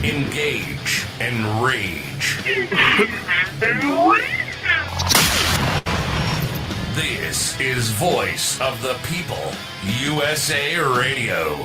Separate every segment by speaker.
Speaker 1: engage, and rage. This is Voice of the People, USA Radio.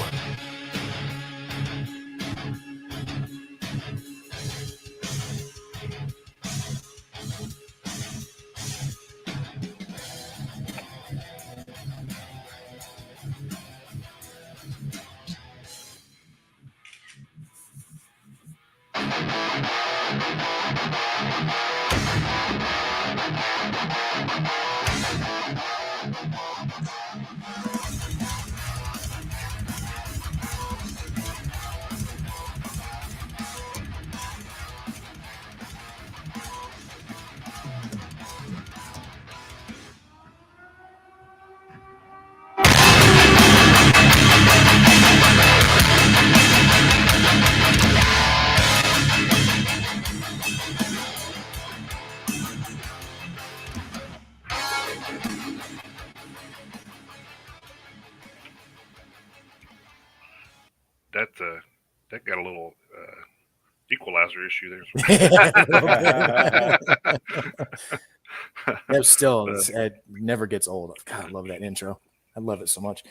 Speaker 2: That got a little equalizer issue there.
Speaker 3: That's still, it never gets old. God, I love that intro. I love it so much.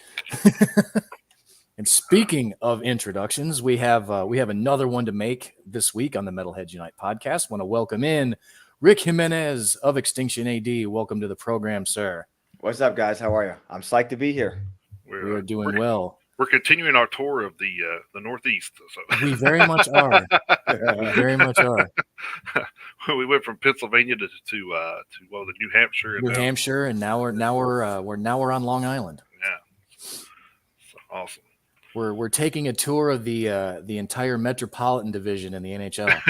Speaker 3: And speaking of introductions, we have another one to make this week on the Metalheads Unite podcast. Want to welcome in Rick Jimenez of Extinction A.D. Welcome to the program, sir.
Speaker 4: What's up, guys? How are you? I'm psyched to be here.
Speaker 3: We are doing well.
Speaker 2: We're continuing our tour of the Northeast. So.
Speaker 3: We very much are. We very much are.
Speaker 2: We went from Pennsylvania to the New Hampshire.
Speaker 3: New Hampshire, and now we're on Long Island.
Speaker 2: Yeah, so awesome.
Speaker 3: We're taking a tour of the entire metropolitan division in the NHL.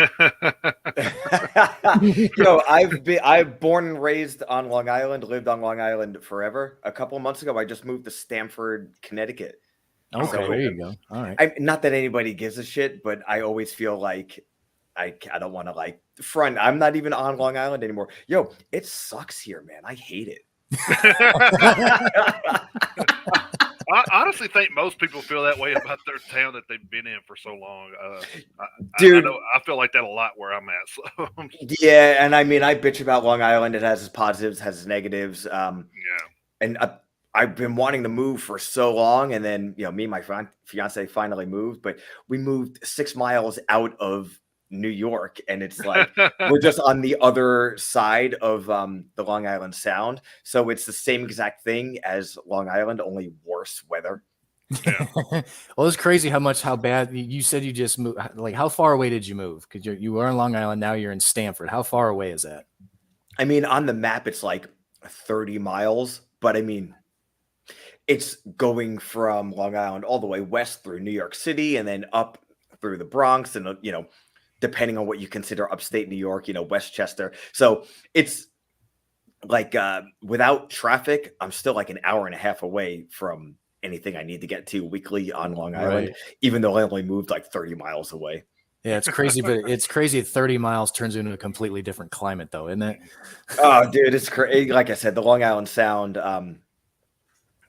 Speaker 4: I've born and raised on Long Island, lived on Long Island forever. A couple of months ago, I just moved to Stamford, Connecticut.
Speaker 3: Okay,
Speaker 4: So,
Speaker 3: there you go. All right.
Speaker 4: Not that anybody gives a shit, but I always feel like I don't want to front. I'm not even on Long Island anymore. Yo, it sucks here, man. I hate it.
Speaker 2: I honestly think most people feel that way about their town that they've been in for so long.
Speaker 4: Dude,
Speaker 2: I feel like that a lot where I'm at. So.
Speaker 4: Yeah, and I mean, I bitch about Long Island. It has its positives, has its negatives. And I've been wanting to move for so long, and then me and my fiance finally moved, but we moved 6 miles out of New York, and it's like we're just on the other side of the Long Island Sound, so it's the same exact thing as Long Island, only worse weather.
Speaker 2: Yeah.
Speaker 3: Well, it's crazy how bad you said you just moved. Like, how far away did you move? Because you were in Long Island, now you're in Stamford. How far away is that?
Speaker 4: I mean, on the map it's like 30 miles, but I mean, it's going from Long Island all the way west through New York City and then up through the Bronx and, depending on what you consider upstate New York, Westchester. So it's like without traffic, I'm still like an hour and a half away from anything I need to get to weekly on Long Island, even though I only moved like 30 miles away.
Speaker 3: Yeah, it's crazy, but it's crazy. 30 miles turns into a completely different climate, though, isn't it?
Speaker 4: Oh, dude, it's crazy. Like I said, the Long Island Sound,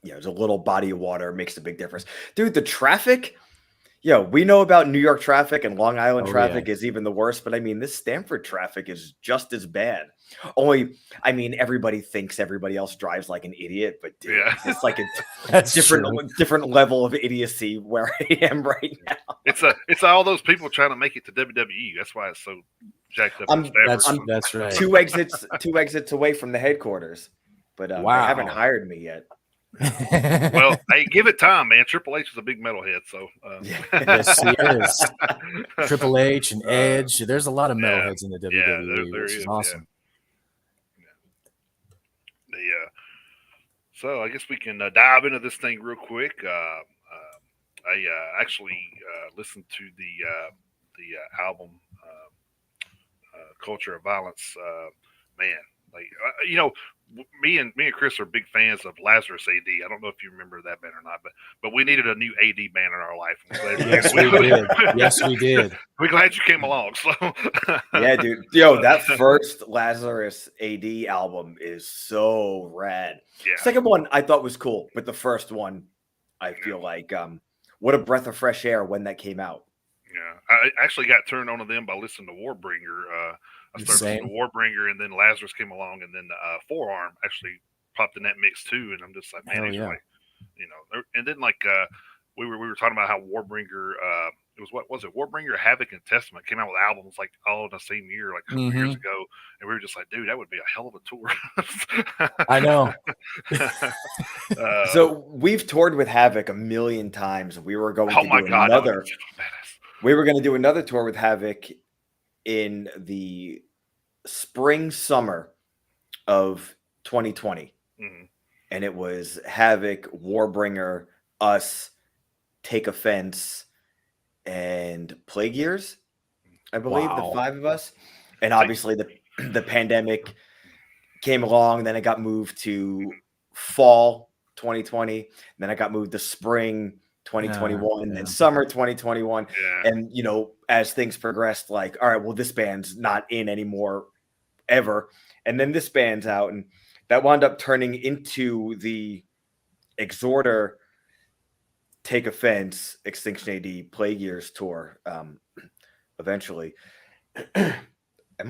Speaker 4: there's a little body of water, makes a big difference. Dude, the traffic, we know about New York traffic, and Long Island traffic is even the worst. But I mean, this Stamford traffic is just as bad. Only, I mean, everybody thinks everybody else drives like an idiot, but dude, it's like a different level of idiocy where I am right now.
Speaker 2: It's all those people trying to make it to WWE. That's why it's so jacked up.
Speaker 3: That's right.
Speaker 4: Two exits away from the headquarters, but they haven't hired me yet.
Speaker 2: Well, hey, give it time, man. Triple H is a big metalhead, so
Speaker 3: yes, he is. Triple H and Edge. There's a lot of metalheads in the WWE,
Speaker 2: there
Speaker 3: which is awesome.
Speaker 2: Yeah. So I guess we can dive into this thing real quick. I actually listened to the album "Culture of Violence." Man, me and Chris are big fans of Lazarus A.D. I don't know if you remember that band or not, but we needed a new A.D. band in our life.
Speaker 3: Yes, we did. Yes, we did.
Speaker 2: We're glad you came along. So
Speaker 4: yeah, dude. Yo, that first Lazarus A.D. album is so rad.
Speaker 2: Yeah.
Speaker 4: Second one I thought was cool, but the first one I feel like what a breath of fresh air when that came out.
Speaker 2: Yeah. I actually got turned on to them by listening to Warbringer. I started listening
Speaker 3: Same.
Speaker 2: to Warbringer, and then Lazarus came along, and then Forearm actually popped in that mix too. And I'm just like, man,
Speaker 3: Hell
Speaker 2: these are
Speaker 3: yeah.
Speaker 2: like, and then like we were talking about how Warbringer. It was what was it? Warbringer, Havoc, and Testament came out with albums like all in the same year, like a couple years ago, and we were just like, dude, that would be a hell of a tour.
Speaker 3: I know.
Speaker 4: So we've toured with Havoc a million times. We were going
Speaker 2: oh
Speaker 4: to
Speaker 2: my
Speaker 4: do
Speaker 2: god,
Speaker 4: another.
Speaker 2: badass.
Speaker 4: We were going to do another tour with Havoc in the spring summer of 2020, and it was Havoc, Warbringer, us, Take Offense, and Plague Years, I believe, the
Speaker 3: Wow.
Speaker 4: 5 of us. And obviously the pandemic came along, then it got moved to fall 2020, and then it got moved to spring 2021,
Speaker 3: Yeah.
Speaker 4: and summer 2021.
Speaker 2: Yeah.
Speaker 4: And as things progressed, like, all right, well, this band's not in anymore ever, and then this band's out, and that wound up turning into the Exhorter, Take Offense, Extinction A.D, Plague Years tour. Eventually, am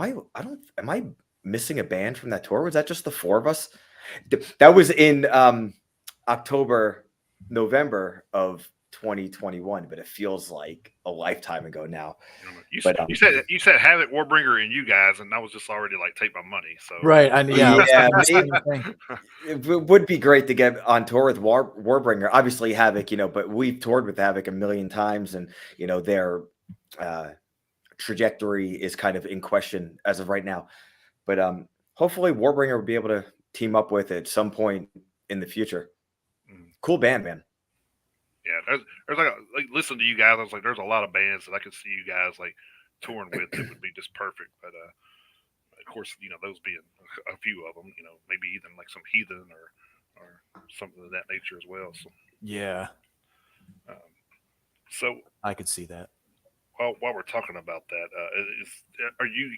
Speaker 4: I missing a band from that tour? Was that just the 4 of us? That was in October, November of 2021, but it feels like a lifetime ago now.
Speaker 2: You said Havoc, Warbringer, and you guys, and I was just already like, take my money. So
Speaker 3: Right. And yeah,
Speaker 4: it would be great to get on tour with Warbringer. Obviously Havoc, but we've toured with Havoc a million times, and their trajectory is kind of in question as of right now. But hopefully Warbringer will be able to team up with at some point in the future. Cool band, man.
Speaker 2: Yeah, there's like listen to you guys. I was like, there's a lot of bands that I could see you guys like touring with that would be just perfect. But of course, those being a few of them, maybe even like some Heathen or something of that nature as well. So
Speaker 3: yeah,
Speaker 2: so
Speaker 3: I could see that.
Speaker 2: While we're talking about that,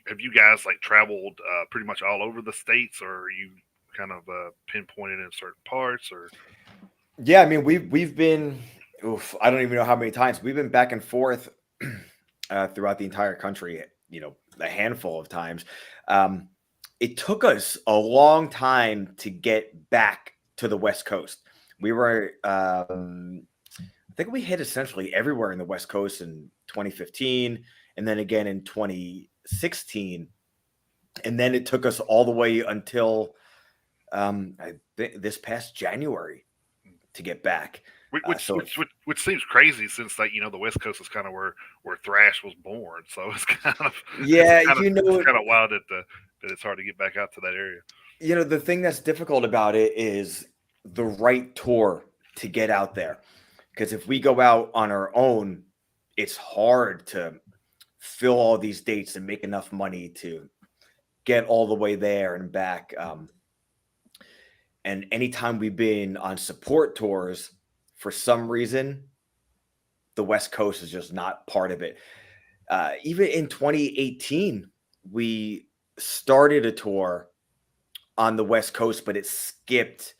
Speaker 2: have you guys like traveled pretty much all over the states, or are you kind of pinpointed in certain parts? Or
Speaker 4: yeah, I mean we've been, I don't even know how many times we've been back and forth throughout the entire country. A handful of times. It took us a long time to get back to the West Coast. We were, I think we hit essentially everywhere in the West Coast in 2015, and then again in 2016, and then it took us all the way until I think this past January to get back.
Speaker 2: Which seems crazy, since like the West Coast is kind of where thrash was born, so it's kind of
Speaker 4: it's
Speaker 2: kind of wild that it's hard to get back out to that area.
Speaker 4: The thing that's difficult about it is the right tour to get out there, because if we go out on our own, it's hard to fill all these dates and make enough money to get all the way there and back. And anytime we've been on support tours, for some reason, the West Coast is just not part of it. Even in 2018, we started a tour on the West Coast, but it skipped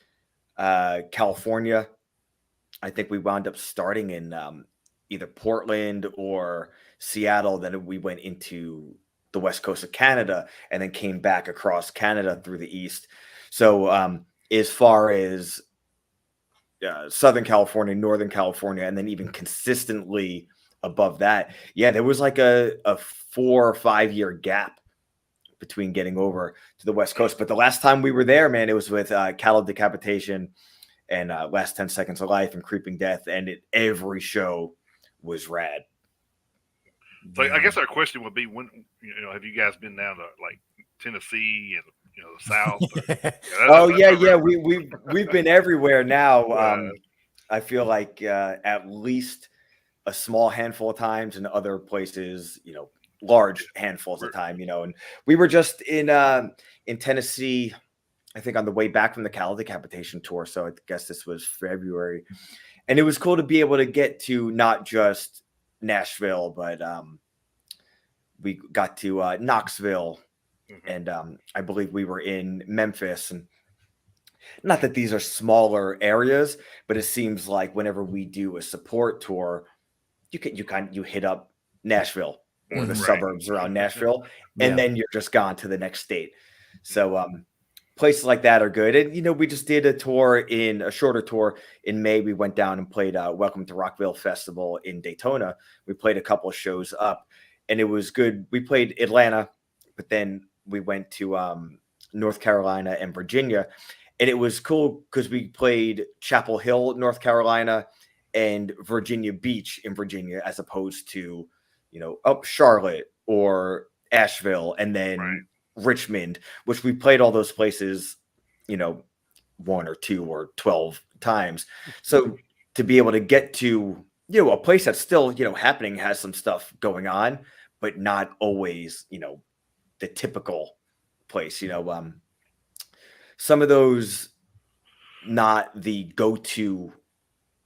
Speaker 4: California. I think we wound up starting in either Portland or Seattle. Then we went into the West Coast of Canada, and then came back across Canada through the East. So as far as Southern California, Northern California, and then even consistently above that, yeah, there was like a 4 or 5 year gap between getting over to the West Coast. But the last time we were there, man, it was with Cattle Decapitation and Last 10 Seconds of Life and Creeping Death, and every show was rad.
Speaker 2: So I guess our question would be, when have you guys been down to like Tennessee and the South?
Speaker 4: Yeah. We've been everywhere now. I feel like at least a small handful of times, and other places, large handfuls of time. And we were just in Tennessee, I think on the way back from the Cattle Decapitation tour. So I guess this was February, and it was cool to be able to get to not just Nashville, but we got to Knoxville, and I believe we were in Memphis. And not that these are smaller areas, but it seems like whenever we do a support tour, you hit up Nashville or the
Speaker 3: Mhm.
Speaker 4: suburbs around Nashville, and
Speaker 3: Yeah.
Speaker 4: then you're just gone to the next state. So places like that are good. And we just did a shorter tour in May. We went down and played Welcome to Rockville Festival in Daytona. We played a couple of shows up, and it was good. We played Atlanta, but then we went to North Carolina and Virginia, and it was cool because we played Chapel Hill, North Carolina, and Virginia Beach in Virginia, as opposed to up Charlotte or Asheville, and then Richmond, which we played all those places, one or two or 12 times. So to be able to get to, a place that's still, happening, has some stuff going on, but not always, the typical place, some of those, not the go-to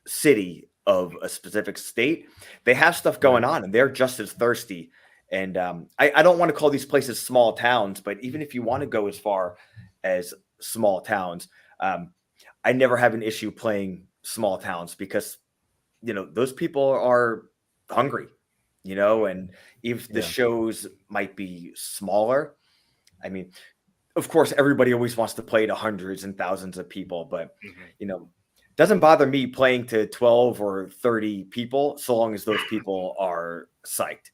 Speaker 4: city of a specific state, they have stuff going on and they're just as thirsty. And I don't want to call these places small towns, but even if you want to go as far as small towns, I never have an issue playing small towns because, those people are hungry, and if the shows might be smaller, I mean, of course, everybody always wants to play to hundreds and thousands of people, but, doesn't bother me playing to 12 or 30 people so long as those people are psyched.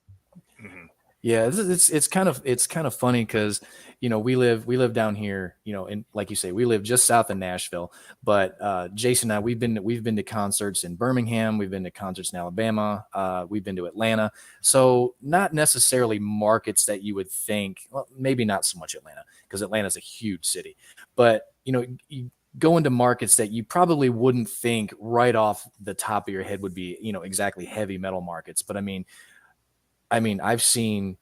Speaker 3: Yeah, it's kind of funny because we live down here, and like you say, we live just south of Nashville. But Jason and I, we've been to concerts in Birmingham, we've been to concerts in Alabama, we've been to Atlanta. So not necessarily markets that you would think, well, maybe not so much Atlanta because Atlanta's a huge city, but you go into markets that you probably wouldn't think right off the top of your head would be exactly heavy metal markets. But I mean, I've seen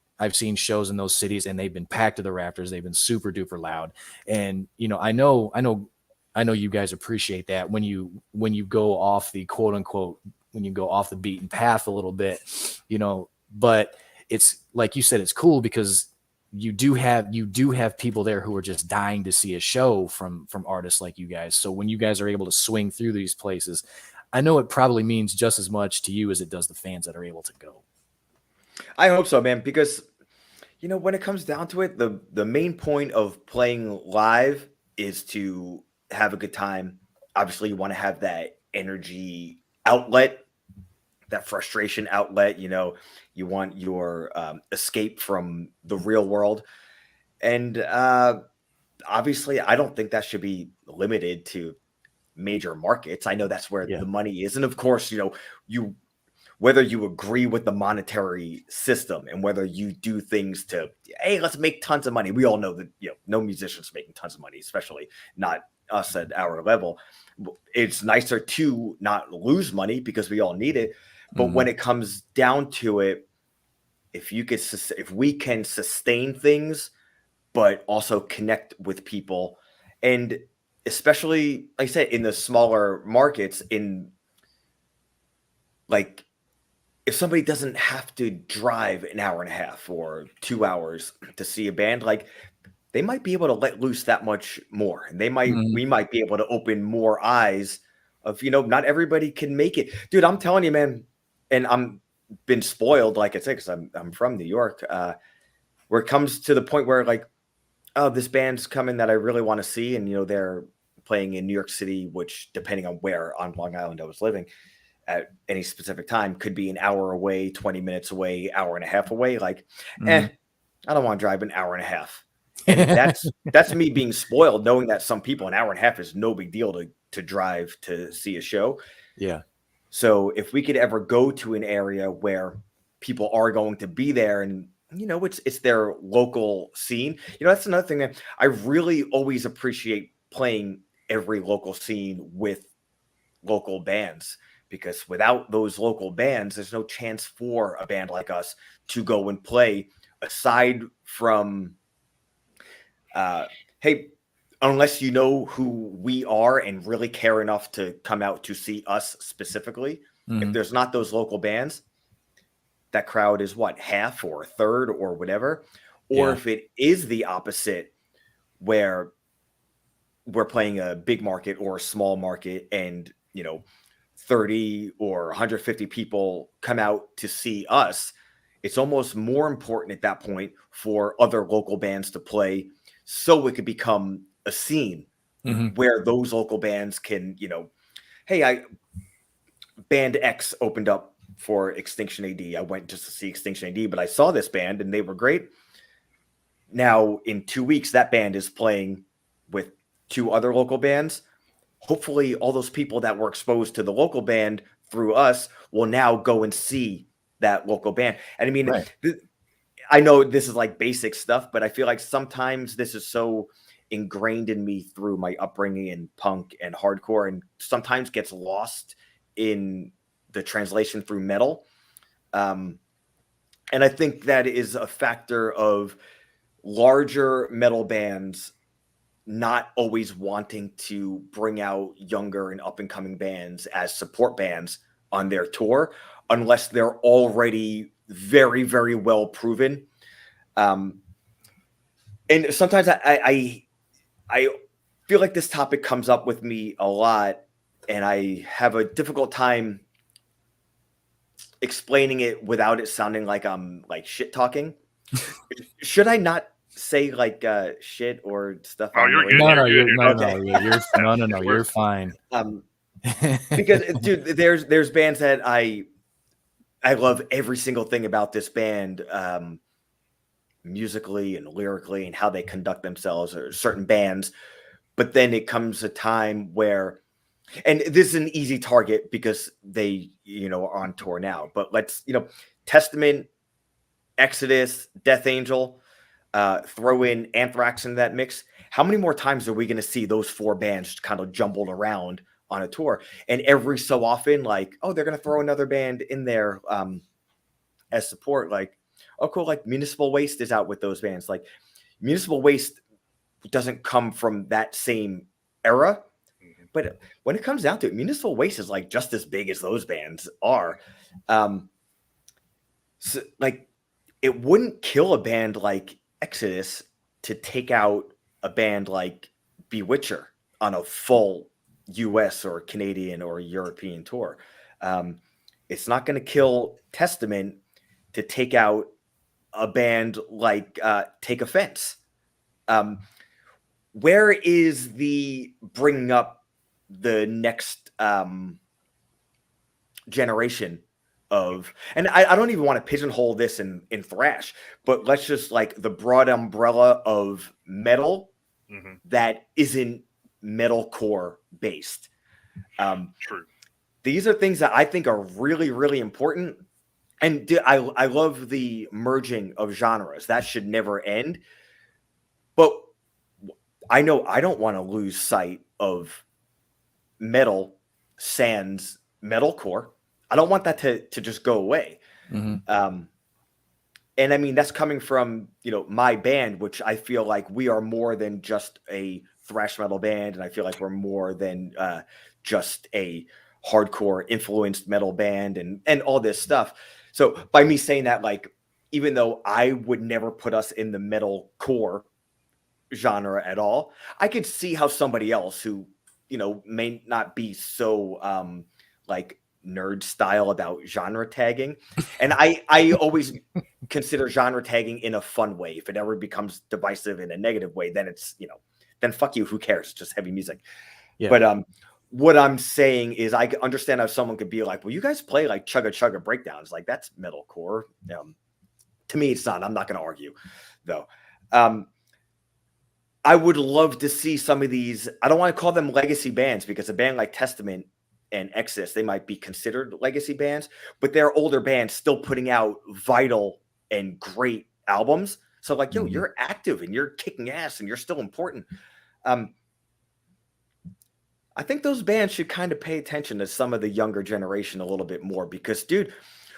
Speaker 3: shows in those cities and they've been packed to the rafters. They've been super duper loud. And, I know you guys appreciate that when you go off the quote unquote, when you go off the beaten path a little bit, but it's like you said, it's cool because you do have people there who are just dying to see a show from artists like you guys. So when you guys are able to swing through these places, I know it probably means just as much to you as it does the fans that are able to go.
Speaker 4: I hope so, man, because when it comes down to it, the main point of playing live is to have a good time. Obviously, you want to have that energy outlet, that frustration outlet. You want your escape from the real world, and obviously, I don't think that should be limited to major markets. I know that's where the money is, and of course, you whether you agree with the monetary system and whether you do things to, hey, let's make tons of money. We all know that, no musician's making tons of money, especially not us at our level. It's nicer to not lose money because we all need it. But when it comes down to it, if we can sustain things, but also connect with people, and especially, like I said, in the smaller markets, if somebody doesn't have to drive an hour and a half or 2 hours to see a band, they might be able to let loose that much more. And we might be able to open more eyes of, not everybody can make it. Dude, I'm telling you, man, and I'm been spoiled, like I said, because I'm from New York, where it comes to the point where oh, this band's coming that I really want to see. And, they're playing in New York City, which depending on where on Long Island I was living, at any specific time could be an hour away, 20 minutes away, hour and a half away. I don't want to drive an hour and a half. And that's me being spoiled, knowing that some people, an hour and a half is no big deal to drive to see a show.
Speaker 3: Yeah.
Speaker 4: So if we could ever go to an area where people are going to be there and, it's their local scene, that's another thing that I really always appreciate, playing every local scene with local bands. Because without those local bands, there's no chance for a band like us to go and play, aside from, hey, unless you know who we are and really care enough to come out to see us specifically. If there's not those local bands, that crowd is what, half or a third or whatever. Or if it is the opposite, where we're playing a big market or a small market and, 30 or 150 people come out to see us, it's almost more important at that point for other local bands to play, so it could become a scene where those local bands can, hey, band X opened up for Extinction AD. I went just to see Extinction AD, but I saw this band and they were great. Now, in 2 weeks, that band is playing with 2 other local bands. Hopefully, all those people that were exposed to the local band through us will now go and see that local band. And I mean,
Speaker 3: Right.
Speaker 4: I know this is like basic stuff, but I feel like sometimes this is so ingrained in me through my upbringing in punk and hardcore, and sometimes gets lost in the translation through metal. And I think that is a factor of larger metal bands not always wanting to bring out younger and up and coming bands as support bands on their tour, unless they're already very, very well proven. And sometimes I feel like this topic comes up with me a lot, and I have a difficult time explaining it without it sounding like I'm like shit talking. Should I not say like shit or stuff?
Speaker 2: Oh,
Speaker 4: on
Speaker 2: you're
Speaker 4: the
Speaker 2: good.
Speaker 4: radio?
Speaker 3: You're fine.
Speaker 4: Because dude, there's bands that I love every single thing about this band, musically and lyrically, and how they conduct themselves, or certain bands. But then it comes a time where, and this is an easy target because they, are on tour now. But let's, Testament, Exodus, Death Angel, throw in Anthrax in that mix. How many more times are we going to see those 4 bands kind of jumbled around on a tour? And every so often, like, oh, they're going to throw another band in there as support. Like, oh, cool. Like Municipal Waste is out with those bands. Like Municipal Waste doesn't come from that same era. But when it comes down to it, Municipal Waste is like just as big as those bands are. So, like, it wouldn't kill a band like Exodus to take out a band like Bewitcher on a full US or Canadian or European tour. It's not going to kill Testament to take out a band like Take Offense. Where is the bringing up the next generation of, and I don't even want to pigeonhole this in thrash, but let's just like the broad umbrella of metal that isn't metalcore based.
Speaker 2: True.
Speaker 4: These are things that I think are really, really important. And I love the merging of genres. That should never end. But I know I don't want to lose sight of metal sans metalcore. I don't want that to just go away. And I mean, that's coming from, my band, which I feel like we are more than just a thrash metal band. And I feel like we're more than just a hardcore influenced metal band and all this stuff. So by me saying that, like, even though I would never put us in the metalcore genre at all, I could see how somebody else who, may not be so like nerd style about genre tagging. And I always consider genre tagging in a fun way. If it ever becomes divisive in a negative way, then it's, then fuck you, who cares? It's just heavy music. Yeah. But what I'm saying is I understand how someone could be like, well, you guys play like chugga chugga breakdowns. Like that's metalcore. To me, it's not. I'm not going to argue though. I would love to see some of these. I don't want to call them legacy bands because a band like Testament and Exodus, they might be considered legacy bands, but they're older bands still putting out vital and great albums. So like, yo, you're active and you're kicking ass and you're still important. I think those bands should kind of pay attention to some of the younger generation a little bit more because, dude,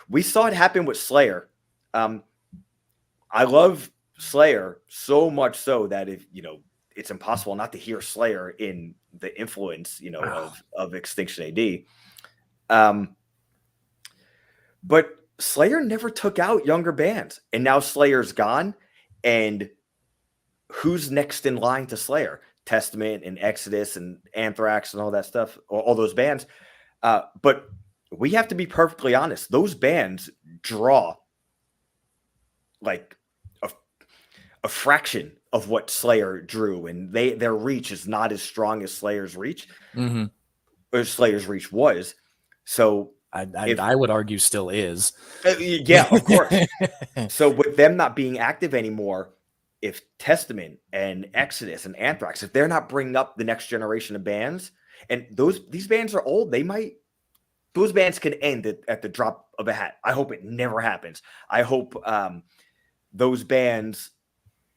Speaker 4: we saw it happen with Slayer. I love Slayer so much so that if it's impossible not to hear Slayer in the influence of Extinction AD. But Slayer never took out younger bands, and now Slayer's gone. And who's next in line to Slayer? Testament and Exodus and Anthrax and all that stuff, all those bands. But we have to be perfectly honest; those bands draw like a fraction of what Slayer drew, and their reach is not as strong as Slayer's reach, or Slayer's reach was. So
Speaker 3: I would argue still is.
Speaker 4: Yeah, of course. So with them not being active anymore, if Testament and Exodus and Anthrax, if they're not bringing up the next generation of bands, and these bands are old, those bands can end at the drop of a hat. I hope it never happens. I hope those bands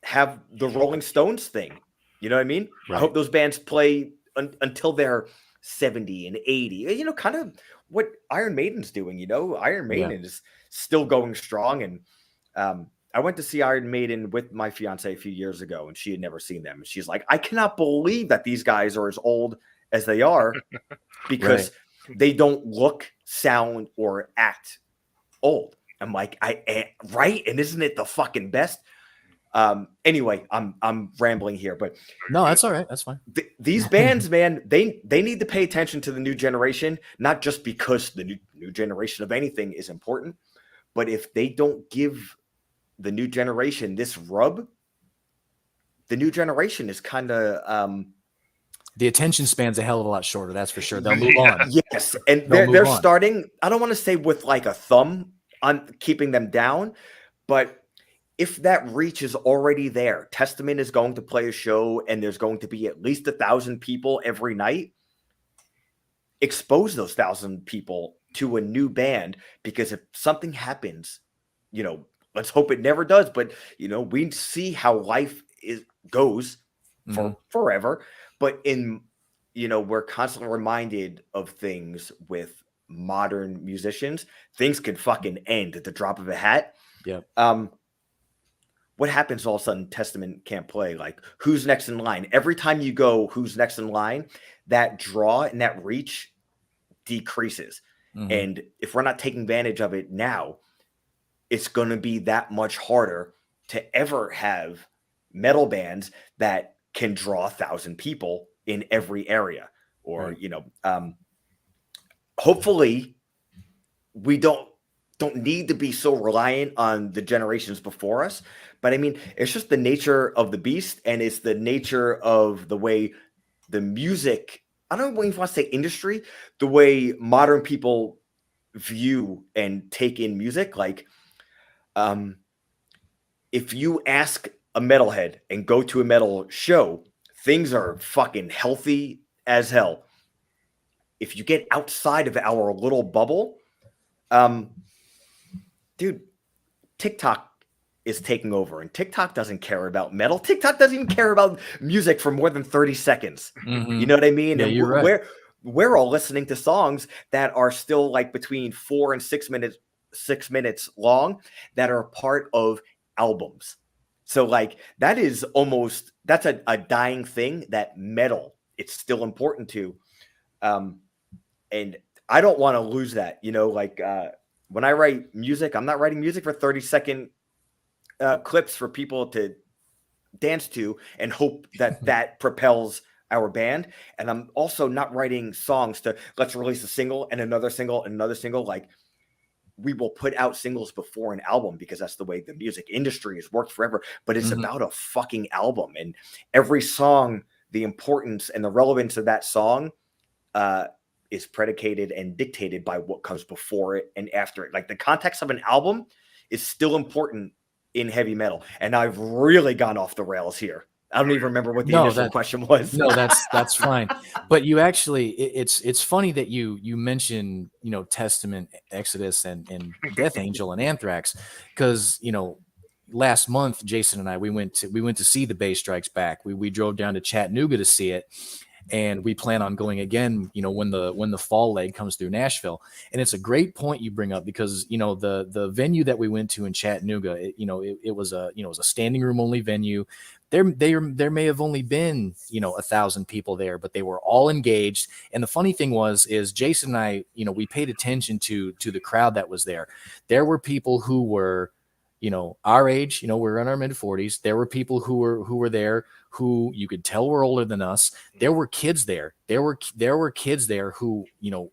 Speaker 4: have the Rolling Stones thing. You know what I mean?
Speaker 3: Right.
Speaker 4: I hope those bands play until they're 70 and 80. You know, kind of what Iron Maiden's doing. You know, Iron Maiden is still going strong. And I went to see Iron Maiden with my fiance a few years ago, and she had never seen them. And she's like, I cannot believe that these guys are as old as they are because they don't look, sound, or act old. I'm like, right? And isn't it the fucking best? Anyway, I'm rambling here, but
Speaker 3: no, that's all right. That's fine.
Speaker 4: These bands, man, they need to pay attention to the new generation, not just because the new generation of anything is important, but if they don't give the new generation this rub, the new generation is kind of
Speaker 3: the attention span's a hell of a lot shorter. That's for sure. They'll move on.
Speaker 4: Yes, and they're starting. I don't want to say with like a thumb on keeping them down, but if that reach is already there, Testament is going to play a show and there's going to be at least 1,000 people every night. Expose those 1,000 people to a new band, because if something happens, you know, let's hope it never does, but you know, we see how life goes for forever. But we're constantly reminded of things with modern musicians. Things could fucking end at the drop of a hat.
Speaker 3: Yep.
Speaker 4: What happens all of a sudden Testament can't play? Like, who's next in line? Every time you go, who's next in line, that draw and that reach decreases. And if we're not taking advantage of it now, it's going to be that much harder to ever have metal bands that can draw 1,000 people in every area. Or, hopefully we don't need to be so reliant on the generations before us. But I mean, it's just the nature of the beast, and it's the nature of the way the music, I don't even want to say industry, the way modern people view and take in music. Like, if you ask a metalhead and go to a metal show, things are fucking healthy as hell. If you get outside of our little bubble, dude, TikTok is taking over, and TikTok doesn't care about metal. TikTok doesn't even care about music for more than 30 seconds. You know what I mean?
Speaker 3: Yeah,
Speaker 4: and
Speaker 3: you're right.
Speaker 4: We're all listening to songs that are still like between 4 and 6 minutes long, that are part of albums. So like that's a dying thing that metal, it's still important to. And I don't want to lose that, when I write music, I'm not writing music for 30-second clips for people to dance to and hope that propels our band. And I'm also not writing songs to let's release a single and another single and another single. Like, we will put out singles before an album because that's the way the music industry has worked forever. But it's about a fucking album, and every song, the importance and the relevance of that song is predicated and dictated by what comes before it and after it. Like, the context of an album is still important in heavy metal. And I've really gone off the rails here. I don't even remember what the initial question was.
Speaker 3: No, that's fine. But you actually, it's funny that you mentioned, Testament, Exodus, and Death Angel and Anthrax, because last month Jason and I we went to see the Bay Strikes Back. We drove down to Chattanooga to see it, and we plan on going again, when the fall leg comes through Nashville. And it's a great point you bring up, because the venue that we went to in Chattanooga, it was a standing room only venue. There may have only been 1,000 people there, but they were all engaged. And the funny thing is Jason and I, we paid attention to the crowd that was there. There were people who were our age, we're in our mid 40s. There were people who were there who you could tell were older than us. There were kids there. There were kids there who,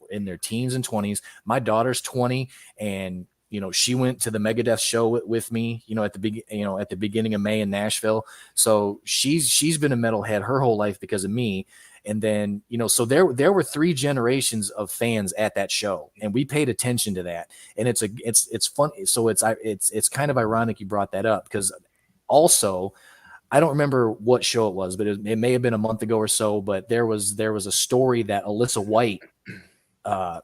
Speaker 3: in their teens and 20s. My daughter's 20, and she went to the Megadeth show with me, at the beginning of May in Nashville. So she's been a metalhead her whole life because of me. And then, so there were 3 generations of fans at that show, and we paid attention to that. And it's fun. So it's kind of ironic you brought that up, because also, I don't remember what show it was, but it may have been a month ago or so, but there was a story that Alyssa White, that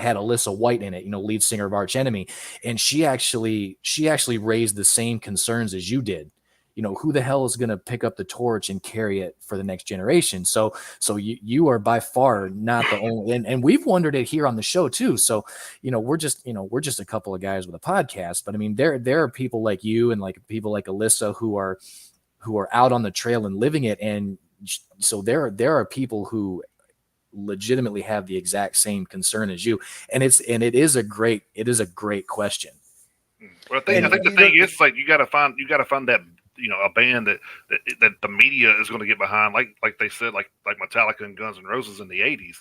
Speaker 3: had Alyssa White in it, lead singer of Arch Enemy. And she actually raised the same concerns as you did. Who the hell is going to pick up the torch and carry it for the next generation? So you are by far not the only, and we've wondered it here on the show too. So, we're just a couple of guys with a podcast, but I mean, there are people like you and like people like Alyssa who are out on the trail and living it. And so there are people who legitimately have the exact same concern as you. And it is a great question.
Speaker 2: Well, I think the thing is, like, you got to find that, a band that the media is going to get behind, like they said, like Metallica and Guns N' Roses in the 80s.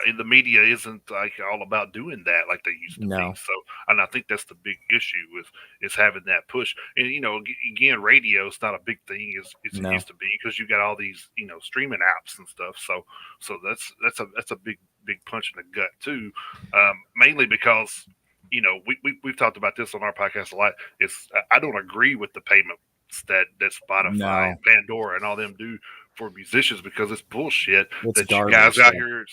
Speaker 2: And the media isn't like all about doing that like they used to be. So, and I think that's the big issue is having that push. And again, radio is not a big thing as it used to be, because you got all these streaming apps and stuff. So that's a big punch in the gut too. Mainly because we've talked about this on our podcast a lot. I don't agree with the payment that Spotify, Pandora, and all them do for musicians, because it's bullshit. It's garbage, you guys out here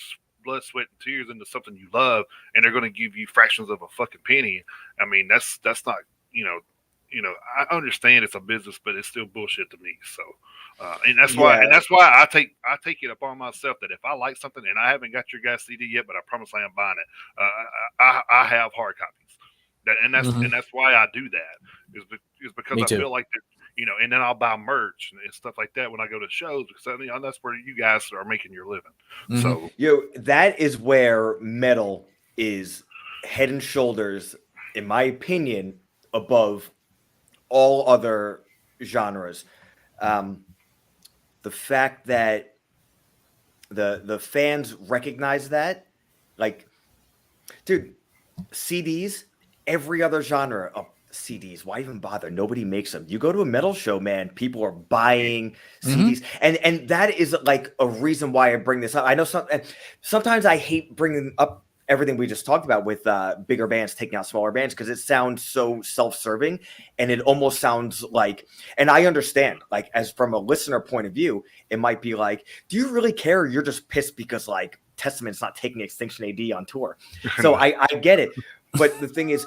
Speaker 2: blood, sweat, and tears into something you love, and they're going to give you fractions of a fucking penny. I mean, that's not I understand it's a business, but it's still bullshit to me. So, and that's why I take it upon myself that if I like something, and I haven't got your guys' CD yet, but I promise I am buying it. I have hard copies, and that's why I do that is because I feel like that. And then I'll buy merch and stuff like that when I go to shows, because that's where you guys are making your living. So
Speaker 4: that is where metal is head and shoulders, in my opinion, above all other genres. The fact that the fans recognize that, like, dude, CDs, every other genre of CDs, why even bother? Nobody makes them. You go to a metal show, man, people are buying CDs, and that is like a reason why I bring this up. I know sometimes I hate bringing up everything we just talked about with bigger bands taking out smaller bands, because it sounds so self-serving, and it almost sounds like, and I understand, like, as from a listener point of view, it might be like, do you really care? Or you're just pissed because like Testament's not taking Extinction AD on tour. So I get it, but the thing is,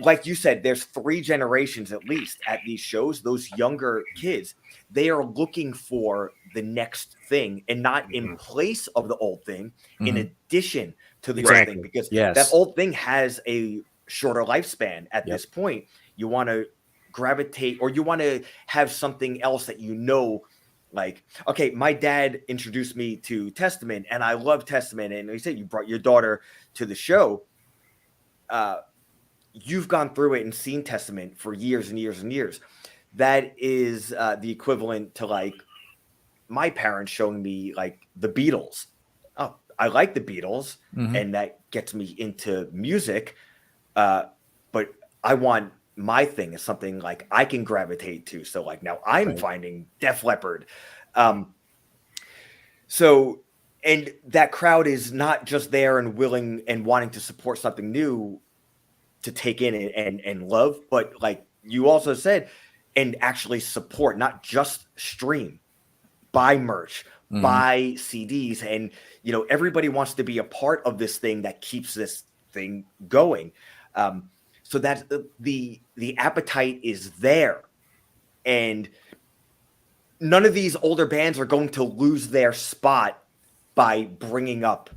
Speaker 4: like you said, there's 3 generations at least at these shows. Those younger kids, they are looking for the next thing, and not in place of the old thing, in addition to the old thing, because that old thing has a shorter lifespan at this point. You want to gravitate, or you want to have something else that like, okay, my dad introduced me to Testament, and I love Testament, and he said you brought your daughter to the show. You've gone through it and seen Testament for years and years and years. That is the equivalent to like my parents showing me like the Beatles. Oh, I like the Beatles, and that gets me into music. But I want my thing is something like I can gravitate to. So like now I'm finding Def Leppard. So, and that crowd is not just there and willing and wanting to support something new to take in and love, but like you also said, and actually support, not just stream, buy merch, buy CDs. And, everybody wants to be a part of this thing that keeps this thing going. So that the appetite is there, and none of these older bands are going to lose their spot by bringing up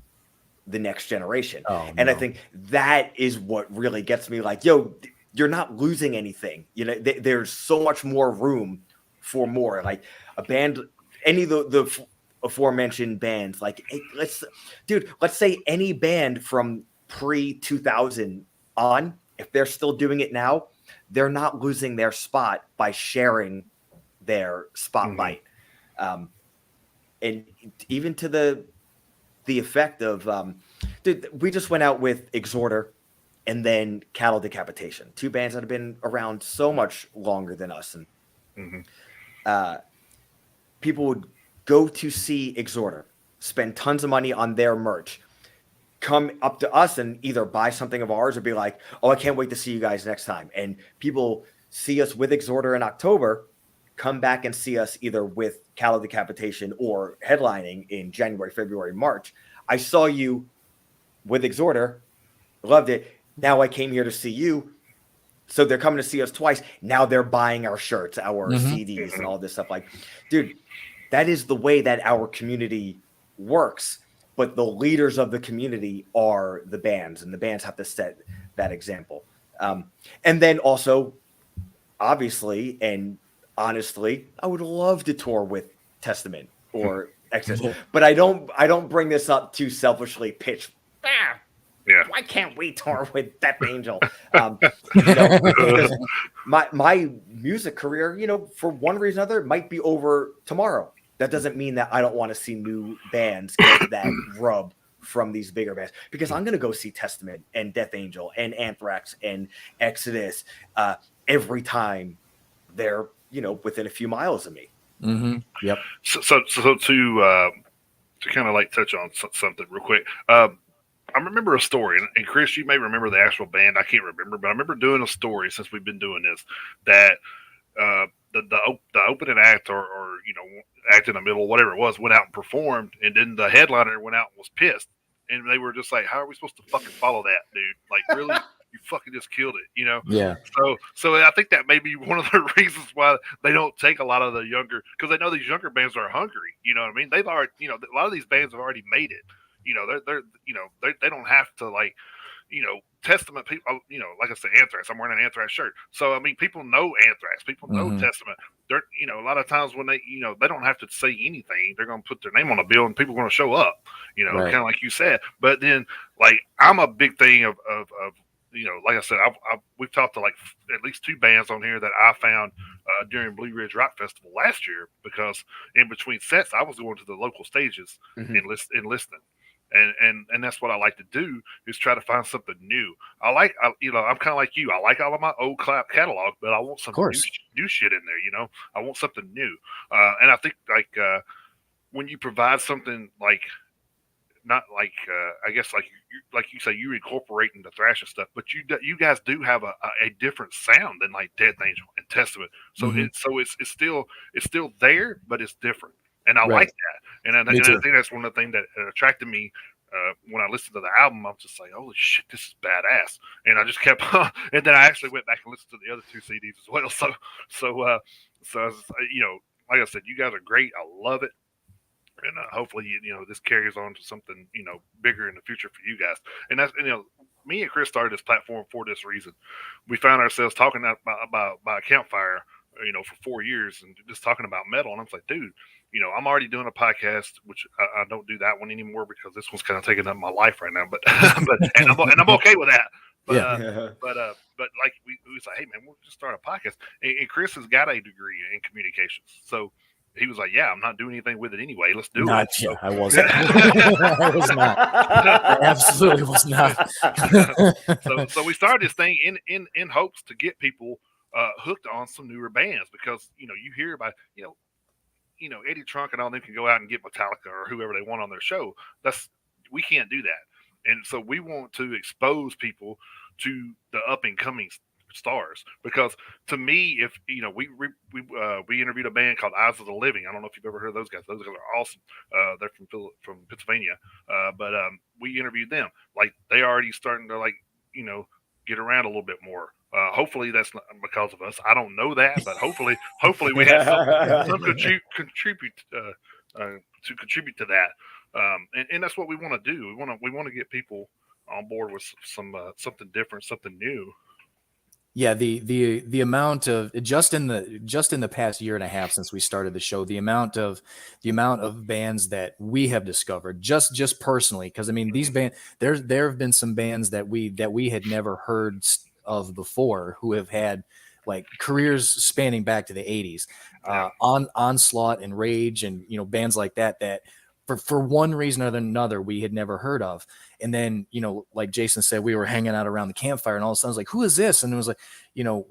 Speaker 4: the next generation. And I think that is what really gets me like, yo, you're not losing anything. There's so much more room for more. Like a band, any of the aforementioned bands, like, hey, let's say any band from pre-2000 on, if they're still doing it now, they're not losing their spot by sharing their spotlight. And even to the effect of, dude, we just went out with Exhorter and then Cattle Decapitation, 2 bands that have been around so much longer than us. And people would go to see Exhorder, spend tons of money on their merch, come up to us and either buy something of ours or be like, oh, I can't wait to see you guys next time. And people see us with Exhorder in October, come back and see us either with Cattle Decapitation or headlining in January, February, March. I saw you with Exhorder, loved it. Now I came here to see you. So they're coming to see us twice. Now they're buying our shirts, our CDs, and all this stuff. Like, dude, that is the way that our community works. But the leaders of the community are the bands, and the bands have to set that example. And then also, obviously and honestly, I would love to tour with Testament or Exodus, but I don't bring this up to selfishly pitch. Why can't we tour with Death Angel? My music career, for one reason or another, might be over tomorrow. That doesn't mean that I don't want to see new bands get that rub from these bigger bands, because I'm going to go see Testament and Death Angel and Anthrax and Exodus every time they're, within a few miles of me.
Speaker 3: Yep.
Speaker 2: So to kind of like touch on something real quick. I remember a story, and Chris, you may remember the actual band. I can't remember, but I remember doing a story since we've been doing this that the opening act or act in the middle, whatever it was, went out and performed, and then the headliner went out and was pissed, and they were just like, "How are we supposed to fucking follow that, dude? Like, really, you fucking just killed it,
Speaker 3: Yeah.
Speaker 2: So I think that may be one of the reasons why they don't take a lot of the younger, because they know these younger bands are hungry. You know what I mean? They've already, a lot of these bands have already made it. They don't have to Testament people, like I said, Anthrax. I'm wearing an Anthrax shirt. So, I mean, people know Anthrax. People know Testament. They're, a lot of times when they don't have to say anything. They're going to put their name on a bill and people are going to show up,
Speaker 3: Right.
Speaker 2: kind of like you said. But then, like, I'm a big thing of like I said, we've talked to like at least 2 bands on here that I found during Blue Ridge Rock Festival last year, because in between sets, I was going to the local stages and listening. And that's what I like to do, is try to find something new. I'm kind of like you. I like all of my old catalog, but I want some new shit in there. I want something new. And I think when you provide something like, not like I guess like you say, you incorporating the thrash and stuff, but you guys do have a different sound than like Death Angel and Testament. So it's still there, but it's different. And I like that. And I think that's one of the things that attracted me when I listened to the album. I'm just like, holy shit, this is badass. And I just kept, and then I actually went back and listened to the other 2 CDs as well. So like I said, you guys are great. I love it. And hopefully, this carries on to something, bigger in the future for you guys. And that's, me and Chris started this platform for this reason. We found ourselves talking about by a campfire, for 4 years, and just talking about metal. And I was like, dude, I'm already doing a podcast, which I don't do that one anymore because this one's kind of taking up my life right now. But and I'm okay with that. But but like we was like, hey man, we'll just start a podcast. And Chris has got a degree in communications, so he was like, yeah, I'm not doing anything with it anyway. Let's do it.
Speaker 3: Yeah, I wasn't. I was not. I absolutely was not.
Speaker 2: So we started this thing in hopes to get people hooked on some newer bands, because you hear about Eddie Trunk and all them can go out and get Metallica or whoever they want on their show. We can't do that, and so we want to expose people to the up and coming stars, because to me, if we interviewed a band called Eyes of the Living. I don't know if you've ever heard of those guys. Those guys are awesome. They're from Pennsylvania, but we interviewed them. Like, they already starting to get around a little bit more. Hopefully that's not because of us. I don't know that, but hopefully we have some contribute to contribute to that. And that's what we want to do. We want to get people on board with some something different, something new.
Speaker 3: Yeah, the amount of just in the past year and a half since we started the show, the amount of bands that we have discovered just personally, because I mean, these bands, there have been some bands that we had never heard of before, who have had like careers spanning back to the 80s. Onslaught and Rage and bands like that for one reason or another we had never heard of. And then, like Jason said, we were hanging out around the campfire and all of a sudden I was like, who is this? And it was like,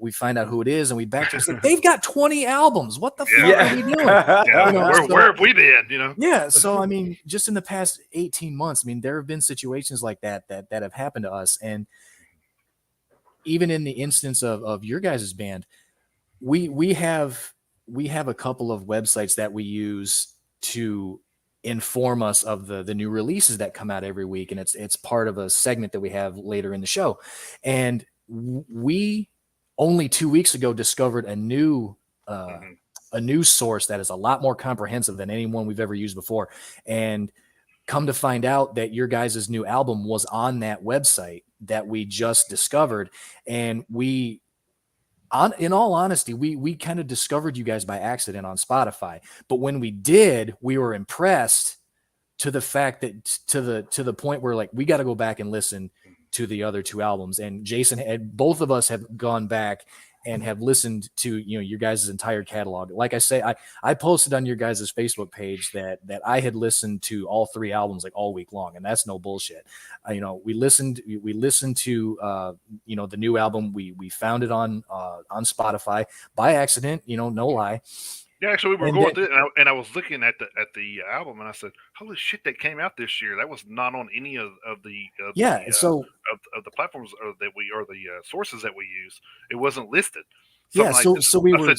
Speaker 3: we find out who it is and we back to it's like, they've got 20 albums. What the fuck are we doing?
Speaker 2: Yeah. Where have we been?
Speaker 3: Yeah. So, I mean, just in the past 18 months, I mean, there have been situations like that have happened to us. And even in the instance of your guys' band, we have a couple of websites that we use to inform us of the new releases that come out every week, and it's part of a segment that we have later in the show. And we only 2 weeks ago discovered a new source that is a lot more comprehensive than anyone we've ever used before, and come to find out that your guys' new album was on that website that we just discovered. And in all honesty, we kind of discovered you guys by accident on Spotify. But when we did, we were impressed to the fact that to the point where like we got to go back and listen to the other two albums. And Jason both of us have gone back and have listened to your guys' entire catalog. Like I say, I posted on your guys' Facebook page that I had listened to all three albums like all week long, and that's no bullshit. We listened to the new album. We found it on Spotify by accident. No lie.
Speaker 2: Yeah, actually, we were going through it, and I was looking at the album, and I said, "Holy shit, that came out this year! That was not on any of the platforms that the sources that we use. It wasn't listed."
Speaker 3: So we were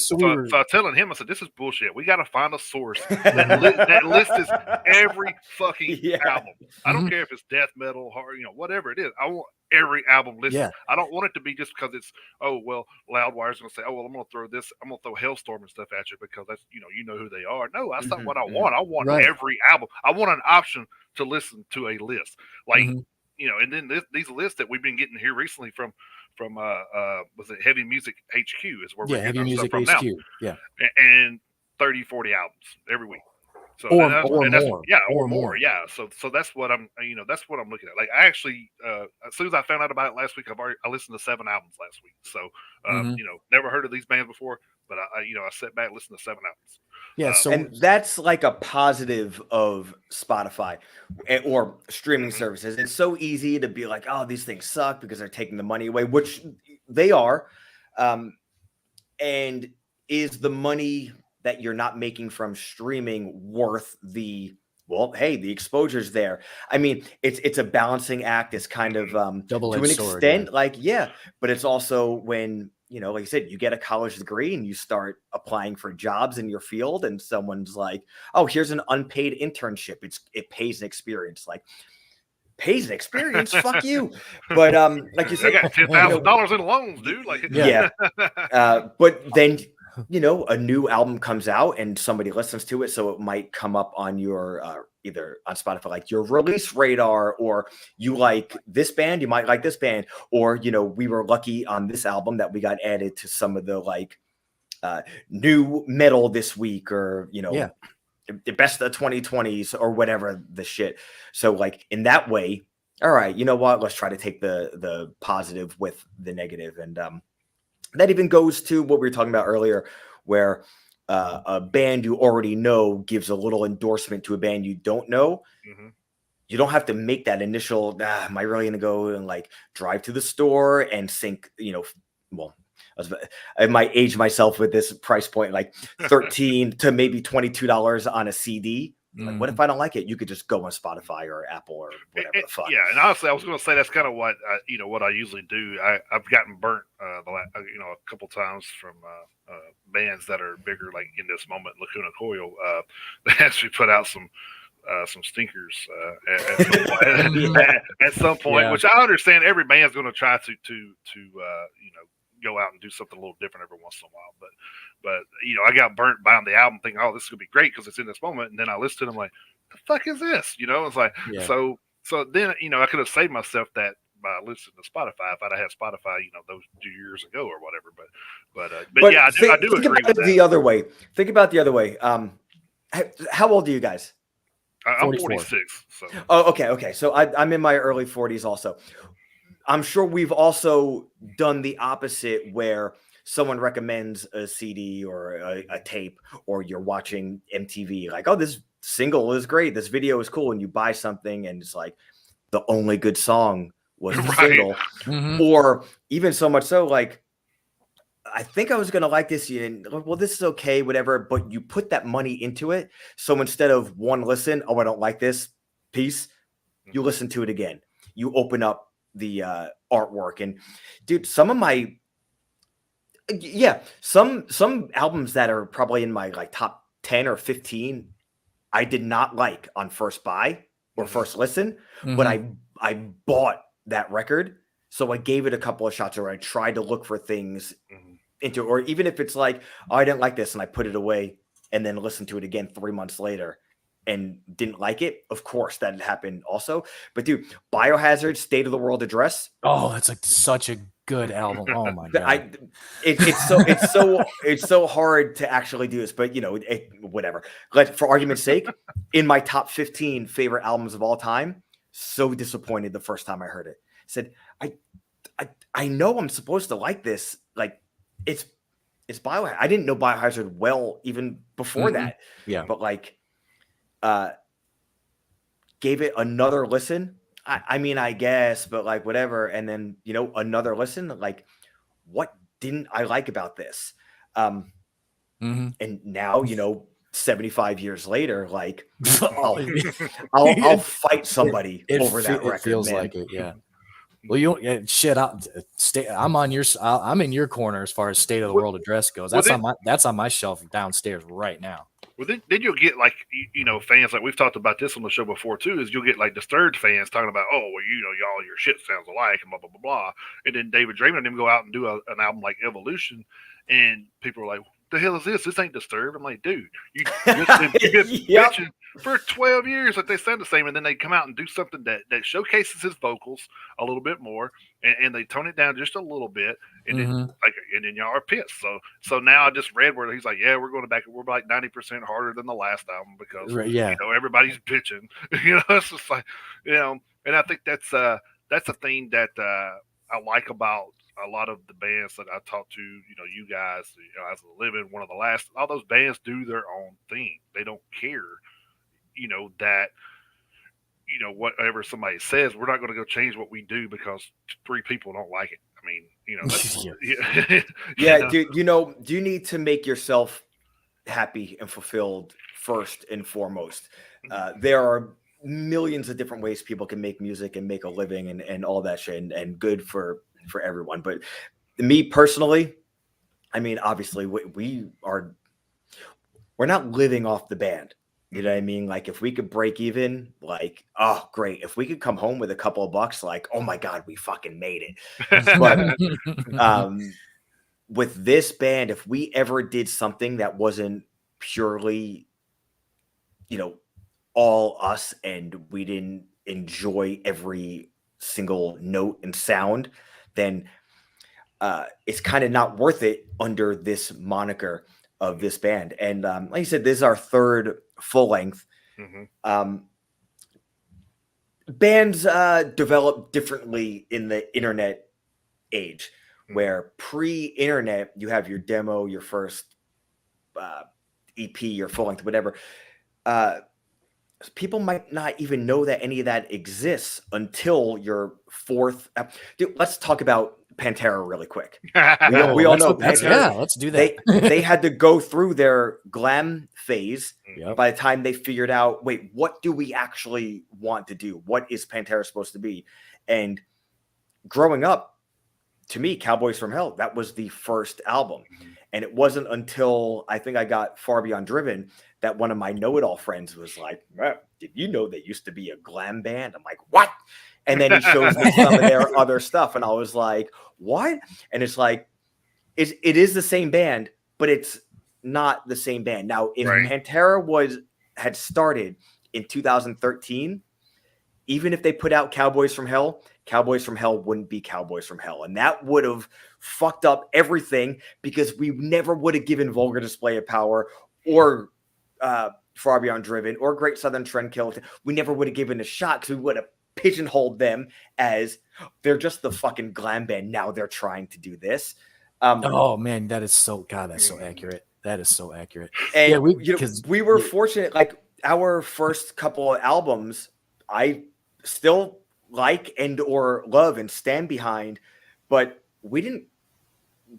Speaker 2: telling him, I said, "This is bullshit. We got to find a source that lists every fucking album. I don't care if it's death metal, hard, whatever it is. I want every album listed.
Speaker 3: Yeah.
Speaker 2: I don't want it to be just because it's Loudwire's going to say, I'm going to throw this, I'm going to throw Hellstorm and stuff at you because that's you know who they are. No, that's not what I want. I want every album. I want an option to listen to a list and then these lists that we've been getting here recently from was it Heavy Music HQ is where we're getting
Speaker 3: Heavy
Speaker 2: stuff
Speaker 3: Music
Speaker 2: from
Speaker 3: HQ.
Speaker 2: now.
Speaker 3: Yeah.
Speaker 2: And 30-40 albums every week. So
Speaker 3: or more.
Speaker 2: Or more. Yeah. So that's what I'm that's what I'm looking at. Like I actually as soon as I found out about it last week, I listened to 7 albums last week. So never heard of these bands before, but I sat back and listened to 7 albums.
Speaker 3: Yeah,
Speaker 4: and that's like a positive of Spotify or streaming services. It's so easy to be like, oh, these things suck because they're taking the money away, which they are. And is the money that you're not making from streaming worth the exposure's there? I mean, it's a balancing act. It's kind of to an extent, but it's also when like you said, you get a college degree and you start applying for jobs in your field, and someone's like, "Oh, here's an unpaid internship. It pays an experience." Like, pays an experience? Fuck you. But like you said,
Speaker 2: I got $10,000 in loans, dude. Like,
Speaker 4: but then a new album comes out and somebody listens to it, so it might come up on your either on Spotify, like your release radar, or you like this band, you might like this band, or we were lucky on this album that we got added to some of the like new metal this week, or the best of the 2020s or whatever the shit. So like in that way, all right, you know what? Let's try to take the positive with the negative, and that even goes to what we were talking about earlier, where a band you already know gives a little endorsement to a band you don't know.
Speaker 2: Mm-hmm.
Speaker 4: You don't have to make that initial, am I really going to go and like drive to the store and sink, I might age myself with this price point, like $13 to maybe $22 on a CD. Like, what if I don't like it? You could just go on Spotify or Apple or whatever the fuck.
Speaker 2: Yeah, and honestly, I was going to say that's kind of what what I usually do. I've gotten burnt a couple times from bands that are bigger, like in this moment, Lacuna Coil. They actually put out some stinkers at some point, which I understand. Every band's going to try to go out and do something a little different every once in a while, but I got burnt buying the album thinking, oh, this is gonna be great because it's in this moment, and then I listened to them like, the fuck is this? It's like, so then I could have saved myself that by listening to Spotify if I'd had Spotify those 2 years ago or whatever, but yeah, I do agree with that.
Speaker 4: The other way, think about the other way. How old are you guys?
Speaker 2: I'm 46. So.
Speaker 4: Oh, okay. So I'm in my early 40s also. I'm sure we've also done the opposite, where someone recommends a CD or a tape, or you're watching MTV, like, oh, this single is great, this video is cool, and you buy something and it's like the only good song was the
Speaker 2: Right.
Speaker 4: single.
Speaker 3: Mhm.
Speaker 4: Or even so much so, like, I think I was going to like this, and well, this is okay, whatever, but you put that money into it. So instead of one listen, oh, I don't like this piece, you listen to it again. You open up the artwork, and dude, some albums that are probably in my like top 10 or 15, I did not like on first buy or first listen, but I bought that record. So I gave it a couple of shots, or I tried to look for things into, or even if it's like, oh, I didn't like this, and I put it away and then listened to it again 3 months later and didn't like it. Of course, that happened also. But dude, Biohazard, State of the World Address.
Speaker 3: Oh, that's like such a good album. Oh my god.
Speaker 4: It's so hard to actually do this, but whatever. For argument's sake, in my top 15 favorite albums of all time, so disappointed the first time I heard it. Said, I know I'm supposed to like this. Like, it's Biohazard. I didn't know Biohazard well even before that.
Speaker 3: Yeah.
Speaker 4: But like, gave it another listen. I mean, I guess, but like, whatever. And then, another listen, like, what didn't I like about this? And now, 75 years later, like, I'll fight somebody over that record.
Speaker 3: It feels
Speaker 4: man.
Speaker 3: like it, yeah. Well, I'm in your corner as far as State of the World Address goes. That's on my shelf downstairs right now.
Speaker 2: Well, then you'll get like fans, like we've talked about this on the show before too. Is you'll get like Disturbed fans talking about, oh, well, y'all, your shit sounds alike and blah blah blah blah. And then David Draymond and them go out and do an album like Evolution, and people are like, the hell is this? This ain't Disturbed. I'm like, dude, you've been bitching for 12 years that they sound the same, and then they come out and do something that showcases his vocals a little bit more, and they tone it down just a little bit, and then y'all are pissed. So now I just read where he's like, yeah, we're going back, we're like 90% harder than the last album because everybody's bitching. It's just like, and I think that's a thing that I like about a lot of the bands that I talk to, you guys, as a living, one of the last, all those bands do their own thing. They don't care, that, whatever somebody says, we're not going to go change what we do because 3 people don't like it. I mean, that's,
Speaker 4: dude, do you need to make yourself happy and fulfilled first and foremost? There are millions of different ways people can make music and make a living and all that shit, and good for everyone. But me personally, I mean, obviously we're not living off the band. You know what I mean? Like, if we could break even, like, oh, great. If we could come home with a couple of bucks, like, oh my God, we fucking made it. But with this band, if we ever did something that wasn't purely, all us, and we didn't enjoy every single note and sound, then it's kind of not worth it under this moniker of this band. And like you said, this is our 3rd full length. Bands develop differently in the internet age, where pre-internet, you have your demo, your first EP, your full length, whatever. People might not even know that any of that exists until your 4th. Dude, let's talk about Pantera really quick. We all know Pantera.
Speaker 3: Let's do that.
Speaker 4: They had to go through their glam phase. By the time they figured out, wait, what do we actually want to do? What is Pantera supposed to be? And growing up, to me, Cowboys from Hell, that was the first album. And it wasn't until I think I got Far Beyond Driven that one of my know-it-all friends was like, did you know they used to be a glam band? I'm like, what? And then he shows me some of their other stuff, and I was like, what? And it's like, it is the same band, but it's not the same band. Now, if Pantera had started in 2013, even if they put out Cowboys from Hell wouldn't be Cowboys from Hell. And that would have fucked up everything, because we never would have given Vulgar Display of Power or Far Beyond Driven or Great Southern Trendkill. We never would have given a shot, because we would have pigeonholed them as they're just the fucking glam band. Now they're trying to do this.
Speaker 3: Oh man, that is so God. That's so accurate. That is so accurate.
Speaker 4: And
Speaker 3: Yeah,
Speaker 4: we were fortunate. Like our first couple of albums, I still like and or love and stand behind, but we didn't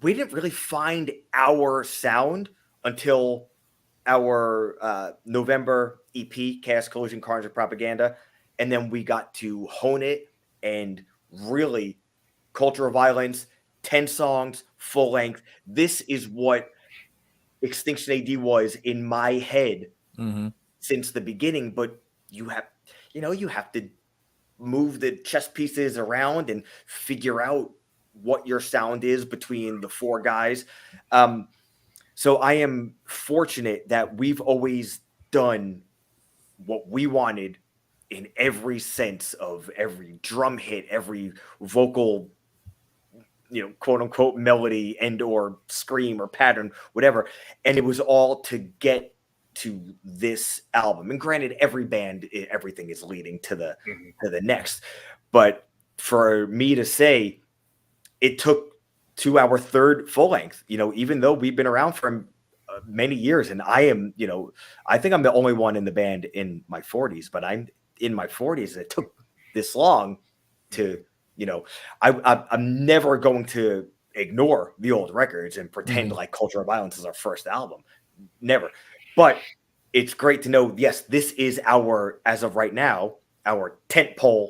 Speaker 4: really find our sound until our November EP, Chaos Collision Carnage and Propaganda, and then we got to hone it and really Culture of Violence, 10 songs, full length. This is what Extinction AD was in my head since the beginning, but you have to move the chess pieces around and figure out what your sound is between the four guys. So I am fortunate that we've always done what we wanted in every sense of every drum hit, every vocal, quote unquote melody and or scream or pattern, whatever. And it was all to get to this album. And granted, every band, everything is leading to the next. But for me to say it took to our third full length, even though we've been around for many years, and I am, I think I'm the only one in the band in my 40s, but I'm in my 40s. It took this long to, I'm never going to ignore the old records and pretend like Culture of Violence is our first album. Never. But it's great to know, yes, this is as of right now, our tentpole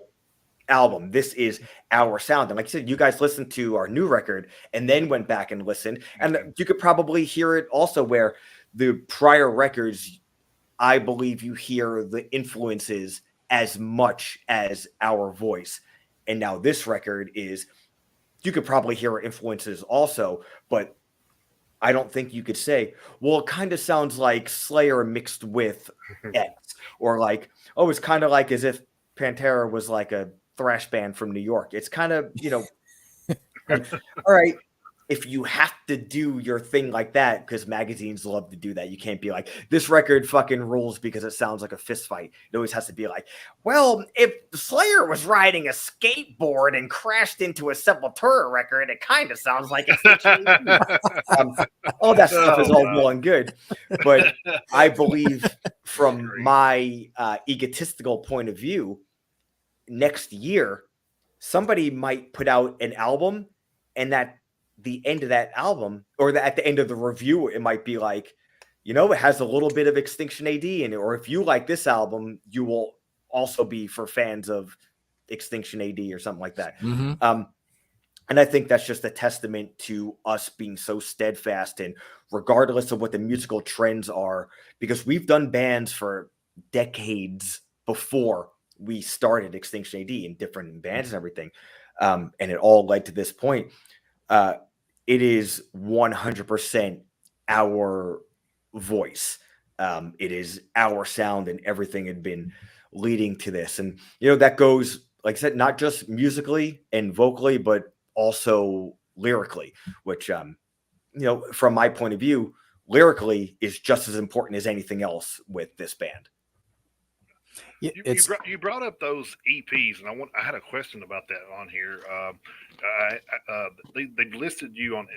Speaker 4: album. This is our sound. And like you said, you guys listened to our new record and then went back and listened. And you could probably hear it also where the prior records, I believe you hear the influences as much as our voice. And now this record you could probably hear influences also, but I don't think you could say, well, it kind of sounds like Slayer mixed with X, or like, oh, it's kind of like as if Pantera was like a thrash band from New York. It's kind of, like, all right, if you have to do your thing like that, because magazines love to do that, you can't be like, this record fucking rules because it sounds like a fist fight. It always has to be like, well, if Slayer was riding a skateboard and crashed into a Sepultura record, it kind of sounds like it's all that stuff is all well and good. But I believe from my egotistical point of view, next year, somebody might put out an album, and that the end of that album, or at the end of the review, it might be like, it has a little bit of Extinction AD in it, or if you like this album, you will also be for fans of Extinction AD or something like that. And I think that's just a testament to us being so steadfast, and regardless of what the musical trends are, because we've done bands for decades before we started Extinction AD in different bands and everything. And it all led to this point. It is 100% our voice. It is our sound, and everything had been leading to this. And, that goes, like I said, not just musically and vocally, but also lyrically, which, from my point of view, lyrically is just as important as anything else with this band.
Speaker 3: Yeah,
Speaker 2: you brought up those EPs, and I had a question about that on here. They've listed you on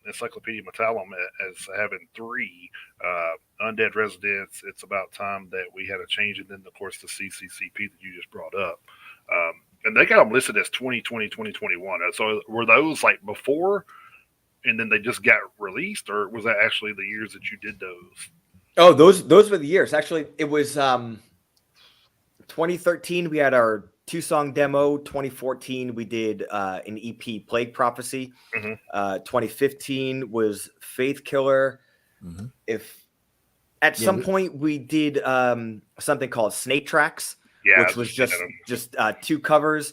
Speaker 2: Encyclopedia Metallum as having 3 Undead Residents. It's about time that we had a change, and then of course the CCCP that you just brought up, and they got them listed as 2020, 2021. So were those like before, and then they just got released, or was that actually the years that you did those?
Speaker 4: Oh, those were the years. Actually, it was 2013, we had our 2-song demo. 2014, we did an EP, Plague Prophecy. 2015 was Faith Killer. If at some point we did something called Snake Tracks, which was just 2 covers.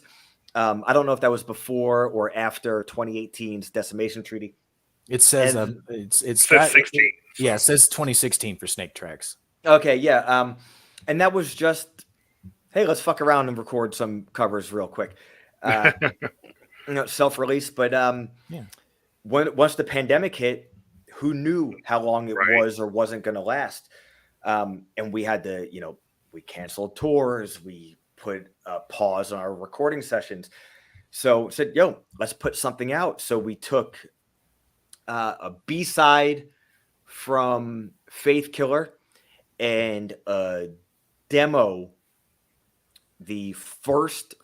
Speaker 4: I don't know if that was before or after 2018's Decimation Treaty.
Speaker 3: It says it's
Speaker 2: 16.
Speaker 3: Yeah, it says 2016 for Snake Tracks.
Speaker 4: Okay, yeah. And that was just, hey, let's fuck around and record some covers real quick. Self-release. But once the pandemic hit, who knew how long it was or wasn't going to last? And we had to, we canceled tours. We put a pause on our recording sessions. So said, let's put something out. So we took a B-side from Faith Killer, and a demo. The first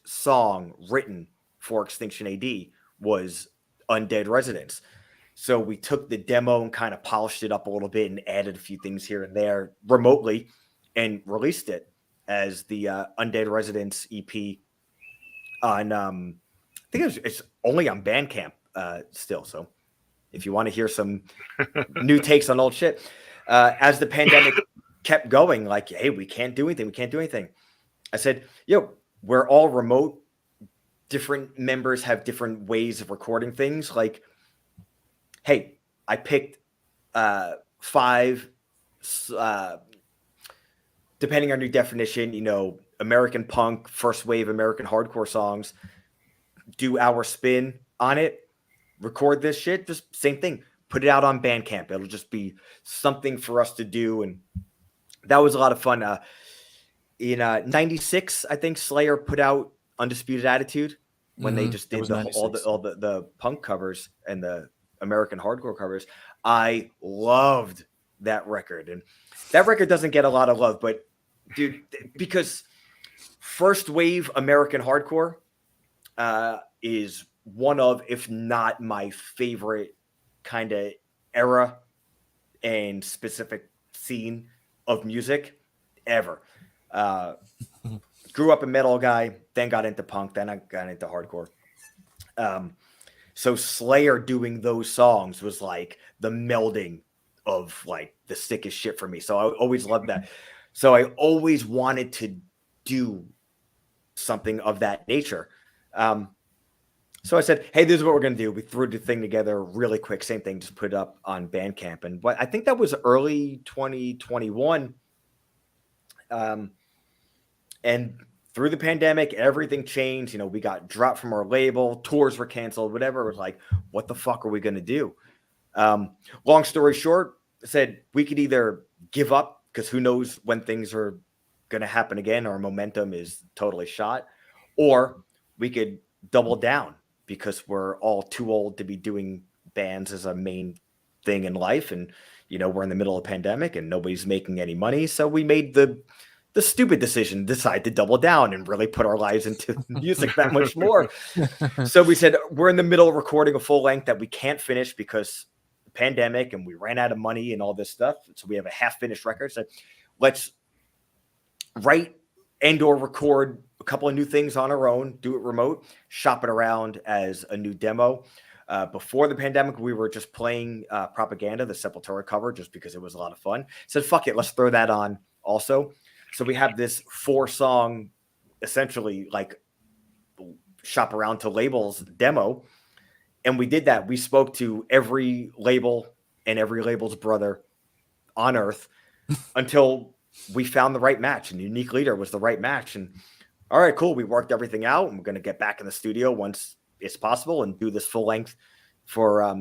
Speaker 4: song written for Extinction A.D. was Undead Residents. So we took the demo and kind of polished it up a little bit and added a few things here and there remotely and released it as the Undead Residents EP on I think it's only on Bandcamp still. So if you want to hear some new takes on old shit, as the pandemic kept going, like, hey, we can't do anything. I said, we're all remote. Different members have different ways of recording things. Like, hey, I picked 5, depending on your definition, American punk, first wave American hardcore songs. Do our spin on it. Record this shit. Just same thing. Put it out on Bandcamp. It'll just be something for us to do, and that was a lot of fun. In '96, I think Slayer put out Undisputed Attitude when they just did all the punk covers and the American hardcore covers. I loved that record, and that record doesn't get a lot of love, but dude, because first wave American hardcore is one of, if not my favorite kind of era and specific scene of music ever. Grew up a metal guy, then got into punk, then I got into hardcore. So Slayer doing those songs was like the melding of like the sickest shit for me. So I always loved that. So I always wanted to do something of that nature. So I said, hey, this is what we're going to do. We threw the thing together really quick. Same thing, just put it up on Bandcamp. And I think that was early 2021. And through the pandemic, everything changed. We got dropped from our label, tours were canceled, whatever. It was like, what the fuck are we going to do? Long story short, I said we could either give up, because who knows when things are going to happen again. Our momentum is totally shot. Or we could double down, because we're all too old to be doing bands as a main thing in life. And, we're in the middle of a pandemic and nobody's making any money. So we made the stupid decision, decide to double down and really put our lives into music that much more. So we said, we're in the middle of recording a full length that we can't finish because the pandemic, and we ran out of money and all this stuff. So we have a half finished record. So let's write and or record a couple of new things on our own, do it remote, shop it around as a new demo. Before the pandemic, we were just playing Propaganda, the Sepultura cover, just because it was a lot of fun. Said, fuck it, let's throw that on also. So we have this 4-song, essentially like shop around to labels demo. And we did that. We spoke to every label and every label's brother on earth until we found the right match, and Unique Leader was the right match. And all right, cool. We worked everything out, and we're going to get back in the studio once it's possible and do this full length for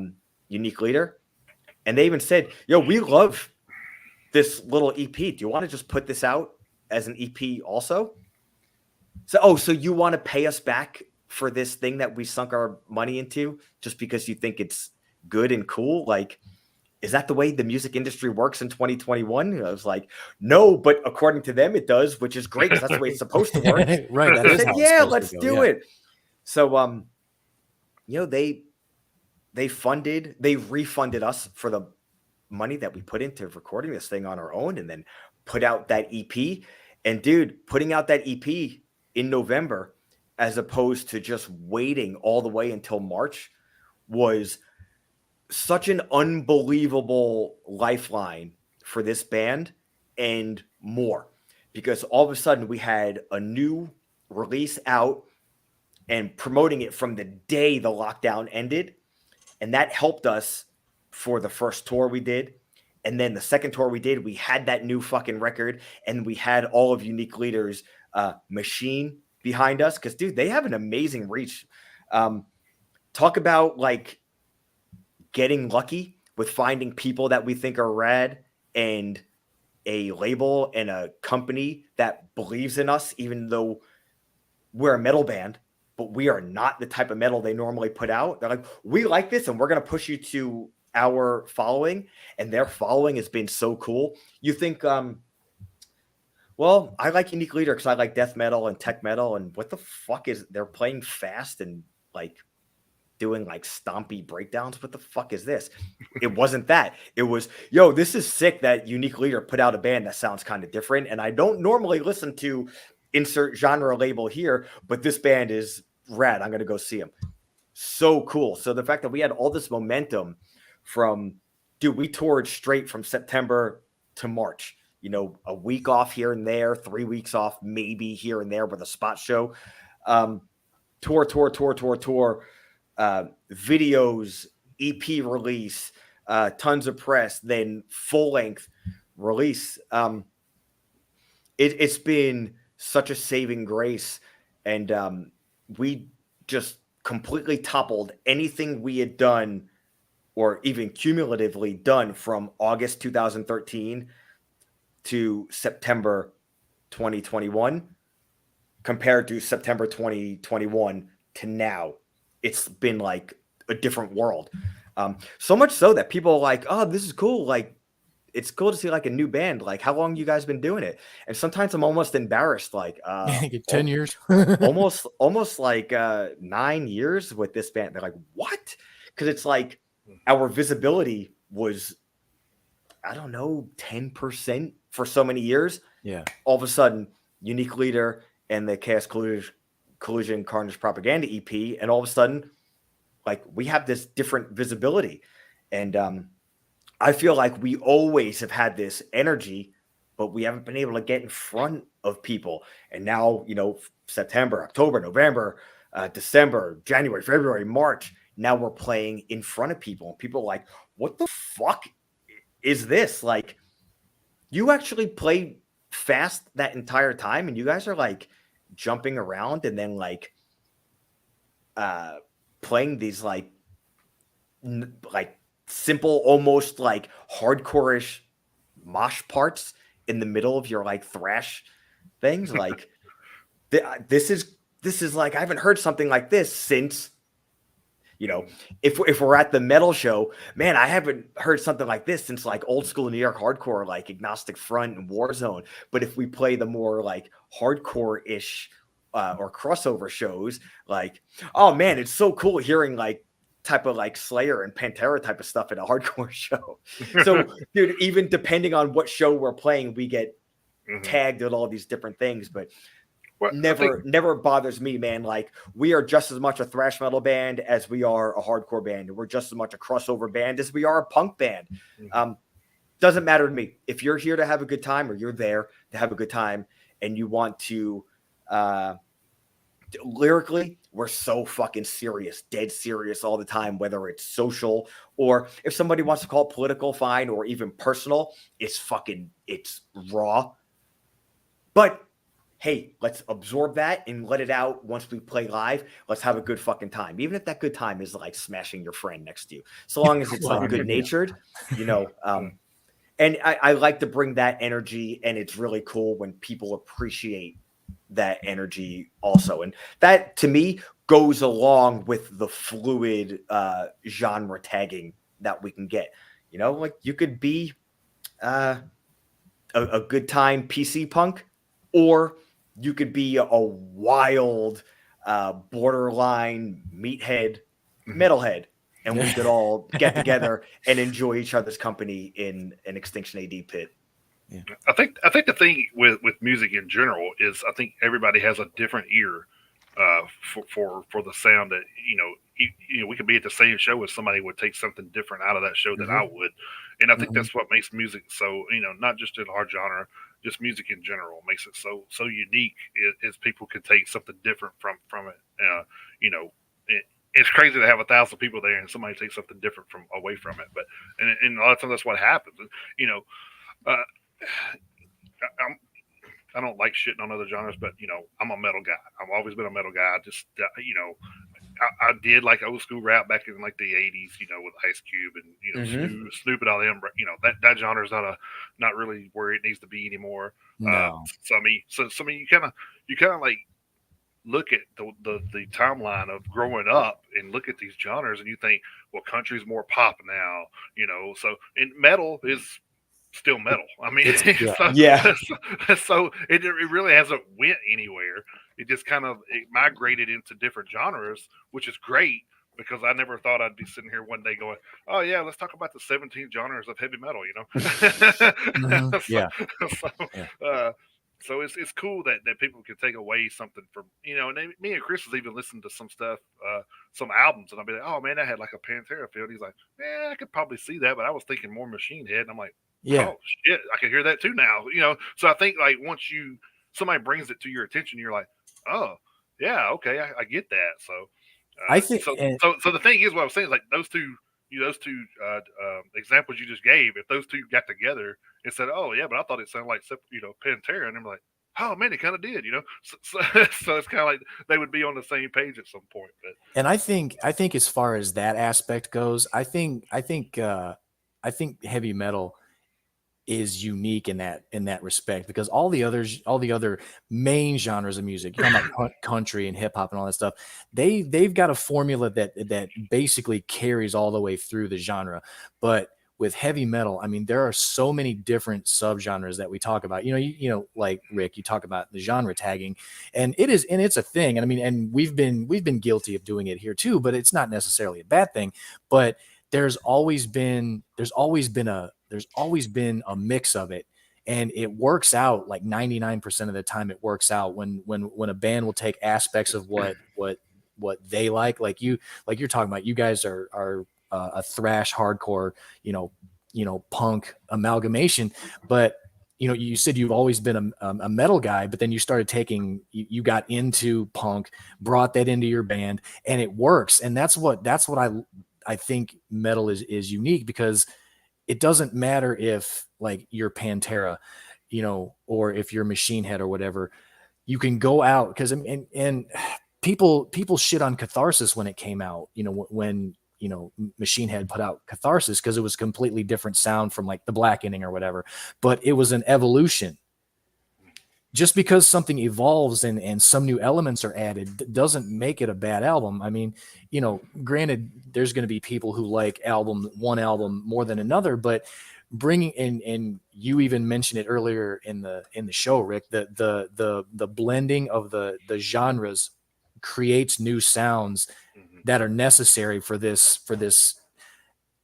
Speaker 4: Unique Leader. And they even said, we love this little EP. Do you want to just put this out as an EP also? So you want to pay us back for this thing that we sunk our money into just because you think it's good and cool? Like, is that the way the music industry works in 2021? I was like, no, but according to them, it does, which is great, because that's the way it's supposed to work.
Speaker 3: Right. That is
Speaker 4: said,
Speaker 3: how
Speaker 4: yeah, let's do it. So, they refunded us for the money that we put into recording this thing on our own, and then put out that EP. And dude, putting out that EP in November, as opposed to just waiting all the way until March, was such an unbelievable lifeline for this band and more, because all of a sudden we had a new release out and promoting it from the day the lockdown ended. And that helped us for the first tour we did. And then the second tour we did, we had that new fucking record, and we had all of Unique Leader's machine behind us. Because, dude, they have an amazing reach. Talk about, like, getting lucky with finding people that we think are rad, and a label and a company that believes in us, even though we're a metal band. but we are not the type of metal they normally put out. They're like, we like this and we're going to push you to our following. And their following has been so cool. You think, well, I like Unique Leader because I like death metal and tech metal. And what the fuck is they're playing fast and like doing like stompy breakdowns? What the fuck is this? It wasn't that. It was, yo, this is sick that Unique Leader put out a band that sounds kind of different. And I don't normally listen to insert genre label here, but this band is rad. I'm going to go see them. So cool. So the fact that we had all this momentum from, dude, we toured straight from September to March. You know, a week off here and there, 3 weeks off, maybe here and there with a spot show. Tour, videos, EP release, tons of press, then full length release. It's been such a saving grace. And we just completely toppled anything we had done or even cumulatively done from August 2013 to September 2021 compared to September 2021 to now. It's been like a different world. So much so that people are like, oh, this is cool. Like, it's cool to see like a new band. Like, how long you guys been doing it? And sometimes I'm almost embarrassed. Like,
Speaker 3: 10 years.
Speaker 4: almost like 9 years with this band. They're like, what? Because it's like our visibility was, I don't know, 10% for so many years.
Speaker 3: Yeah.
Speaker 4: All of a sudden, Unique Leader and the Chaos Collusion Carnage Propaganda EP, and all of a sudden, like, we have this different visibility. And I feel like we always have had this energy, but we haven't been able to get in front of people. And now, you know, September, October, November, December, January, February, March, now we're playing in front of people. And people are like, what the fuck is this? Like, you actually play fast that entire time, and you guys are like jumping around and then like playing these like simple, almost like hardcore-ish mosh parts in the middle of your like thrash things. Like this is like, I haven't heard something like this since, you know, if we're at the metal show, man, I haven't heard something like this since like old school New York hardcore, like Agnostic Front and Warzone. But if we play the more like hardcore-ish or crossover shows, like, oh man, it's so cool hearing like type of like Slayer and Pantera type of stuff at a hardcore show. So, dude, even depending on what show we're playing, we get tagged at all these different things. But never bothers me, man. Like, we are just as much a thrash metal band as we are a hardcore band. We're just as much a crossover band as we are a punk band. Doesn't matter to me. If you're here to have a good time, or you're there to have a good time, and you want to lyrically, we're so fucking serious, dead serious all the time, whether it's social or if somebody wants to call it political, fine, or even personal, it's raw. But hey, let's absorb that and let it out once we play live. Let's have a good fucking time. Even if that good time is like smashing your friend next to you, so long as it's like good natured, you know. And I like to bring that energy, and it's really cool when people appreciate that energy also. And that to me goes along with the fluid genre tagging that we can get. You know, like, you could be a good time PC punk, or you could be a wild borderline meathead metalhead, and we could all get together and enjoy each other's company in an Extinction AD pit.
Speaker 2: Yeah. I think the thing with music in general is, I think everybody has a different ear for the sound that, you know, we could be at the same show as somebody would take something different out of that show than I would. And I think that's what makes music so, you know, not just in our genre, just music in general makes it so unique, is people can take something different from it. You know, it's crazy to have 1,000 people there and somebody takes something different away from it. But and a lot of times that's what happens. You know, I don't like shitting on other genres, but, you know, I'm a metal guy. I've always been a metal guy. I just, you know, I did like old school rap back in like the 80s, you know, with Ice Cube and, you know, Snoop and all them. You know, that genre is not really where it needs to be anymore.
Speaker 3: No.
Speaker 2: So I mean, you kind of like, look at the timeline of growing up and look at these genres, and you think, well, country's more pop now, So, and metal is still metal. I mean, so,
Speaker 4: Yeah.
Speaker 2: so it really hasn't went anywhere. It just kind of it migrated into different genres, which is great because I never thought I'd be sitting here one day going, "Oh yeah, let's talk about the 17 genres of heavy metal,"
Speaker 3: Mhm.
Speaker 2: so,
Speaker 3: Yeah.
Speaker 2: so,
Speaker 3: Yeah.
Speaker 2: uh, so it's cool that people can take away something from and me and Chris has even listened to some stuff, some albums, and I'll be like, "Oh man, that had like a Pantera feel." And he's like, "Yeah, I could probably see that, but I was thinking more Machine Head." And I'm like,
Speaker 3: Yeah.
Speaker 2: oh shit, I can hear that too now. So I think like once somebody brings it to your attention, you're like, oh yeah, okay, I get that. So
Speaker 3: I think, and
Speaker 2: so the thing is, what I was saying is like those two examples you just gave, if those two got together and said, oh yeah, but I thought it sounded like Pantera, and I'm like, oh man, it kind of did, so it's kind of like they would be on the same page at some point. But
Speaker 3: I think as far as that aspect goes, I think heavy metal is unique in that respect, because all the other main genres of music, you're talking about country and hip hop and all that stuff, they've got a formula that basically carries all the way through the genre. But with heavy metal, I mean, there are so many different subgenres that we talk about. Like Rick, you talk about the genre tagging, and it's a thing. And I mean, and we've been guilty of doing it here too, but it's not necessarily a bad thing. But there's always been a mix of it, and it works out like 99% of the time. It works out when a band will take aspects of what they like you're talking about. You guys are a thrash hardcore, punk amalgamation. But you said you've always been a metal guy, but then you started you got into punk, brought that into your band, and it works. And that's what I think metal is unique, because it doesn't matter if like you're Pantera, or if you're Machine Head or whatever. You can go out, because and people shit on Catharsis when it came out. When Machine Head put out Catharsis, because it was a completely different sound from like the Blackening or whatever, but it was an evolution. Just because something evolves and some new elements are added doesn't make it a bad album. I mean, granted, there's going to be people who like one album more than another, but bringing in, and you even mentioned it earlier in the show, Rick, the blending of the genres creates new sounds
Speaker 2: mhm.
Speaker 3: that are necessary for this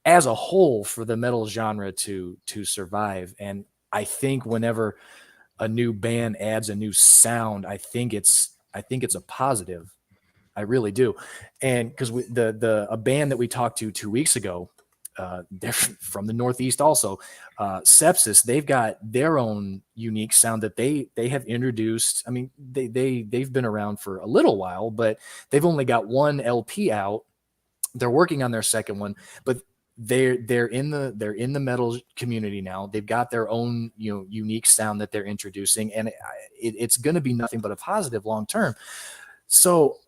Speaker 3: as a whole, for the metal genre to survive. And I think whenever a new band adds a new sound, I think it's a positive. I really do. And because the a band that we talked to 2 weeks ago, they're from the Northeast also, Sepsis. They've got their own unique sound that they have introduced. I mean, they've been around for a little while, but they've only got one LP out. They're working on their second one, but they're in the metal community now. They've got their own unique sound that they're introducing, and it's going to be nothing but a positive long term. So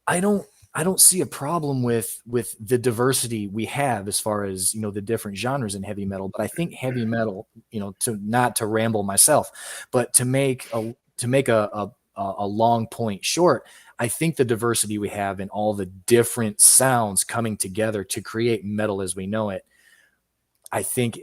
Speaker 3: I don't I don't see a problem with the diversity we have as far as the different genres in heavy metal. But I think heavy metal, to not to ramble myself, but to make a long point short, I think the diversity we have in all the different sounds coming together to create metal as we know it, I think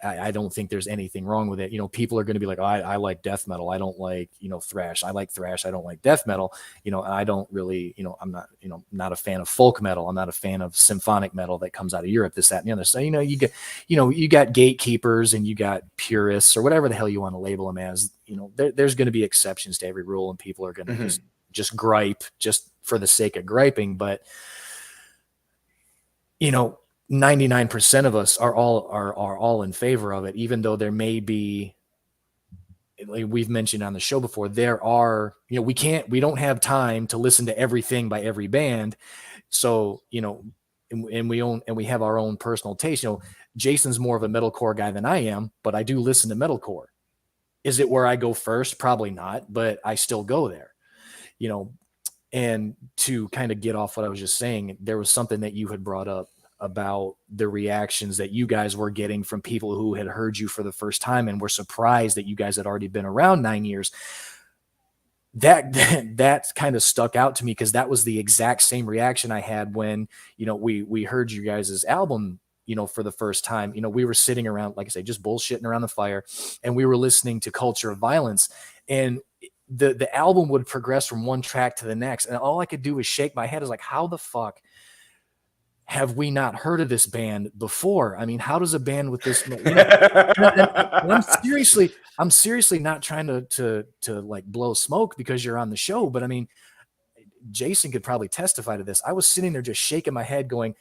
Speaker 3: I don't think there's anything wrong with it. People are going to be like, oh, I like death metal. I don't like, thrash. I like thrash. I don't like death metal. I don't really, I'm not, not a fan of folk metal. I'm not a fan of symphonic metal that comes out of Europe, this, that, and the other. So, you got gatekeepers and you got purists or whatever the hell you want to label them as. There's going to be exceptions to every rule, and people are going to just gripe just for the sake of griping. But, 99% of us are all in favor of it, even though there may be, like we've mentioned on the show before, there are, we don't have time to listen to everything by every band. So, and we have our own personal taste. Jason's more of a metalcore guy than I am, but I do listen to metalcore. Is it where I go first? Probably not, but I still go there, and to kind of get off what I was just saying, there was something that you had brought up about the reactions that you guys were getting from people who had heard you for the first time and were surprised that you guys had already been around 9 years. that kind of stuck out to me, because that was the exact same reaction I had when, we heard you guys' album, for the first time. We were sitting around, like I say, just bullshitting around the fire, and we were listening to Culture of Violence, and the album would progress from one track to the next, and all I could do was shake my head. I was like, how the fuck have we not heard of this band before? I mean, how does a band with this, and I'm seriously not trying to like blow smoke because you're on the show, but I mean, Jason could probably testify to this. I was sitting there just shaking my head going,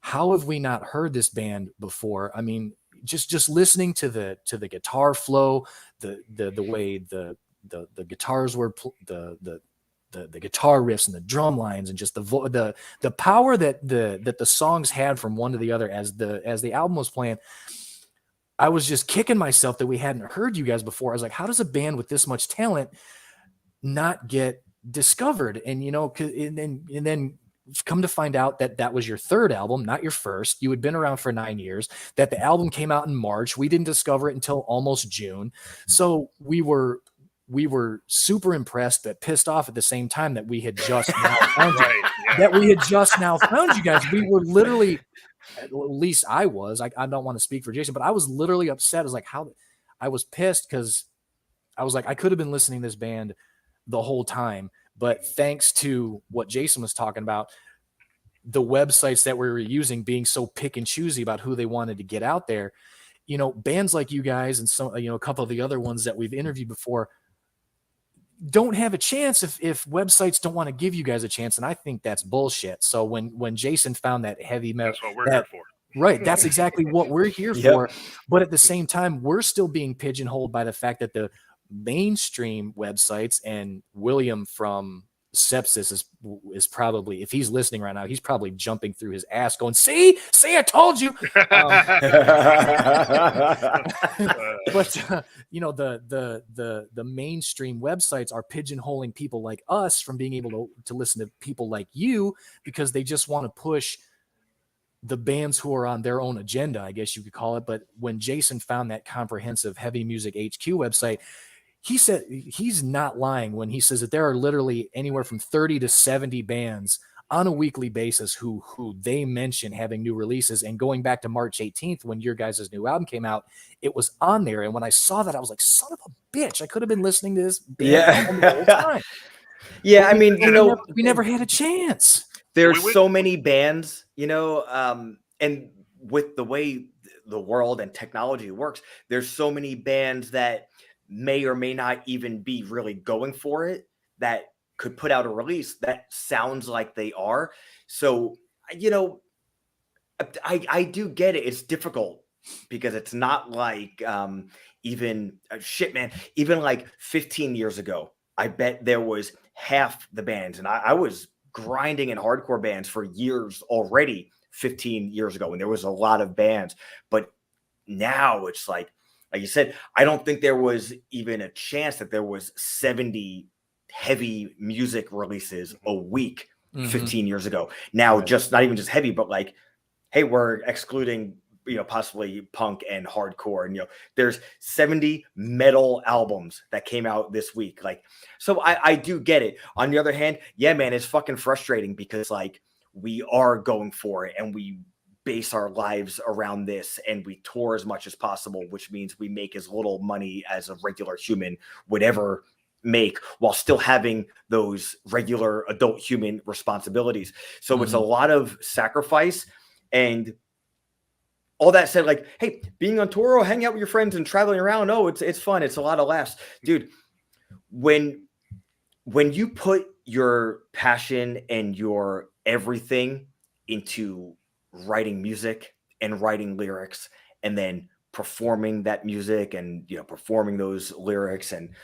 Speaker 3: how have we not heard this band before? I mean, just listening to the guitar flow, the way the guitars were, the guitar riffs and the drum lines, and just the power that the songs had from one to the other as the album was playing. I was just kicking myself that we hadn't heard you guys before. I was like, how does a band with this much talent not get discovered? And and then come to find out that was your third album, not your first. You had been around for 9 years, that the album came out in March. We didn't discover it until almost June. So we were super impressed but pissed off at the same time that we had just now found you.
Speaker 2: Right, yeah.
Speaker 3: That we had just now found you guys. We were literally, at least I was, I don't want to speak for Jason, but I was literally upset. I was like, I was pissed, because I was like, I could have been listening to this band the whole time, but thanks to what Jason was talking about, the websites that we were using being so pick and choosy about who they wanted to get out there, bands like you guys and some, a couple of the other ones that we've interviewed before don't have a chance if websites don't want to give you guys a chance. And I think that's bullshit. So when Jason found that heavy metal,
Speaker 2: That's what we're here for.
Speaker 3: right, that's exactly what we're here
Speaker 4: Yep.
Speaker 3: for. But at the same time, we're still being pigeonholed by the fact that the mainstream websites, and William from Sepsis is probably, if he's listening right now, he's probably jumping through his ass going, see, I told you. But the mainstream websites are pigeonholing people like us from being able to listen to people like you, because they just want to push the bands who are on their own agenda, I guess you could call it. But when Jason found that comprehensive Heavy Music HQ website, he said he's not lying when he says that there are literally anywhere from 30 to 70 bands on a weekly basis who they mention having new releases. And going back to March 18th, when your guys' new album came out, it was on there. And when I saw that, I was like, son of a bitch, I could have been listening to this band the whole time.
Speaker 4: Yeah, I mean,
Speaker 3: we never had a chance.
Speaker 4: There's so many bands, and with the way the world and technology works, there's so many bands that may or may not even be really going for it, that could put out a release that sounds like they are. So, I do get it. It's difficult because it's not like even like 15 years ago, I bet there was half the bands, and I was grinding in hardcore bands for years already 15 years ago, and there was a lot of bands. But now it's like you said, I don't think there was even a chance that there was 70 heavy music releases a week 15 years ago. Now, right. Just not even just heavy, but like, hey, we're excluding, possibly punk and hardcore. And, there's 70 metal albums that came out this week. Like, so I do get it. On the other hand, yeah, man, it's fucking frustrating because like we are going for it and we base our lives around this and we tour as much as possible, which means we make as little money as a regular human would ever make while still having those regular adult human responsibilities. So it's a lot of sacrifice. And all that said, like, hey, being on tour or hanging out with your friends and traveling around, it's fun. It's a lot of laughs. Dude, when you put your passion and your everything into writing music and writing lyrics and then performing that music and, performing those lyrics and,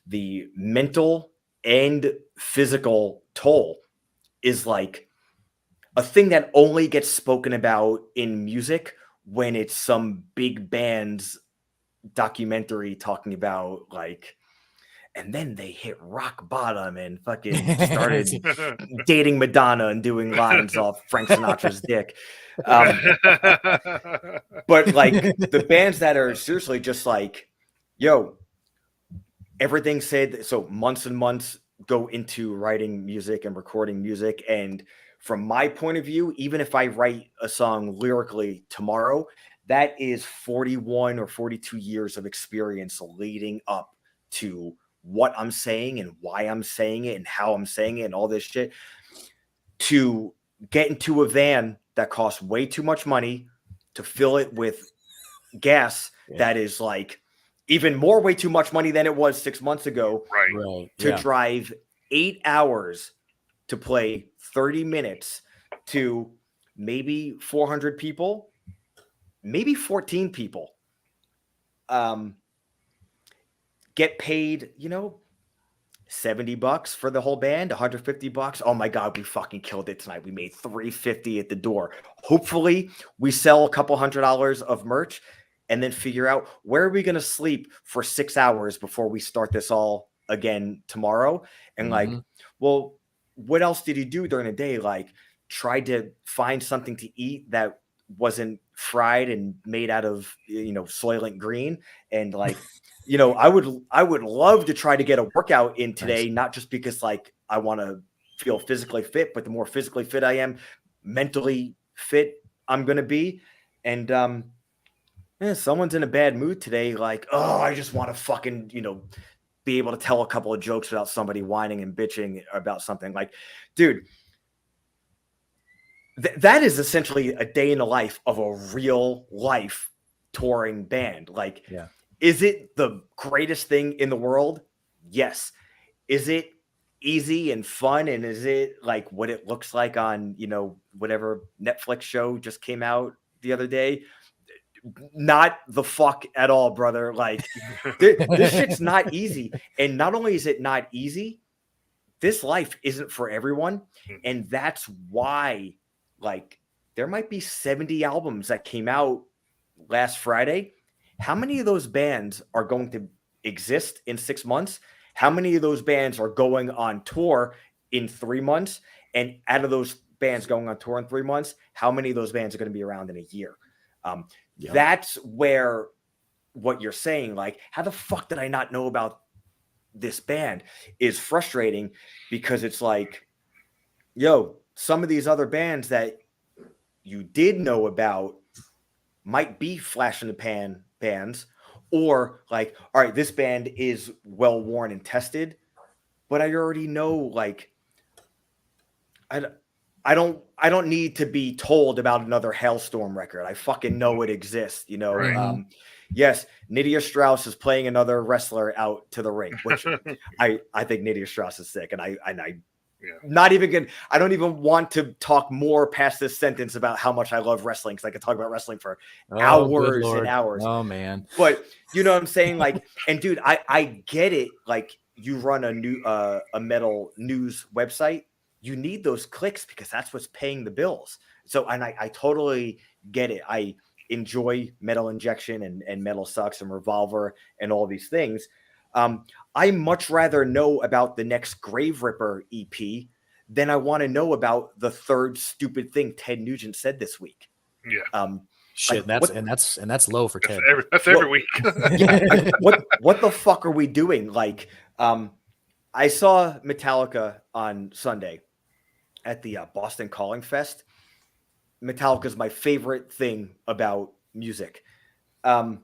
Speaker 4: the mental and physical toll is like a thing that only gets spoken about in music when it's some big band's documentary talking about like, and then they hit rock bottom and fucking started dating Madonna and doing lines off Frank Sinatra's dick. But like the bands that are seriously just like, yo, everything said so. Months and months go into writing music and recording music, and from my point of view, even if I write a song lyrically tomorrow, that is 41 or 42 years of experience leading up to what I'm saying and why I'm saying it and how I'm saying it and all this shit, to get into a van that costs way too much money, to fill it with gas that is like even more way too much money than it was 6 months ago,
Speaker 2: Right.
Speaker 4: to drive 8 hours to play 30 minutes to maybe 400 people, maybe 14 people, get paid, $70 for the whole band, $150. Oh my God, we fucking killed it tonight. We made $350 at the door. Hopefully we sell a couple $100 of merch, and then figure out where are we going to sleep for 6 hours before we start this all again tomorrow. And like, well, what else did you do during the day? Like, try to find something to eat that wasn't fried and made out of, Soylent Green. And like, I would love to try to get a workout in today, not just because like I want to feel physically fit, but the more physically fit I am, mentally fit I'm going to be. And someone's in a bad mood today, like, oh, I just want to fucking, be able to tell a couple of jokes without somebody whining and bitching about something. Like, dude, that is essentially a day in the life of a real life touring band. Like, is it the greatest thing in the world? Yes. Is it easy and fun? And is it like what it looks like on, whatever Netflix show just came out the other day? Not the fuck at all, brother. Like, this shit's not easy. And not only is it not easy, this life isn't for everyone. And that's why, like, there might be 70 albums that came out last Friday. How many of those bands are going to exist in 6 months? How many of those bands are going on tour in 3 months? And out of those bands going on tour in 3 months, how many of those bands are going to be around in a year? That's where what you're saying, like, how the fuck did I not know about this band, is frustrating, because it's like, some of these other bands that you did know about might be flash in the pan bands, or like, all right, this band is well worn and tested, but I already know, like, I don't need to be told about another Hailstorm record. I fucking know it exists,
Speaker 2: Right.
Speaker 4: Yes, Nydia Strauss is playing another wrestler out to the ring, which I think Nydia Strauss is sick, and I not even gonna. I don't even want to talk more past this sentence about how much I love wrestling, because I could talk about wrestling for hours and hours.
Speaker 3: Oh man,
Speaker 4: but you know what I'm saying, like, and dude, I get it. Like, you run a metal news website, you need those clicks because that's what's paying the bills. So, and I totally get it. I enjoy Metal Injection and Metal Sucks and Revolver and all these things. I much rather know about the next Grave Ripper EP than I want to know about the third stupid thing Ted Nugent said this week.
Speaker 2: Yeah.
Speaker 3: Shit,
Speaker 4: like,
Speaker 3: that's low for Ted.
Speaker 2: That's every week.
Speaker 4: Yeah, like, what the fuck are we doing? Like, I saw Metallica on Sunday at the Boston Calling Fest. Metallica is my favorite thing about music. And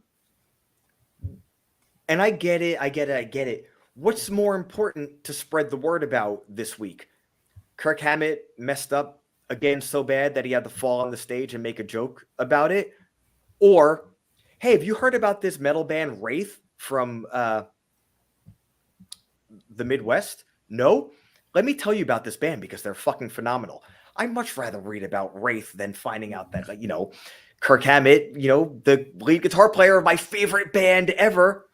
Speaker 4: I get it. What's more important to spread the word about this week? Kirk Hammett messed up again so bad that he had to fall on the stage and make a joke about it? Or, hey, have you heard about this metal band Wraith from the Midwest? No? Let me tell you about this band because they're fucking phenomenal. I'd much rather read about Wraith than finding out that, Kirk Hammett, the lead guitar player of my favorite band ever,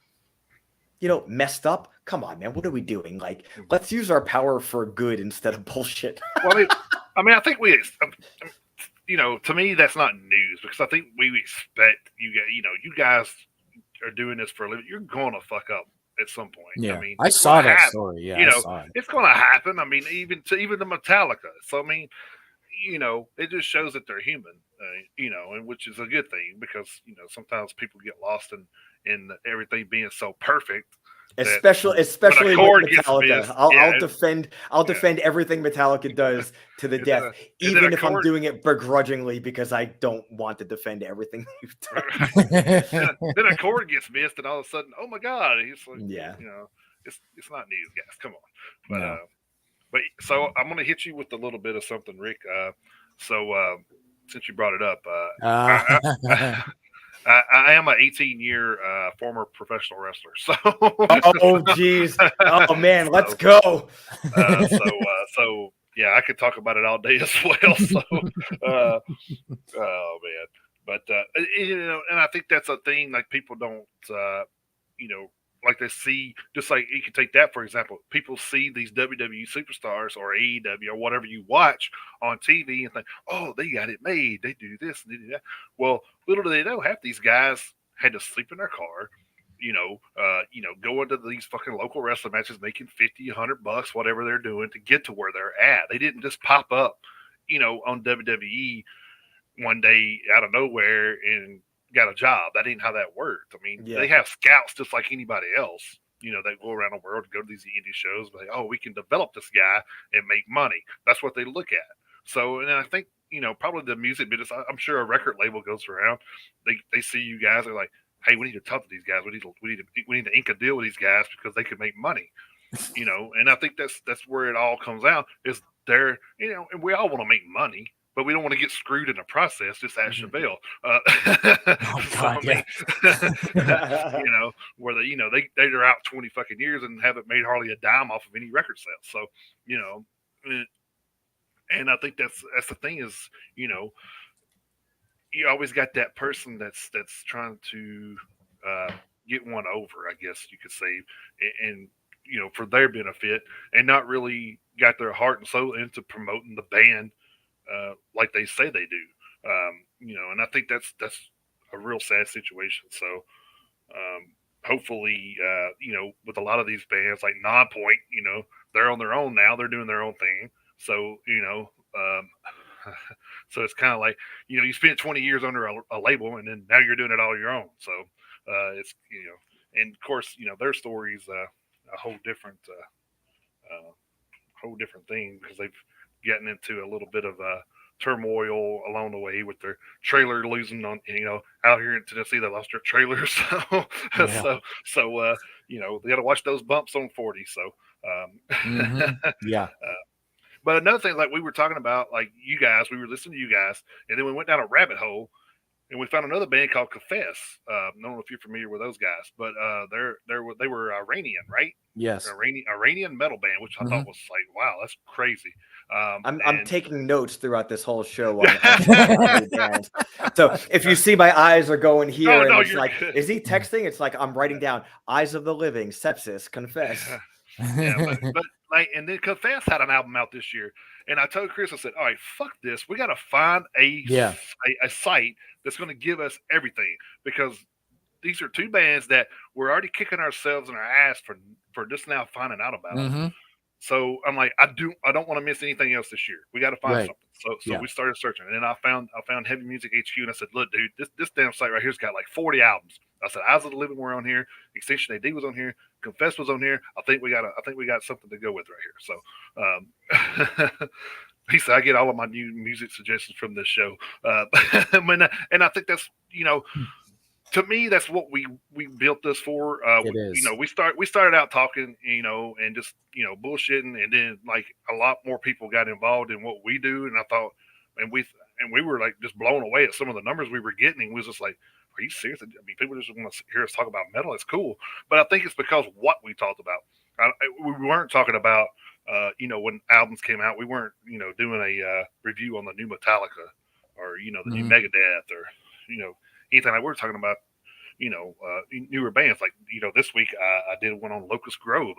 Speaker 4: messed up. Come on, man. What are we doing? Like, let's use our power for good instead of bullshit.
Speaker 2: Well, I think we, to me, that's not news, because I think we expect you guys are doing this for a living. You're going to fuck up at some point.
Speaker 3: Yeah,
Speaker 2: I mean,
Speaker 3: I saw that story. Yeah, I saw it.
Speaker 2: It's going to happen. I mean, even the Metallica. So I mean, it just shows that they're human. And which is a good thing, because sometimes people get lost in everything being so perfect.
Speaker 4: especially with
Speaker 2: chord gets
Speaker 4: Metallica.
Speaker 2: missed,
Speaker 4: I'll defend everything Metallica does to the death,
Speaker 2: and
Speaker 4: even
Speaker 2: then a
Speaker 4: if I'm
Speaker 2: chord-
Speaker 4: doing it begrudgingly because I don't want to defend everything they've done.
Speaker 2: then a chord gets missed, and all of a sudden, oh my god, he's like,
Speaker 4: Yeah.
Speaker 2: it's not news, guys. Come on, but
Speaker 3: No.
Speaker 2: but so I'm gonna hit you with a little bit of something, Rick. Since you brought it up, I am an 18-year former professional wrestler. So,
Speaker 4: Oh, geez. Oh, man, let's go.
Speaker 2: So yeah, I could talk about it all day as well. So, oh man, but and I think that's a thing. Like people don't, like they see, just like you can take that for example. People see these WWE superstars or AEW or whatever you watch on TV and think, oh, they got it made. They do this and they do that. Well, little do they know, half these guys had to sleep in their car, go into these fucking local wrestling matches, making 50, $100, whatever they're doing to get to where they're at. They didn't just pop up, on WWE one day out of nowhere and got a job. That ain't how that worked. I mean,
Speaker 4: Yeah.
Speaker 2: they have scouts just like anybody else. They go around the world, go to these indie shows, like, oh, we can develop this guy and make money. That's what they look at. So, and I think, probably the music business, I'm sure a record label goes around. They see you guys, they're like, hey, we need to talk to these guys. We need to ink a deal with these guys because they could make money. And I think that's where it all comes out is they're, and we all want to make money, but we don't want to get screwed in the process. Just ask Chevelle.
Speaker 3: Oh, God, yeah.
Speaker 2: Where they're out 20 fucking years and haven't made hardly a dime off of any record sales. So, and I think that's the thing is, you always got that person that's trying to get one over, I guess you could say, and for their benefit, and not really got their heart and soul into promoting the band like they say they do. And I think that's a real sad situation. So hopefully, with a lot of these bands like Nonpoint, they're on their own now. They're doing their own thing. So so it's kind of like you spent 20 years under a label, and then now you're doing it all your own. So it's and of course their story's a whole different thing because they've gotten into a little bit of turmoil along the way with their trailer losing on out here in Tennessee. They lost their trailer, so
Speaker 3: Yeah.
Speaker 2: so they got to watch those bumps on 40. So
Speaker 3: Yeah.
Speaker 2: but another thing, like we were talking about, like you guys, we were listening to you guys, and then we went down a rabbit hole, and we found another band called Confess. I don't know if you're familiar with those guys, but they were Iranian, right?
Speaker 3: Yes.
Speaker 2: Iranian metal band, which I thought was like, wow, that's crazy.
Speaker 4: I'm taking notes throughout this whole show on bands. So if you see my eyes are going here, and it's like, good. Is he texting? It's like I'm writing down Eyes of the Living, Sepsis, Confess.
Speaker 2: Yeah, but like, and then Confess had an album out this year, and I told Chris, I said, all right, fuck this, we got to find a site that's going to give us everything, because these are two bands that we're already kicking ourselves in our ass for just now finding out about. So I'm like, I don't want to miss anything else this year. We got to find something. So we started searching, and then I found Heavy Music HQ, and I said, look, dude, this damn site right here's got like 40 albums. I said, Eyes of the Living were on here, Extinction A.D. was on here, Confess was on here. I think we got something to go with right here. So he said, I get all of my new music suggestions from this show. And I think that's to me, that's what we built this for.
Speaker 3: It is.
Speaker 2: We started out talking, and just bullshitting, and then like a lot more people got involved in what we do, and I thought, and we were like just blown away at some of the numbers we were getting. And we was just like, are you serious? I mean, people just want to hear us talk about metal. It's cool, but I think it's because what we talked about. We weren't talking about, when albums came out, we weren't, doing a review on the new Metallica or the new Megadeth or anything. Like we're talking about, newer bands. Like this week I did one on Locust Grove.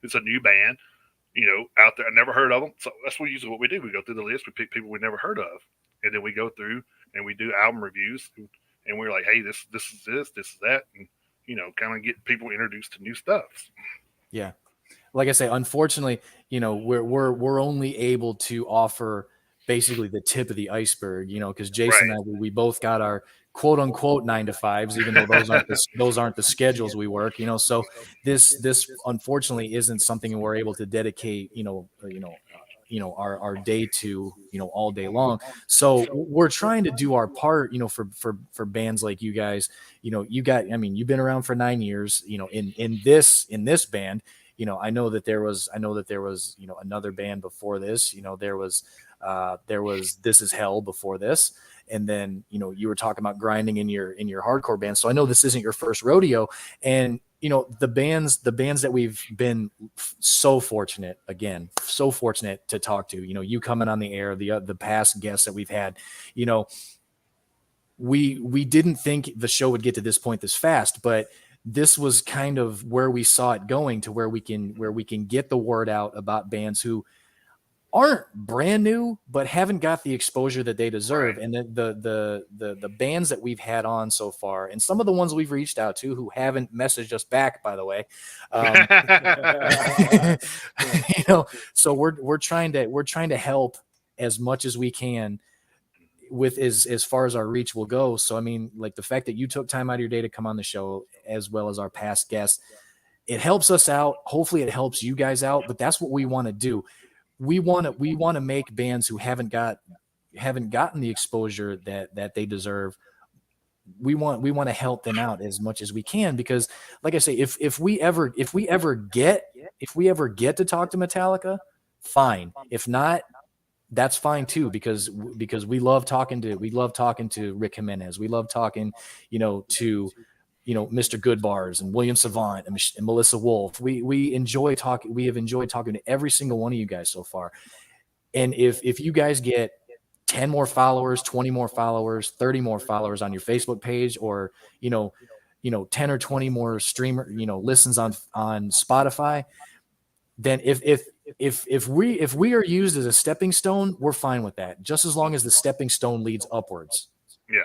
Speaker 2: It's a new band, out there. I never heard of them, so that's usually what we do. We go through the list, we pick people we never heard of, and then we go through and we do album reviews. And we're like, hey, this is this is that, and kind of get people introduced to new stuff.
Speaker 3: Yeah, like I say, unfortunately, we're only able to offer basically the tip of the iceberg, because Jason and I, we both got our quote unquote 9 to 5s, even though those aren't the schedules we work, so this unfortunately isn't something we're able to dedicate, our day to, all day long. So we're trying to do our part, for bands like you guys. You've been around for 9 years, in this band. I know that there was another band before this. There was This Is Hell before this, and then you were talking about grinding in your hardcore band. So I know this isn't your first rodeo, and the bands that we've been so fortunate to talk to. You coming on the air, the past guests that we've had. We didn't think the show would get to this point this fast, but this was kind of where we saw it going, to where we can get the word out about bands who aren't brand new but haven't got the exposure that they deserve. Right. And the bands that we've had on so far, and some of the ones we've reached out to who haven't messaged us back, by the way, so we're trying to help as much as we can with as far as our reach will go. So like the fact that you took time out of your day to come on the show, as well as our past guests, it helps us out. Hopefully it helps you guys out, but that's what we want to do. We want to make bands who haven't gotten the exposure that they deserve. We want to help them out as much as we can, because like I say, if we ever get to talk to Metallica, fine. If not, that's fine too, because we love talking to Rick Jimenez. We love talking, to Mr. Goodbars and William Savant and Melissa Wolf. We enjoy talking. We have enjoyed talking to every single one of you guys so far. And if you guys get 10 more followers, 20 more followers, 30 more followers on your Facebook page, or 10 or 20 more listens on Spotify, then if we are used as a stepping stone, we're fine with that, just as long as the stepping stone leads upwards.
Speaker 2: Yeah,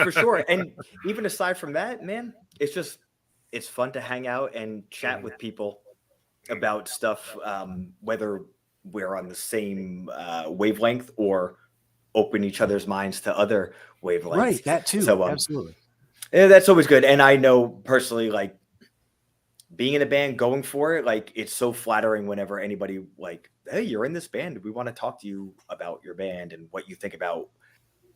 Speaker 4: for sure. And even aside from that, man, it's fun to hang out and chat with people about stuff, whether we're on the same wavelength or open each other's minds to other wavelengths.
Speaker 3: Right, that too. So, absolutely.
Speaker 4: Yeah, that's always good. And I know personally, like, being in a band, going for it, like, it's so flattering whenever anybody like, hey, you're in this band, we want to talk to you about your band and what you think about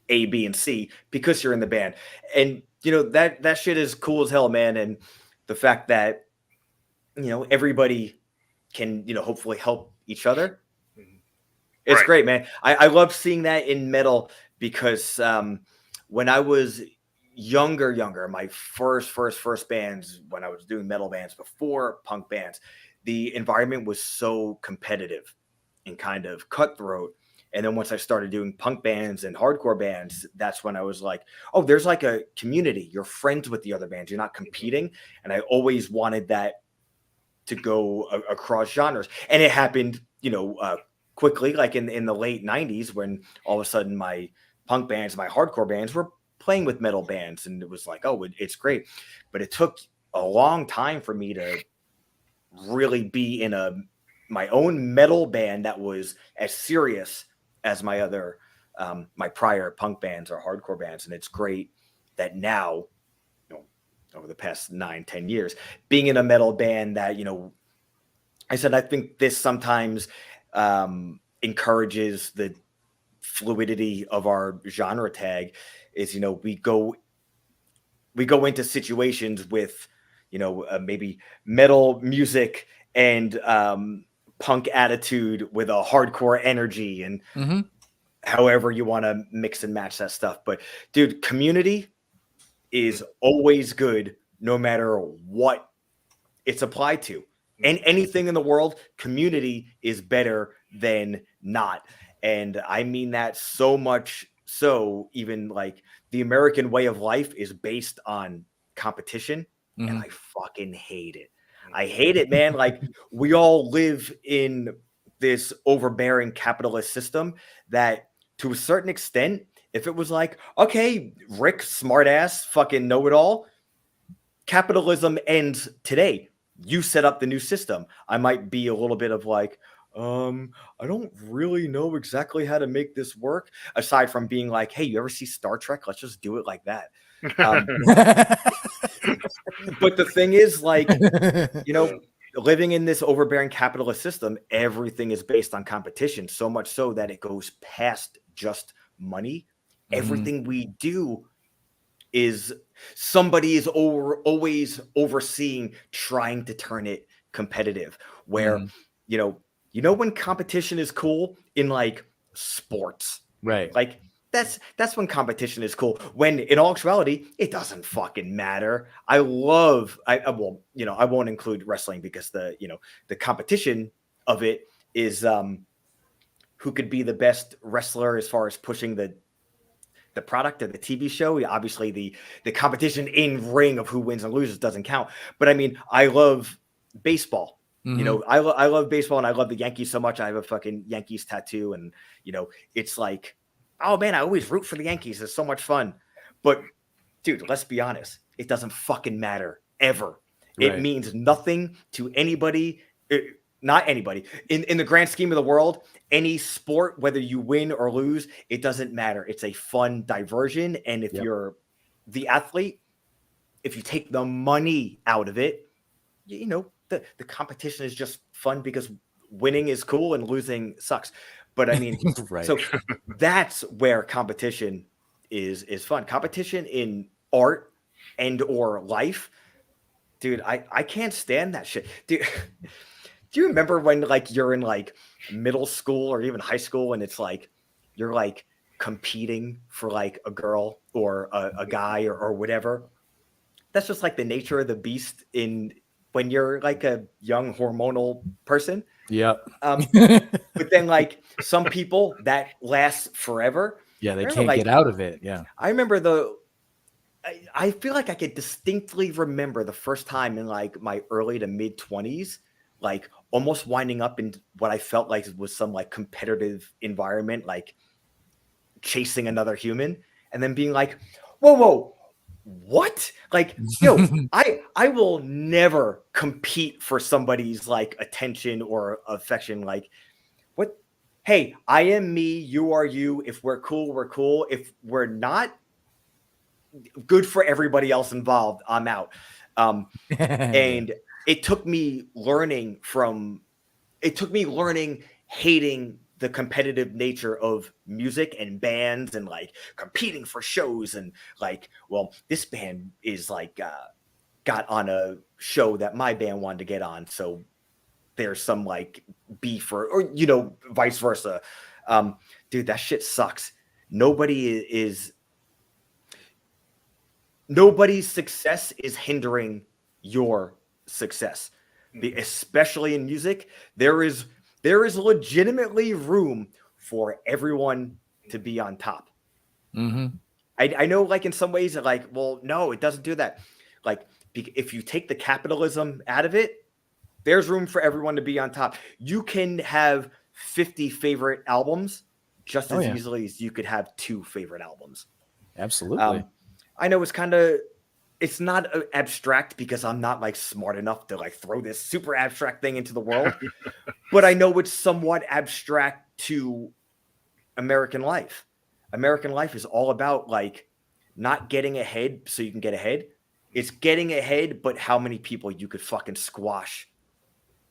Speaker 4: A, B, and C, because you're in the band. And that shit is cool as hell, man. And the fact that everybody can hopefully help each other, it's great, man. I love seeing that in metal, because when I was younger, my first bands, when I was doing metal bands before punk bands, the environment was so competitive and kind of cutthroat. And then once I started doing punk bands and hardcore bands, that's when I was like, oh, there's like a community. You're friends with the other bands. You're not competing. And I always wanted that to go across genres. And it happened, quickly, like in the late 90s, when all of a sudden my punk bands, my hardcore bands were playing with metal bands. And it was like, oh, it's great. But it took a long time for me to really be in my own metal band that was as serious as my other my prior punk bands or hardcore bands. And it's great that now, over the past 9-10 years, being in a metal band that, I think this sometimes encourages the fluidity of our genre tag, is we go into situations with maybe metal music and punk attitude with a hardcore energy, and however you want to mix and match that stuff. But dude, community is always good, no matter what it's applied to. And anything in the world, community is better than not. And I mean that so much so, even like the American way of life is based on competition. And I fucking hate it. I hate it, man. Like, we all live in this overbearing capitalist system that, to a certain extent, if it was like, okay, Rick, smartass, fucking know-it-all, capitalism ends today. You set up the new system. I might be a little bit of like, I don't really know exactly how to make this work. Aside from being like, hey, you ever see Star Trek? Let's just do it like that. But the thing is, like, you know, living in this overbearing capitalist system, everything is based on competition, so much so that it goes past just money. Everything we do is somebody is always overseeing, trying to turn it competitive. Where you know when competition is cool in like sports,
Speaker 3: Right.
Speaker 4: like that's when competition is cool. When in all actuality, it doesn't fucking matter. I well, you know, I won't include wrestling because the competition of it is who could be the best wrestler as far as pushing the product of the TV show. Obviously, the competition in ring of who wins and loses doesn't count. But I mean, I love baseball. You know, I love baseball and I love the Yankees so much. I have a fucking Yankees tattoo, and you know, it's like, oh man, I always root for the Yankees. It's so much fun. But dude, let's be honest, it doesn't fucking matter ever. It
Speaker 3: Right.
Speaker 4: means nothing to anybody. Not anybody in the grand scheme of the world. Any sport, whether you win or lose, it doesn't matter. It's a fun diversion, and if you're the athlete, if you take the money out of it, you know the competition is just fun because winning is cool and losing sucks. But I mean,
Speaker 3: Right.
Speaker 4: so that's where competition is fun. Competition in art and or life, dude. I can't stand that shit, dude. Do you remember when like you're in like middle school or even high school and it's like you're like competing for like a girl or a guy or whatever? That's just like the nature of the beast in when you're like a young hormonal person.
Speaker 3: Yep.
Speaker 4: But then like some people that lasts forever.
Speaker 3: Yeah, they
Speaker 4: Remember,
Speaker 3: can't
Speaker 4: like
Speaker 3: get out of it. Yeah.
Speaker 4: I remember I feel like I could distinctly remember the first time in like my early to mid 20s, like almost winding up in what I felt like was some like competitive environment, like chasing another human, and then being like, whoa, what? Like, yo, I will never compete for somebody's like attention or affection. Like, what? Hey, I am me, you are you. If we're cool, we're cool. If we're not, good for everybody else involved. I'm out. And it took me learning hating the competitive nature of music and bands and like competing for shows and like, well, this band is like got on a show that my band wanted to get on, so there's some like beef or you know, vice versa. Dude, that shit sucks. Nobody's success is hindering your success. Especially in music, there is legitimately room for everyone to be on top. I know, like in some ways, like, well, no, it doesn't do that. Like, if you take the capitalism out of it, there's room for everyone to be on top. You can have 50 favorite albums just as easily as you could have 2 favorite albums.
Speaker 3: Absolutely.
Speaker 4: I know it's not abstract because I'm not like smart enough to like throw this super abstract thing into the world, but I know it's somewhat abstract to American life. American life is all about like not getting ahead so you can get ahead. It's getting ahead, but how many people you could fucking squash.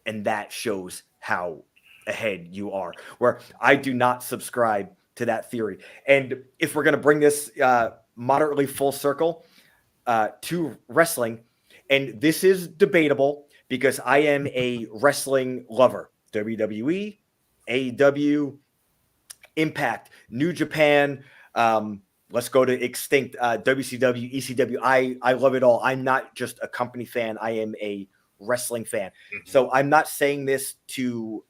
Speaker 4: And that shows how ahead you are, where I do not subscribe to that theory. And if we're going to bring this moderately full circle, to wrestling, and this is debatable because I am a wrestling lover. WWE, AEW, Impact, New Japan. Let's go to Extinct, WCW, ECW. I love it all. I'm not just a company fan. I am a wrestling fan. So I'm not saying this to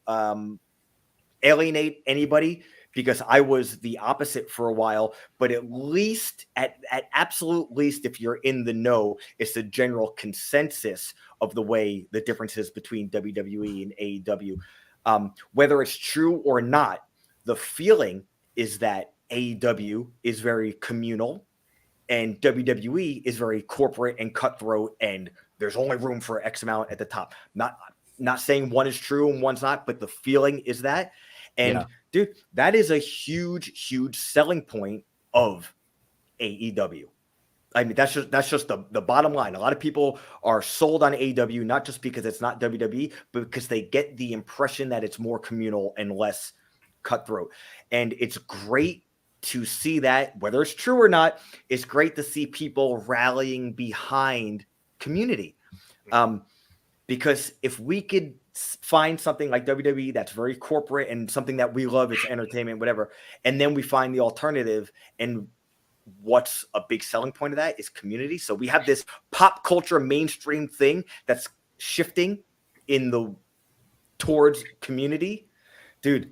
Speaker 4: alienate anybody, because I was the opposite for a while, but at least at absolute least, if you're in the know, it's the general consensus of the way the differences between WWE and AEW. Whether it's true or not, the feeling is that AEW is very communal and WWE is very corporate and cutthroat, and there's only room for X amount at the top. not saying one is true and one's not, but the feeling is that. And dude, that is a huge selling point of AEW. I mean, that's just the bottom line. A lot of people are sold on AEW, not just because it's not WWE, but because they get the impression that it's more communal and less cutthroat. And it's great to see that, whether it's true or not. It's great to see people rallying behind community. Because if we could find something like WWE that's very corporate and something that we love, it's entertainment, whatever, and then we find the alternative, and what's a big selling point of that is community. So we have this pop culture mainstream thing that's shifting towards community. Dude,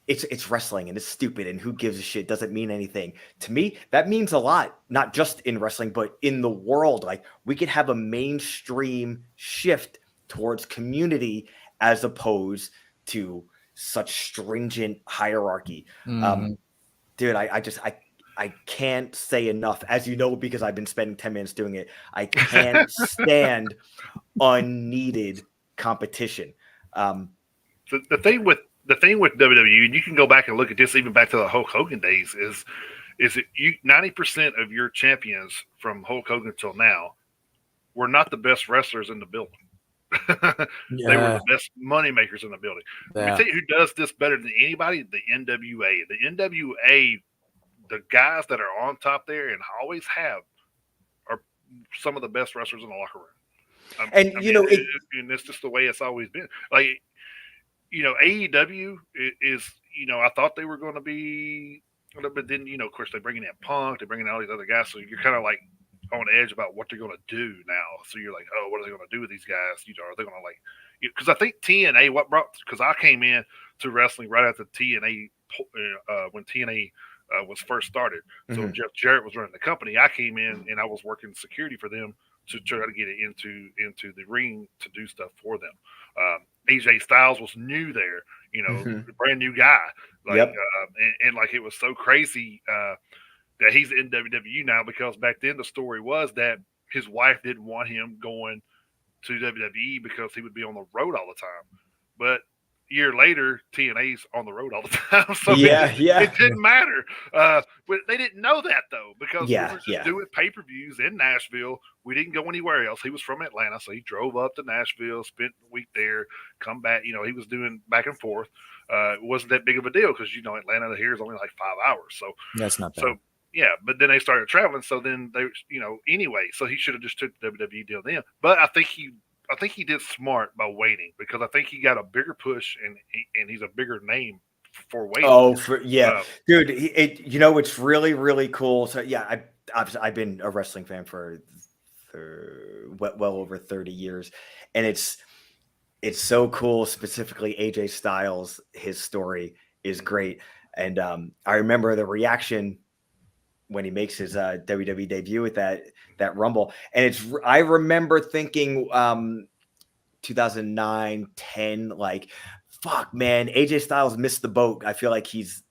Speaker 4: it's wrestling and it's stupid, and who gives a shit? Doesn't mean anything. To me, that means a lot, not just in wrestling, but in the world. Like, we could have a mainstream shift towards community as opposed to such stringent hierarchy. Dude, I can't say enough, as you know, because I've been spending 10 minutes doing it. I can't stand unneeded competition.
Speaker 2: So the thing with WWE, and you can go back and look at this even back to the Hulk Hogan days, is that 90% of your champions from Hulk Hogan till now were not the best wrestlers in the building. They were the best money makers in the building. Let me tell you who does this better than anybody: the NWA. The NWA, the guys that are on top there and always have, are some of the best wrestlers in the locker room. And it's just the way it's always been. Like, AEW is, I thought they were going to be, but then, of course, they're bringing in Punk, they're bringing in all these other guys, so you're kind of like on edge about what they're going to do now. So you're like, oh, what are they going to do with these guys? Are they going to, like, because I think TNA, because I came in to wrestling right after TNA, when TNA was first started. So Jeff Jarrett was running the company. I came in and I was working security for them to try to get it into the ring to do stuff for them. AJ Styles was new there, brand new guy. Like, and like, it was so crazy that he's in WWE now, because back then the story was that his wife didn't want him going to WWE because he would be on the road all the time. But a year later, TNA's on the road all the time, so it didn't matter. But they didn't know that, though, because we were just doing pay-per-views in Nashville. We didn't go anywhere else. He was from Atlanta, so he drove up to Nashville, spent a week there, come back. He was doing back and forth. It wasn't that big of a deal because, Atlanta to here is only like 5 hours. So
Speaker 3: that's not bad.
Speaker 2: So, yeah, but then they started traveling. So then they, anyway, so he should have just took the WWE deal then. But I think he did smart by waiting, because I think he got a bigger push, and he's a bigger name for waiting.
Speaker 4: Oh, dude, it's really, really cool. So yeah, I've been a wrestling fan for well over 30 years, and it's so cool. Specifically, AJ Styles, his story is great, and I remember the reaction when he makes his WWE debut with that Rumble, and I remember thinking 2009, 10, like, fuck, man, AJ Styles missed the boat. I feel like he's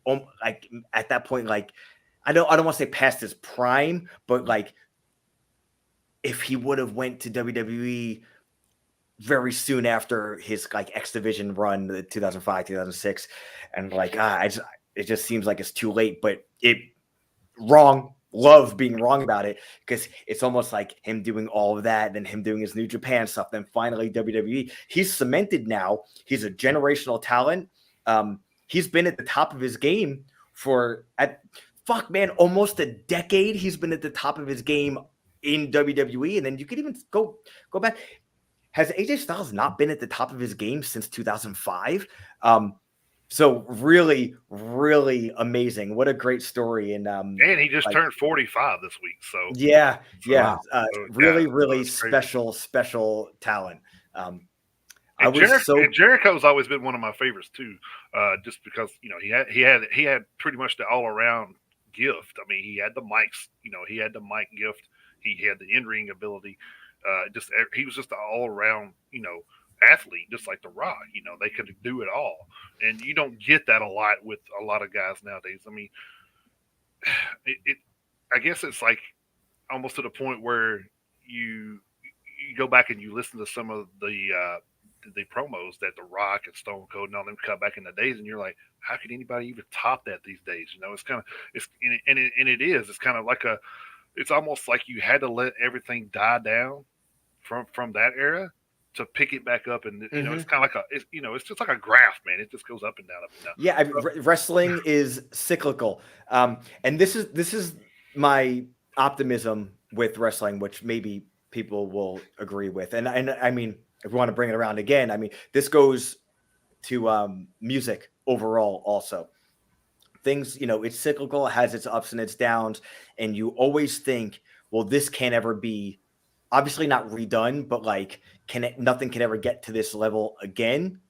Speaker 4: like at that point, like, I don't want to say past his prime, but like, if he would have went to WWE very soon after his like X Division run, the 2005, 2006, and like, it just seems like it's too late. But love being wrong about it, because it's almost like him doing all of that, then him doing his New Japan stuff, then finally WWE. He's cemented now. He's a generational talent. He's been at the top of his game almost a decade. He's been at the top of his game in WWE, and then you could even go back. Has AJ Styles not been at the top of his game since 2005? So really, really amazing. What a great story. And
Speaker 2: he just turned 45 this week. So
Speaker 4: really special talent.
Speaker 2: Jericho's always been one of my favorites too, just because he had pretty much the all around gift. I mean, he had the mics. He had the mic gift. He had the in ring ability. He was just an all around athlete, just like The Rock. They could do it all, and you don't get that a lot with a lot of guys nowadays. I mean, I guess it's like almost to the point where you you go back and you listen to some of the promos that The Rock and Stone Cold and all them cut back in the days, and you're like, how can anybody even top that these days? It's kind of it is. It's kind of like it's almost like you had to let everything die down from that era to pick it back up, and it's kind of like it's just like a graph, man. It just goes up and down, up and down.
Speaker 4: Yeah, wrestling is cyclical, and this is my optimism with wrestling, which maybe people will agree with. And I mean, if we want to bring it around again, I mean, this goes to music overall also. Things, it's cyclical, it has its ups and its downs, and you always think, well, this can't ever be, obviously not redone, but like, nothing can ever get to this level again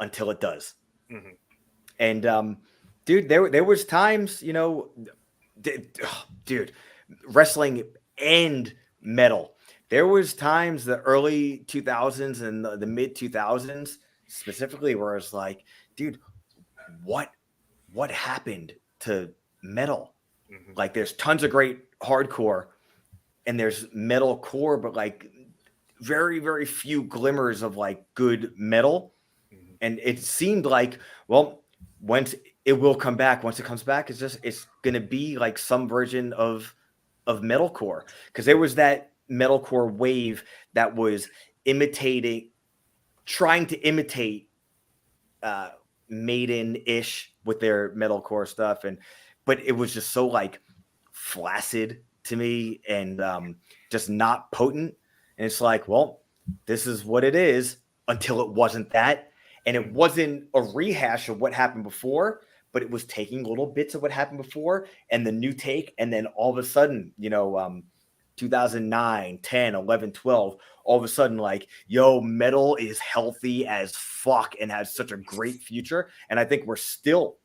Speaker 4: until it does.
Speaker 2: Mm-hmm.
Speaker 4: And dude, there was times, dude, wrestling and metal. There was times the early 2000s and the mid 2000s specifically where it's like, dude, what happened to metal?
Speaker 2: Mm-hmm.
Speaker 4: Like, there's tons of great hardcore and there's metal core, but like very, very few glimmers of like good metal. Mm-hmm. And it seemed like, well, once it will come back, once it comes back, it's going to be like some version of metalcore, because there was that metalcore wave that was trying to imitate Maiden-ish with their metalcore stuff, but it was just so like flaccid to me and just not potent. And it's like, well, this is what it is, until it wasn't that, and it wasn't a rehash of what happened before, but it was taking little bits of what happened before and the new take. And then all of a sudden, 2009, 10, 11, 12, all of a sudden, like, yo, metal is healthy as fuck and has such a great future. And I think we're still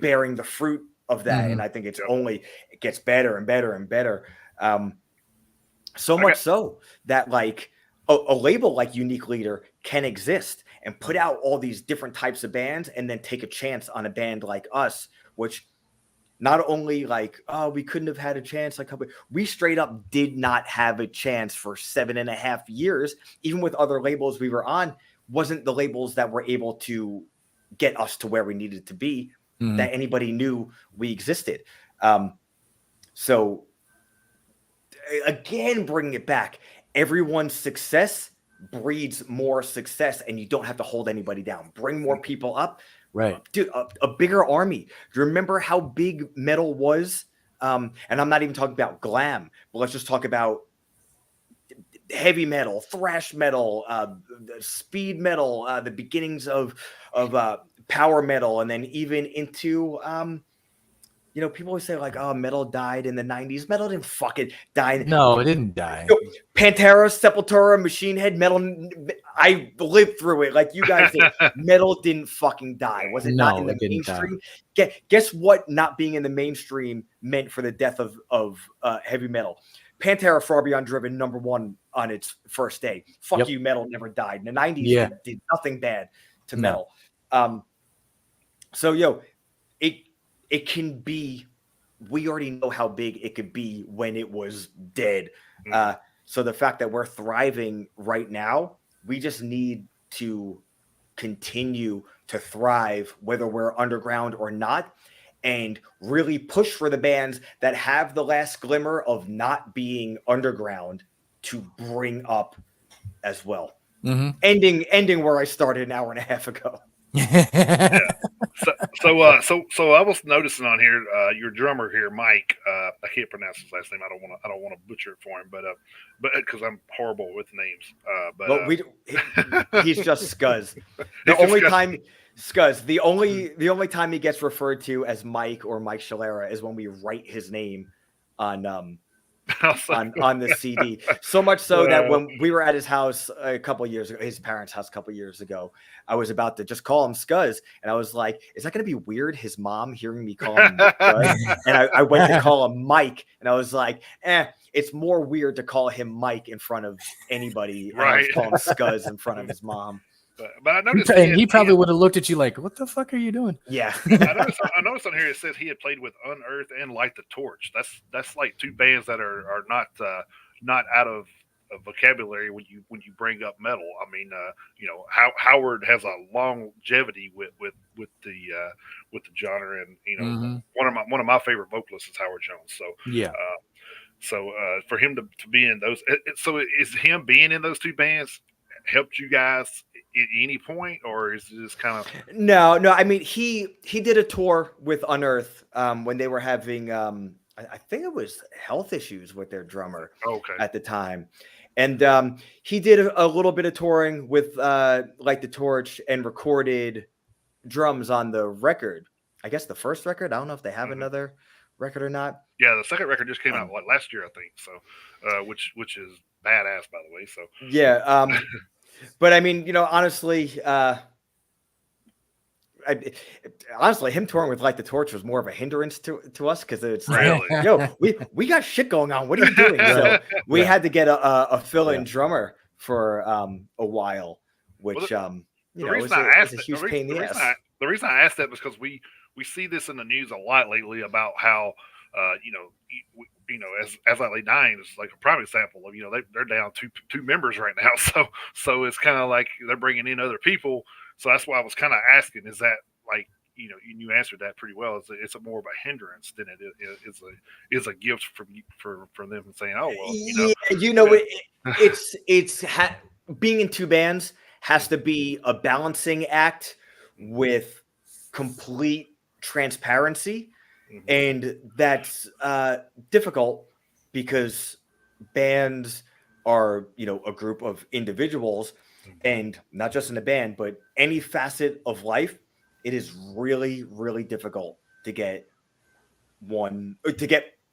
Speaker 4: bearing the fruit of that. Mm-hmm. And I think it gets better and better and better. So much so that like a label like Unique Leader can exist and put out all these different types of bands and then take a chance on a band like us, which not only like, oh, we couldn't have had a chance. Like, we straight up did not have a chance for 7.5 years. Even with other labels we were on, wasn't the labels that were able to get us to where we needed to be, that anybody knew we existed. So again, bringing it back, everyone's success breeds more success, and you don't have to hold anybody down. Bring more people up.
Speaker 3: Right.
Speaker 4: Dude, a bigger army. Do you remember how big metal was? And I'm not even talking about glam, but let's just talk about heavy metal, thrash metal, speed metal, the beginnings of power metal, and then even into people always say like, oh, metal died in the 90s. Metal didn't fucking die.
Speaker 3: No, it didn't die.
Speaker 4: Pantera, Sepultura, Machine Head, metal. I lived through it like you guys did. Metal didn't fucking die. Was it not in the mainstream? Guess what not being in the mainstream meant for the death of heavy metal? Pantera, Far Beyond Driven, #1 on its first day. Fuck you, metal never died. In the 90s, did nothing bad to metal. So, it can be, we already know how big it could be when it was dead. So the fact that we're thriving right now, we just need to continue to thrive, whether we're underground or not, and really push for the bands that have the last glimmer of not being underground to bring up as well. Ending where I started an hour and a half ago.
Speaker 2: Yeah. So I was noticing on here, your drummer here, Mike. I can't pronounce his last name. I don't want to butcher it for him, but because I'm horrible with names.
Speaker 4: He's just Scuzz. The only time he gets referred to as Mike or Mike Shalera is when we write his name on the CD. So much so that when we were at his house a couple of years ago, his parents' house a couple of years ago, I was about to just call him Scuzz, and I was like, "Is that going to be weird?" His mom hearing me call him Scuzz, and I went to call him Mike, and I was like, it's more weird to call him Mike in front of anybody. And I was calling Scuzz in front of his mom.
Speaker 2: But I noticed,
Speaker 3: he probably would have looked at you like, "What the fuck are you doing?"
Speaker 4: Yeah,
Speaker 2: I noticed on here it says he had played with Unearth and Light the Torch. That's like two bands that are not out of vocabulary when you bring up metal. I mean, Howard has a longevity with the genre, and
Speaker 3: Mhm.
Speaker 2: one of my favorite vocalists is Howard Jones. So
Speaker 3: Yeah.
Speaker 2: for him to be in those, so is him being in those two bands helped you guys at any point, or is it just kind of
Speaker 4: No, no. I mean, he did a tour with Unearth when they were having I think it was health issues with their drummer
Speaker 2: okay?
Speaker 4: at the time, and he did a little bit of touring with Light the Torch and recorded drums on the record. I guess the first record. I don't know if they have
Speaker 2: hmm
Speaker 4: another record or not.
Speaker 2: Yeah, the second record just came out
Speaker 4: Um,
Speaker 2: like last year, I think. So, which is badass, by the way. So,
Speaker 4: yeah. But I mean, honestly, I, honestly, him touring with Light the Torch was more of a hindrance to us because it's like,
Speaker 2: really,
Speaker 4: yo, we got shit going on. What are you doing? So we
Speaker 3: Yeah.
Speaker 4: had to get a fill-in
Speaker 3: Yeah.
Speaker 4: drummer for a while,
Speaker 2: well,
Speaker 4: which
Speaker 2: the reason I
Speaker 4: is
Speaker 2: asked
Speaker 4: a
Speaker 2: that,
Speaker 4: huge pain in the ass.
Speaker 2: the reason I asked that was because we see this in the news a lot lately about how as Lately Dying is like a prime example of they're down two members right now. So it's kind of like they're bringing in other people. So that's why I was kind of asking, is that like you answered that pretty well. It's a more of a hindrance than it is a gift from them saying, oh well,
Speaker 4: Yeah, being in two bands has to be a balancing act with complete transparency,
Speaker 2: Mhm.
Speaker 4: and that's difficult because bands are a group of individuals, and not just in a band but any facet of life. It is really, really difficult to get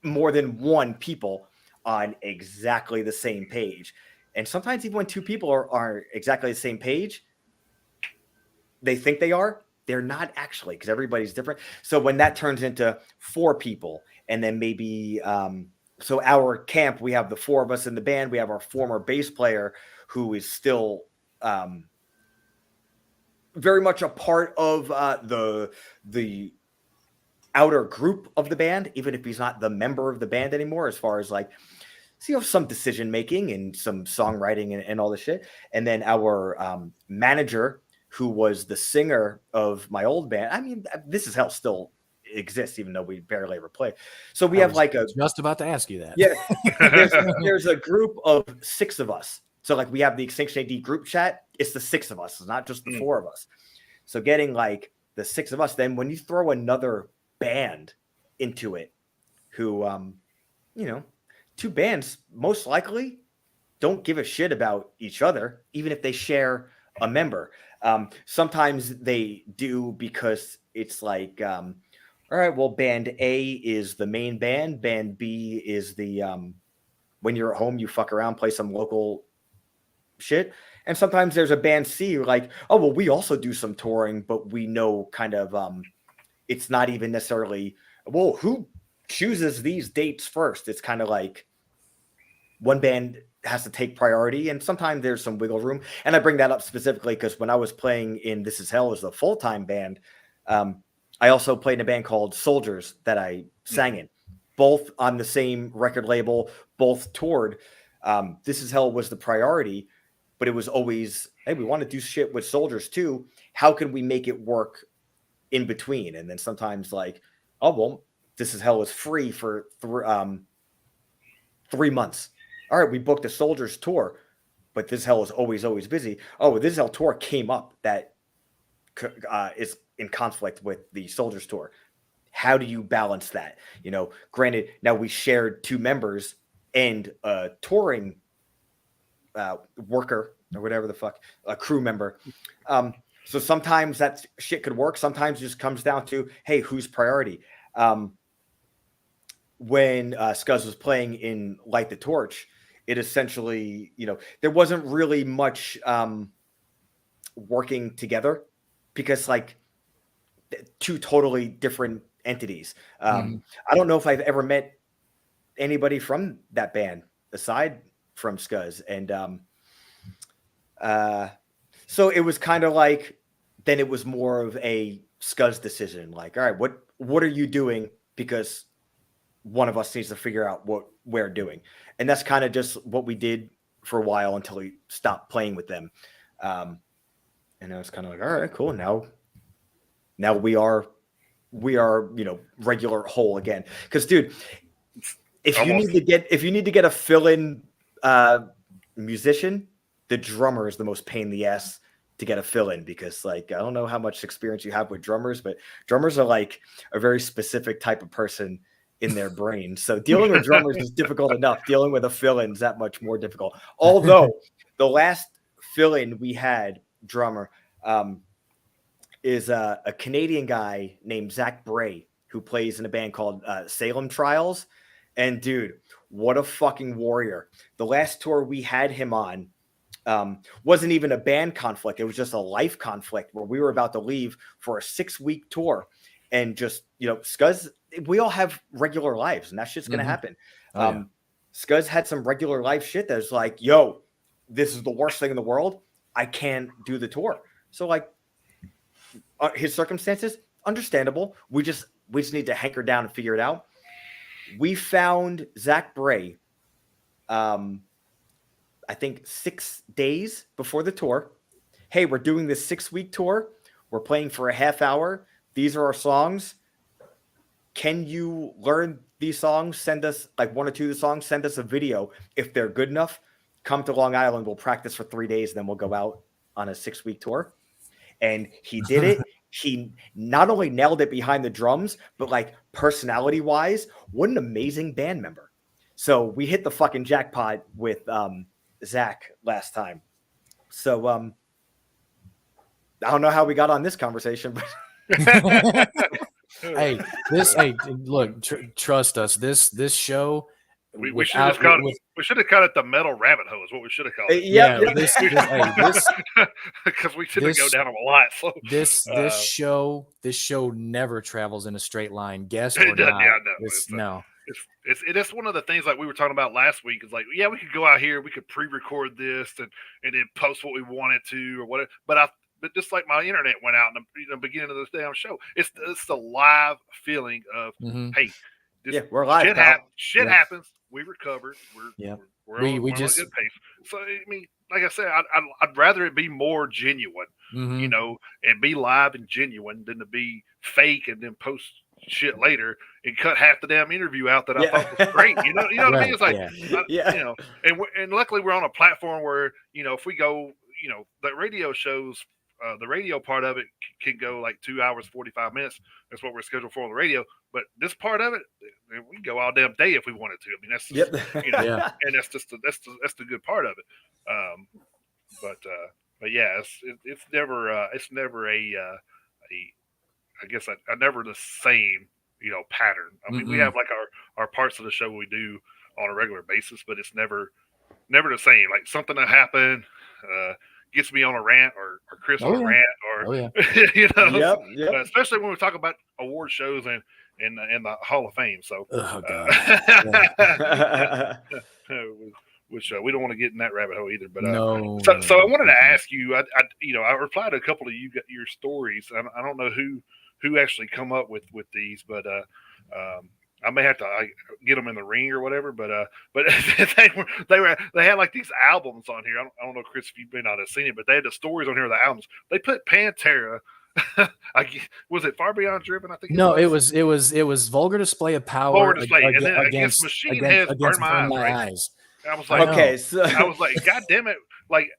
Speaker 4: more than one people on exactly the same page. And sometimes even when two people are exactly the same page, they think they're not actually, because everybody's different. So when that turns into four people, and then maybe so our camp, we have the four of us in the band, we have our former bass player who is still very much a part of the outer group of the band, even if he's not the member of the band anymore, as far as like some decision making and some songwriting and all this shit. And then our manager, who was the singer of my old band. I mean, This Is Hell still exists, even though we barely ever play. So we
Speaker 3: I
Speaker 4: have
Speaker 3: was
Speaker 4: like
Speaker 3: just about to ask you that.
Speaker 4: yeah, there's a group of six of us. So like we have the Extinction A.D group chat. It's the six of us. It's not just the
Speaker 2: Mm.
Speaker 4: four of us. So getting like the six of us, then when you throw another band into it, who two bands most likely don't give a shit about each other, even if they share a member. Sometimes they do, because it's like, all right, well, band A is the main band. Band B is the when you're at home, you fuck around, play some local shit. And sometimes there's a band C, like, oh well, we also do some touring, but we know kind of it's not even necessarily, well, who chooses these dates first. It's kind of like one band has to take priority, and sometimes there's some wiggle room. And I bring that up specifically because when I was playing in This Is Hell as a full-time band, I also played in a band called Soldiers that I sang in, both on the same record label, both toured. This Is Hell was the priority, but it was always, hey, we want to do shit with Soldiers too. How can we make it work in between? And then sometimes like, oh well, This Is Hell is free for 3 months. All right, we booked a Soldiers tour, but This Hell is always busy. Oh, This Hell tour came up that is in conflict with the Soldiers tour. How do you balance that? Granted, now we shared two members and a touring worker or whatever the fuck, a crew member. So sometimes that shit could work. Sometimes it just comes down to, hey, who's priority? When Scuzz was playing in Light the Torch, it essentially, there wasn't really much working together, because like two totally different entities.
Speaker 3: Mhm.
Speaker 4: I don't know if I've ever met anybody from that band aside from Scuzz. And so it was kind of like, then it was more of a Scuzz decision. Like, all right, what are you doing? Because one of us needs to figure out what we're doing. And that's kind of just what we did for a while until he stopped playing with them. And I was kind of like, all right, cool. Now we are, regular whole again. Because, dude, if you need to get a fill-in musician, the drummer is the most pain in the ass to get a fill-in, because like I don't know how much experience you have with drummers, but drummers are like a very specific type of person in their brain. So dealing with drummers is difficult enough. Dealing with a fill-in is that much more difficult. Although the last fill-in we had drummer is a Canadian guy named Zach Bray, who plays in a band called Salem Trials. And dude, what a fucking warrior. The last tour we had him on wasn't even a band conflict. It was just a life conflict where we were about to leave for a 6-week tour. And just, Scuzz, we all have regular lives, and that shit's going to happen. Scuzz had some regular life shit that's like, yo, this is the worst thing in the world. I can't do the tour. So like his circumstances, understandable. We just need to hanker down and figure it out. We found Zach Bray, I think 6 days before the tour. Hey, we're doing this 6-week tour. We're playing for a half hour. These are our songs. Can you learn these songs? Send us like 1 or 2 of the songs. Send us a video. If they're good enough, come to Long Island. We'll practice for 3 days. And then we'll go out on a 6-week tour. And he did it. He not only nailed it behind the drums, but like personality wise, what an amazing band member. So we hit the fucking jackpot with Zach last time. So I don't know how we got on this conversation, but
Speaker 3: hey, look, trust us. This show,
Speaker 2: we should have called it the metal rabbit hole. Is what we should have called it.
Speaker 3: This
Speaker 2: because we should have go down a lot. So
Speaker 3: this show never travels in a straight line. Guess or not? No.
Speaker 2: It's one of the things like we were talking about last week. Is like, yeah, we could go out here, we could pre-record this and then post what we wanted to or whatever. But just like my internet went out in the beginning of this damn show, it's the live feeling of hey,
Speaker 4: we're live.
Speaker 2: Shit happens. We recovered. We're on a good pace. So I mean, like I said, I'd rather it be more genuine, and be live and genuine than to be fake and then post shit later and cut half the damn interview out that I thought was great. You know what I mean? It's like, and luckily we're on a platform where if we go, the radio shows. The radio part of it can go like 2 hours, 45 minutes. That's what we're scheduled for on the radio. But this part of it, we can go all damn day if we wanted to. I mean, that's just, and that's just that's the good part of it. But yeah, it's never I guess I never the same pattern. I mean, we have like our parts of the show we do on a regular basis, but it's never the same. Like something that happened. Gets me on a rant or Chris on a rant or especially when we talk about award shows and the Hall of Fame. So which we don't want to get in that rabbit hole either. But so I wanted to ask you. I replied to a couple of your stories. I don't know who actually come up with these, but I may have to get them in the ring or whatever, but they had like these albums on here. I don't know, Chris, if you may not have seen it, but they had the stories on here of the albums. They put Pantera. Was it Far Beyond Driven? I think.
Speaker 3: It was Vulgar Display of Power.
Speaker 2: Vulgar Display, and then against Machine Heads, Burn My Eyes. I was like, I was like, God damn it! Like,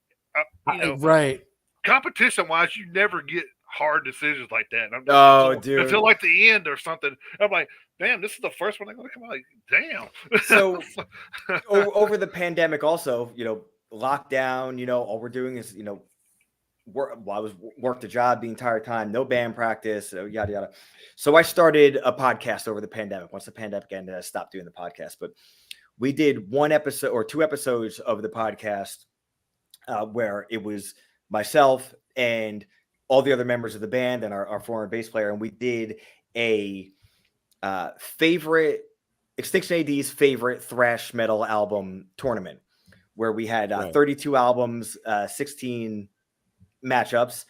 Speaker 3: right.
Speaker 2: Competition wise, you never get hard decisions like that.
Speaker 4: Dude,
Speaker 2: until like the end or something. I'm like, damn, this is the first one I'm going to come out. Like, damn.
Speaker 4: So over the pandemic, also, lockdown. All we're doing is, I was worked a job the entire time, no band practice, yada yada. So I started a podcast over the pandemic. Once the pandemic ended, I stopped doing the podcast. But we did 1 episode or 2 episodes of the podcast where it was myself and all the other members of the band and our former bass player, and we did a favorite Extinction A.D.'s favorite thrash metal album tournament, where we had 32 albums, 16 matchups,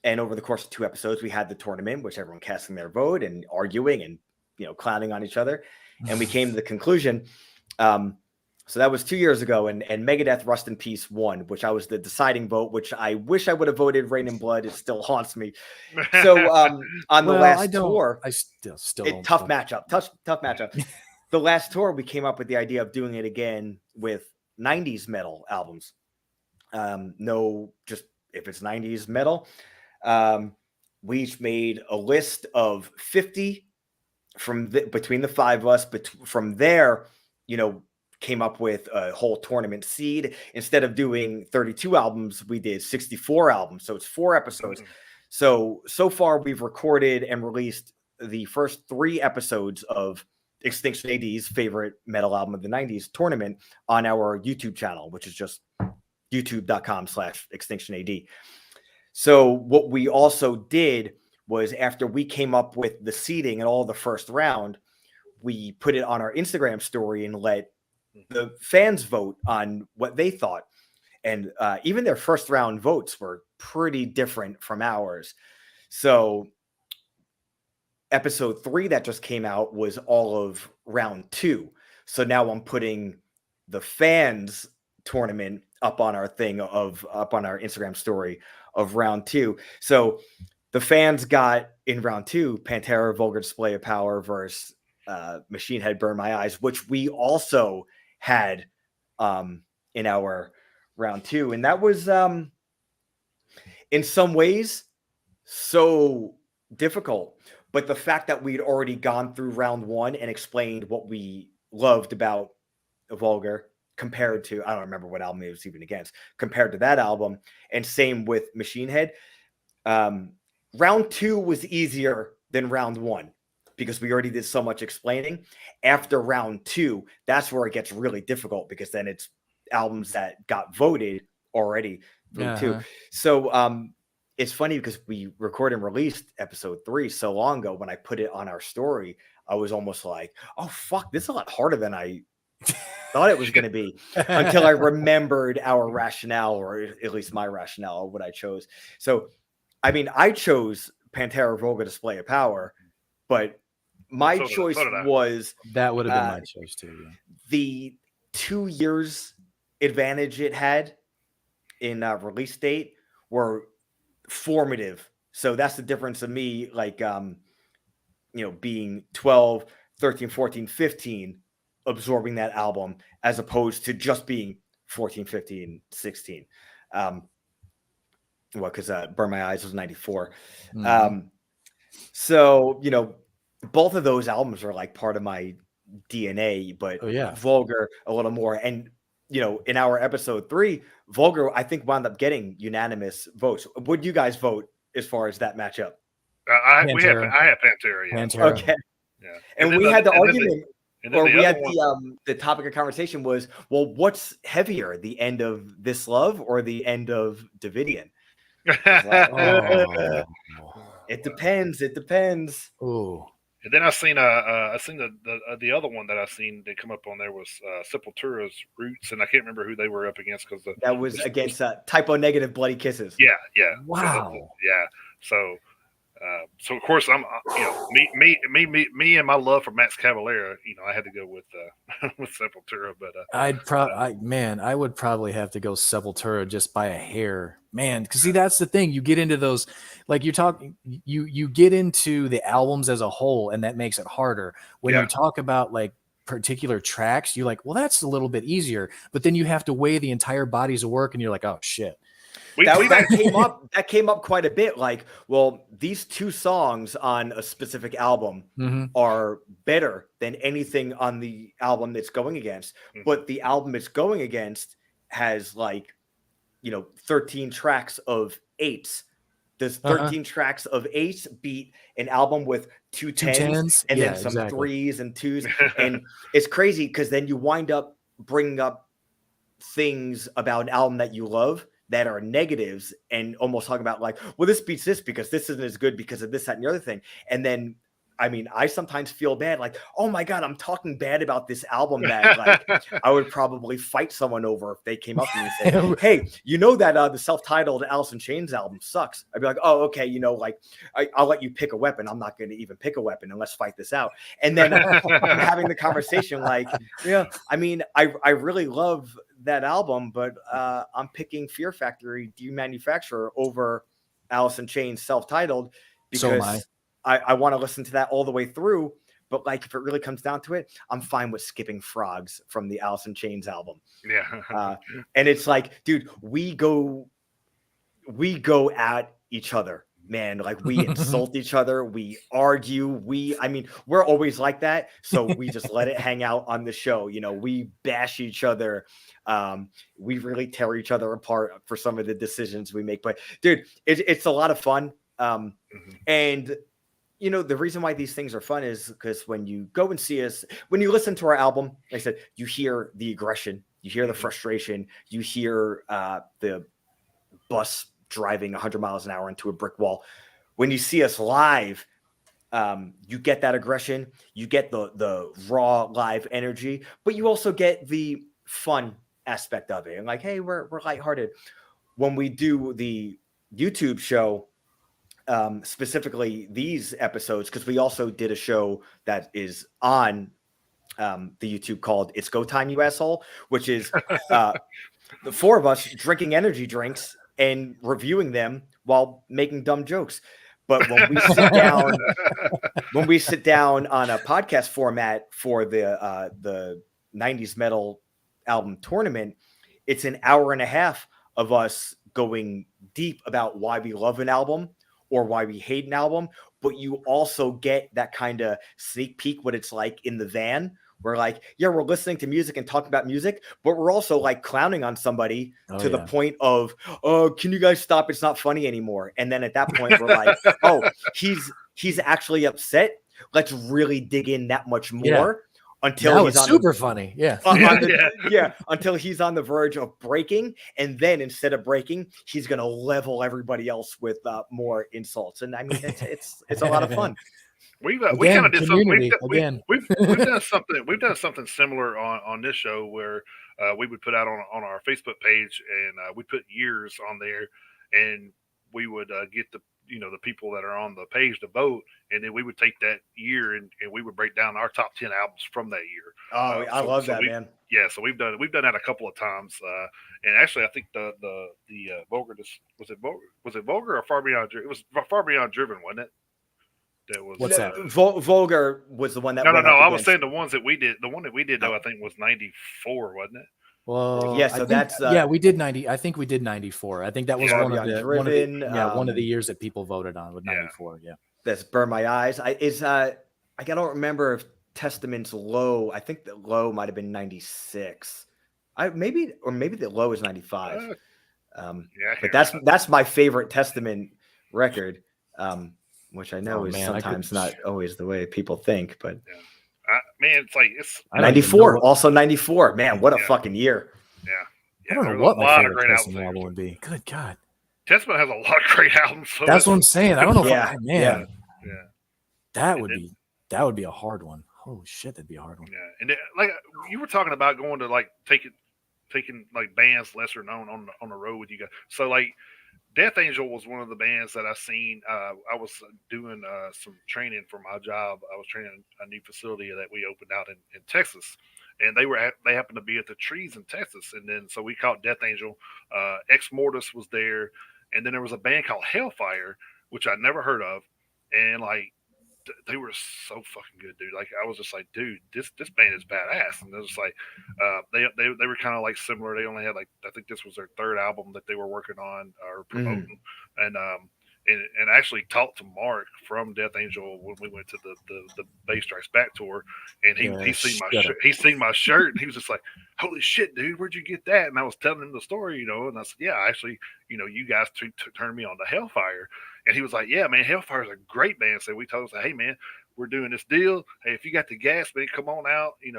Speaker 4: and over the course of 2 episodes, we had the tournament, which everyone casting their vote and arguing and clowning on each other, and we came to the conclusion. So that was 2 years ago, and Megadeth Rust in Peace won, which I was the deciding vote, which I wish I would have voted Rain in Blood. It still haunts me. So on the last tour,
Speaker 3: I still don't.
Speaker 4: tough matchup. The last tour, we came up with the idea of doing it again with 90s metal albums. No, just if it's 90s metal. We each made a list of 50 between the five of us. But from there, came up with a whole tournament seed. Instead of doing 32 albums, we did 64 albums. So it's 4 episodes. So far, we've recorded and released the first 3 episodes of Extinction A.D's favorite metal album of the 90s tournament on our YouTube channel, which is just youtube.com/extinctionad. So what we also did was, after we came up with the seeding and all the first round, we put it on our Instagram story and let the fans vote on what they thought. And even their first round votes were pretty different from ours. So episode 3 that just came out was all of round 2. So now I'm putting the fans tournament up on our Instagram story of round 2. So the fans got in round 2 Pantera Vulgar Display of Power versus Machine Head Burn My Eyes, which we also had in our round 2. And that was in some ways so difficult. But the fact that we'd already gone through round 1 and explained what we loved about Vulgar compared to, I don't remember what album it was even against, compared to that album, and same with Machine Head. Round 2 was easier than round 1 because we already did so much explaining. After round 2, that's where it gets really difficult, because then it's albums that got voted already through 2. So it's funny because we recorded and released episode 3 so long ago. When I put it on our story, I was almost like, oh, fuck, this is a lot harder than I thought it was going to be, until I remembered our rationale, or at least my rationale, what I chose. So, I mean, I chose Pantera Vulgar Display of Power, but my choice was...
Speaker 3: That would have been my choice too. Yeah.
Speaker 4: The 2 years advantage it had in release date were formative. So that's the difference of me, like, being 12, 13, 14, 15, absorbing that album, as opposed to just being 14, 15, 16. Because Burn My Eyes was 94.
Speaker 3: Mm-hmm.
Speaker 4: So, both of those albums are like part of my DNA, but Vulgar a little more. And, in our episode 3, Vulgar, I think, wound up getting unanimous votes. Would you guys vote as far as that matchup?
Speaker 2: I have Pantera. Yeah.
Speaker 4: Pantera. Okay.
Speaker 2: Yeah.
Speaker 4: And we had the argument, or we had the topic of conversation was, well, what's heavier, the end of This Love or the end of Davidian? It depends. It depends.
Speaker 3: Oh.
Speaker 2: And then I seen the other one that I seen that come up on there was Sepultura's Roots, and I can't remember who they were up against, because
Speaker 4: that was against Typo Negative Bloody Kisses.
Speaker 2: Yeah, yeah.
Speaker 3: Wow.
Speaker 2: So of course I'm me and my love for Max Cavalera, I had to go with with Sepultura, but
Speaker 3: I would probably have to go Sepultura just by a hair, man. Because see, that's the thing. You get into those, like you're talking, you get into the albums as a whole, and that makes it harder. When you talk about like particular tracks, you're like, well, that's a little bit easier, but then you have to weigh the entire bodies of work, and you're like, oh shit.
Speaker 4: That came up quite a bit. Like, well, these 2 songs on a specific album are better than anything on the album it's going against. But the album it's going against has 13 tracks of 8s. Does 13 tracks of 8 beat an album with 2 10s and then some 3s and 2s? And it's crazy, because then you wind up bringing up things about an album that you love that are negatives, and almost talking about like, well, this beats this because this isn't as good because of this, that, and the other thing. And then I mean, I sometimes feel bad, like, oh my God, I'm talking bad about this album that like I would probably fight someone over if they came up to me and said, hey, you know that the self-titled Alice in Chains album sucks. I'd be like, oh, okay, you know, like I'll let you pick a weapon. I'm not going to even pick a weapon and let's fight this out. And then I'm having the conversation like, yeah, I mean, I really love that album, but I'm picking Fear Factory Demanufacturer over Alice in Chains self-titled because I want to listen to that all the way through. But like, if it really comes down to it, I'm fine with skipping Frogs from the Alice in Chains album.
Speaker 2: Yeah.
Speaker 4: And it's like, dude, we go at each other, man. Like we insult each other, we argue, I mean, we're always like that. So we just let it hang out on the show. You know, we bash each other. We really tear each other apart for some of the decisions we make. But dude, it's a lot of fun. And you know, the reason why these things are fun is because when you go and see us, when you listen to our album, like I said, you hear the aggression, you hear the frustration, you hear the bus driving 100 miles an hour into a brick wall. When you see us live, you get that aggression, you get the raw live energy, but you also get the fun aspect of it. And like, hey, we're lighthearted. When we do the YouTube show, specifically these episodes, because we also did a show that is on the YouTube called It's Go Time, You Asshole, which is the four of us drinking energy drinks and reviewing them while making dumb jokes. But when we sit down on a podcast format for the 90s metal album tournament, it's an hour and a half of us going deep about why we love an album or why we hate an album, but you also get that kind of sneak peek what it's like in the van. We're like, yeah, we're listening to music and talking about music, but we're also like clowning on somebody the point of, oh, can you guys stop? It's not funny anymore. And then at that point, we're like, oh, he's actually upset. Let's really dig in that much more until
Speaker 3: now
Speaker 4: he's
Speaker 3: it's super funny.
Speaker 4: Until he's on the verge of breaking. And then instead of breaking, he's going to level everybody else with more insults. And I mean, it's a lot of fun.
Speaker 2: We kind of did something. We've done something similar on this show where we would put out on our Facebook page, and we put years on there, and we would get the people that are on the page to vote, and then we would take that year and we would break down our top 10 albums from that year.
Speaker 4: Oh, I love that, man.
Speaker 2: Yeah, so we've done that a couple of times, and actually I think the Vulgar, was it Vulgar or Far Beyond? It was Far Beyond Driven, wasn't it? That was
Speaker 3: what's that?
Speaker 4: Vulgar was the one that
Speaker 2: no. I was saying the ones that we did. The one that we did though, I think was 94, wasn't it?
Speaker 3: Well,
Speaker 4: yeah. So that's
Speaker 3: we did 90. I think we did 94. I think that was one of the years that people voted on with 94. Yeah,
Speaker 4: that's Burn My Eyes. I don't remember if Testament's Low. I think the Low might have been 96. Maybe the Low is 95. But that's my favorite Testament record. Which I know is sometimes not always the way people think, but
Speaker 2: man, it's like it's
Speaker 4: 94. Also 94. Man, what a fucking year!
Speaker 2: Yeah.
Speaker 3: I don't know what my favorite Testament album would be. Good God,
Speaker 2: Testament has a lot of great albums. So
Speaker 3: that's what I'm saying. I don't know.
Speaker 4: Yeah.
Speaker 3: That would be a hard one. Oh shit, that'd be a hard one.
Speaker 2: Yeah, and then, like you were talking about going to like taking like bands lesser known on the road with you guys. So like Death Angel was one of the bands that I seen. I was doing some training for my job. I was training a new facility that we opened out in Texas, and they happened to be at the Trees in Texas. And then so we caught Death Angel. Ex Mortis was there, and then there was a band called Hellfire, which I never heard of, and like they were so fucking good, dude. Like I was just like, dude, this band is badass. And it was like, they were kind of like similar. They only had like, I think this was their third album that they were working on or promoting. And actually talked to Mark from Death Angel when we went to the Bass Strikes Back tour, and he seen my shirt. He seen my shirt, and he was just like, "Holy shit, dude, where'd you get that?" And I was telling him the story, and I said, "Yeah, actually, you guys turned me on to Hellfire." And he was like, "Yeah, man, Hellfire's a great band." So we told him, "Hey, man, we're doing this deal. Hey, if you got the gas, man, come on out, and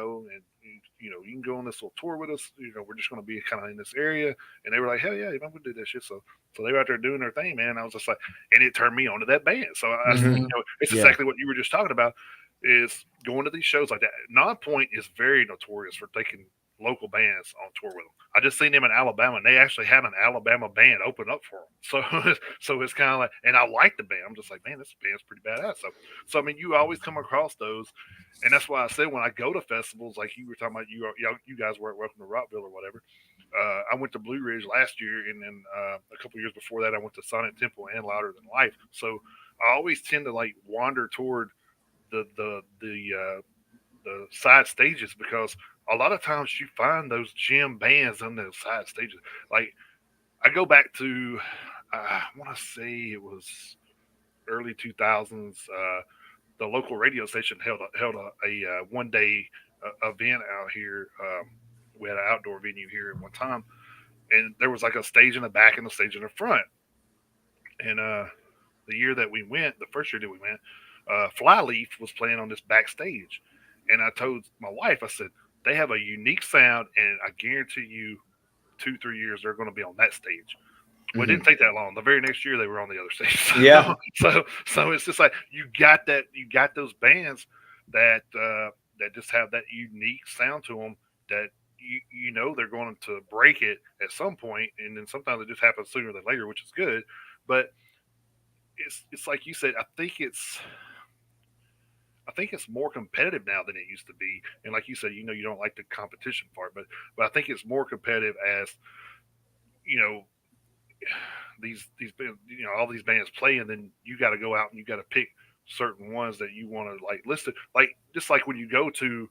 Speaker 2: you can go on this little tour with us. We're just going to be kind of in this area. And they were like, hell yeah, I'm going to do that shit. So they were out there doing their thing, man. I was just like, and it turned me on to that band. So
Speaker 3: Mhm.
Speaker 2: it's
Speaker 3: Yeah.
Speaker 2: exactly what you were just talking about, is going to these shows like that. Non-Point is very notorious for taking local bands on tour with them. I just seen them in Alabama, and they actually have an Alabama band open up for them. So it's kind of like, and I like the band. I'm just like, man, this band's pretty badass. So I mean, you always come across those, and that's why I said when I go to festivals, like you were talking about, you guys were at Welcome to Rockville or whatever. I went to Blue Ridge last year, and then a couple years before that, I went to Sonic Temple and Louder Than Life. So I always tend to like wander toward the side stages, because a lot of times you find those gym bands on those side stages. Like I go back to, I want to say it was early 2000s. The local radio station held a 1 day event out here. We had an outdoor venue here at one time, and there was like a stage in the back and a stage in the front. And the year that we went, the first year that we went, Flyleaf was playing on this backstage, and I told my wife, I said, they have a unique sound, and I guarantee you, 2-3 years they're going to be on that stage. Well, it didn't take that long. The very next year they were on the other stage.
Speaker 4: Yeah.
Speaker 2: So it's just like you got those bands that that just have that unique sound to them, that they're going to break it at some point, and then sometimes it just happens sooner than later, which is good. But it's like you said. I think it's more competitive now than it used to be. And like you said, you don't like the competition part, but I think it's more competitive as you know these all these bands play, and then you got to go out and you got to pick certain ones that you want to like list it. Like just like when you go to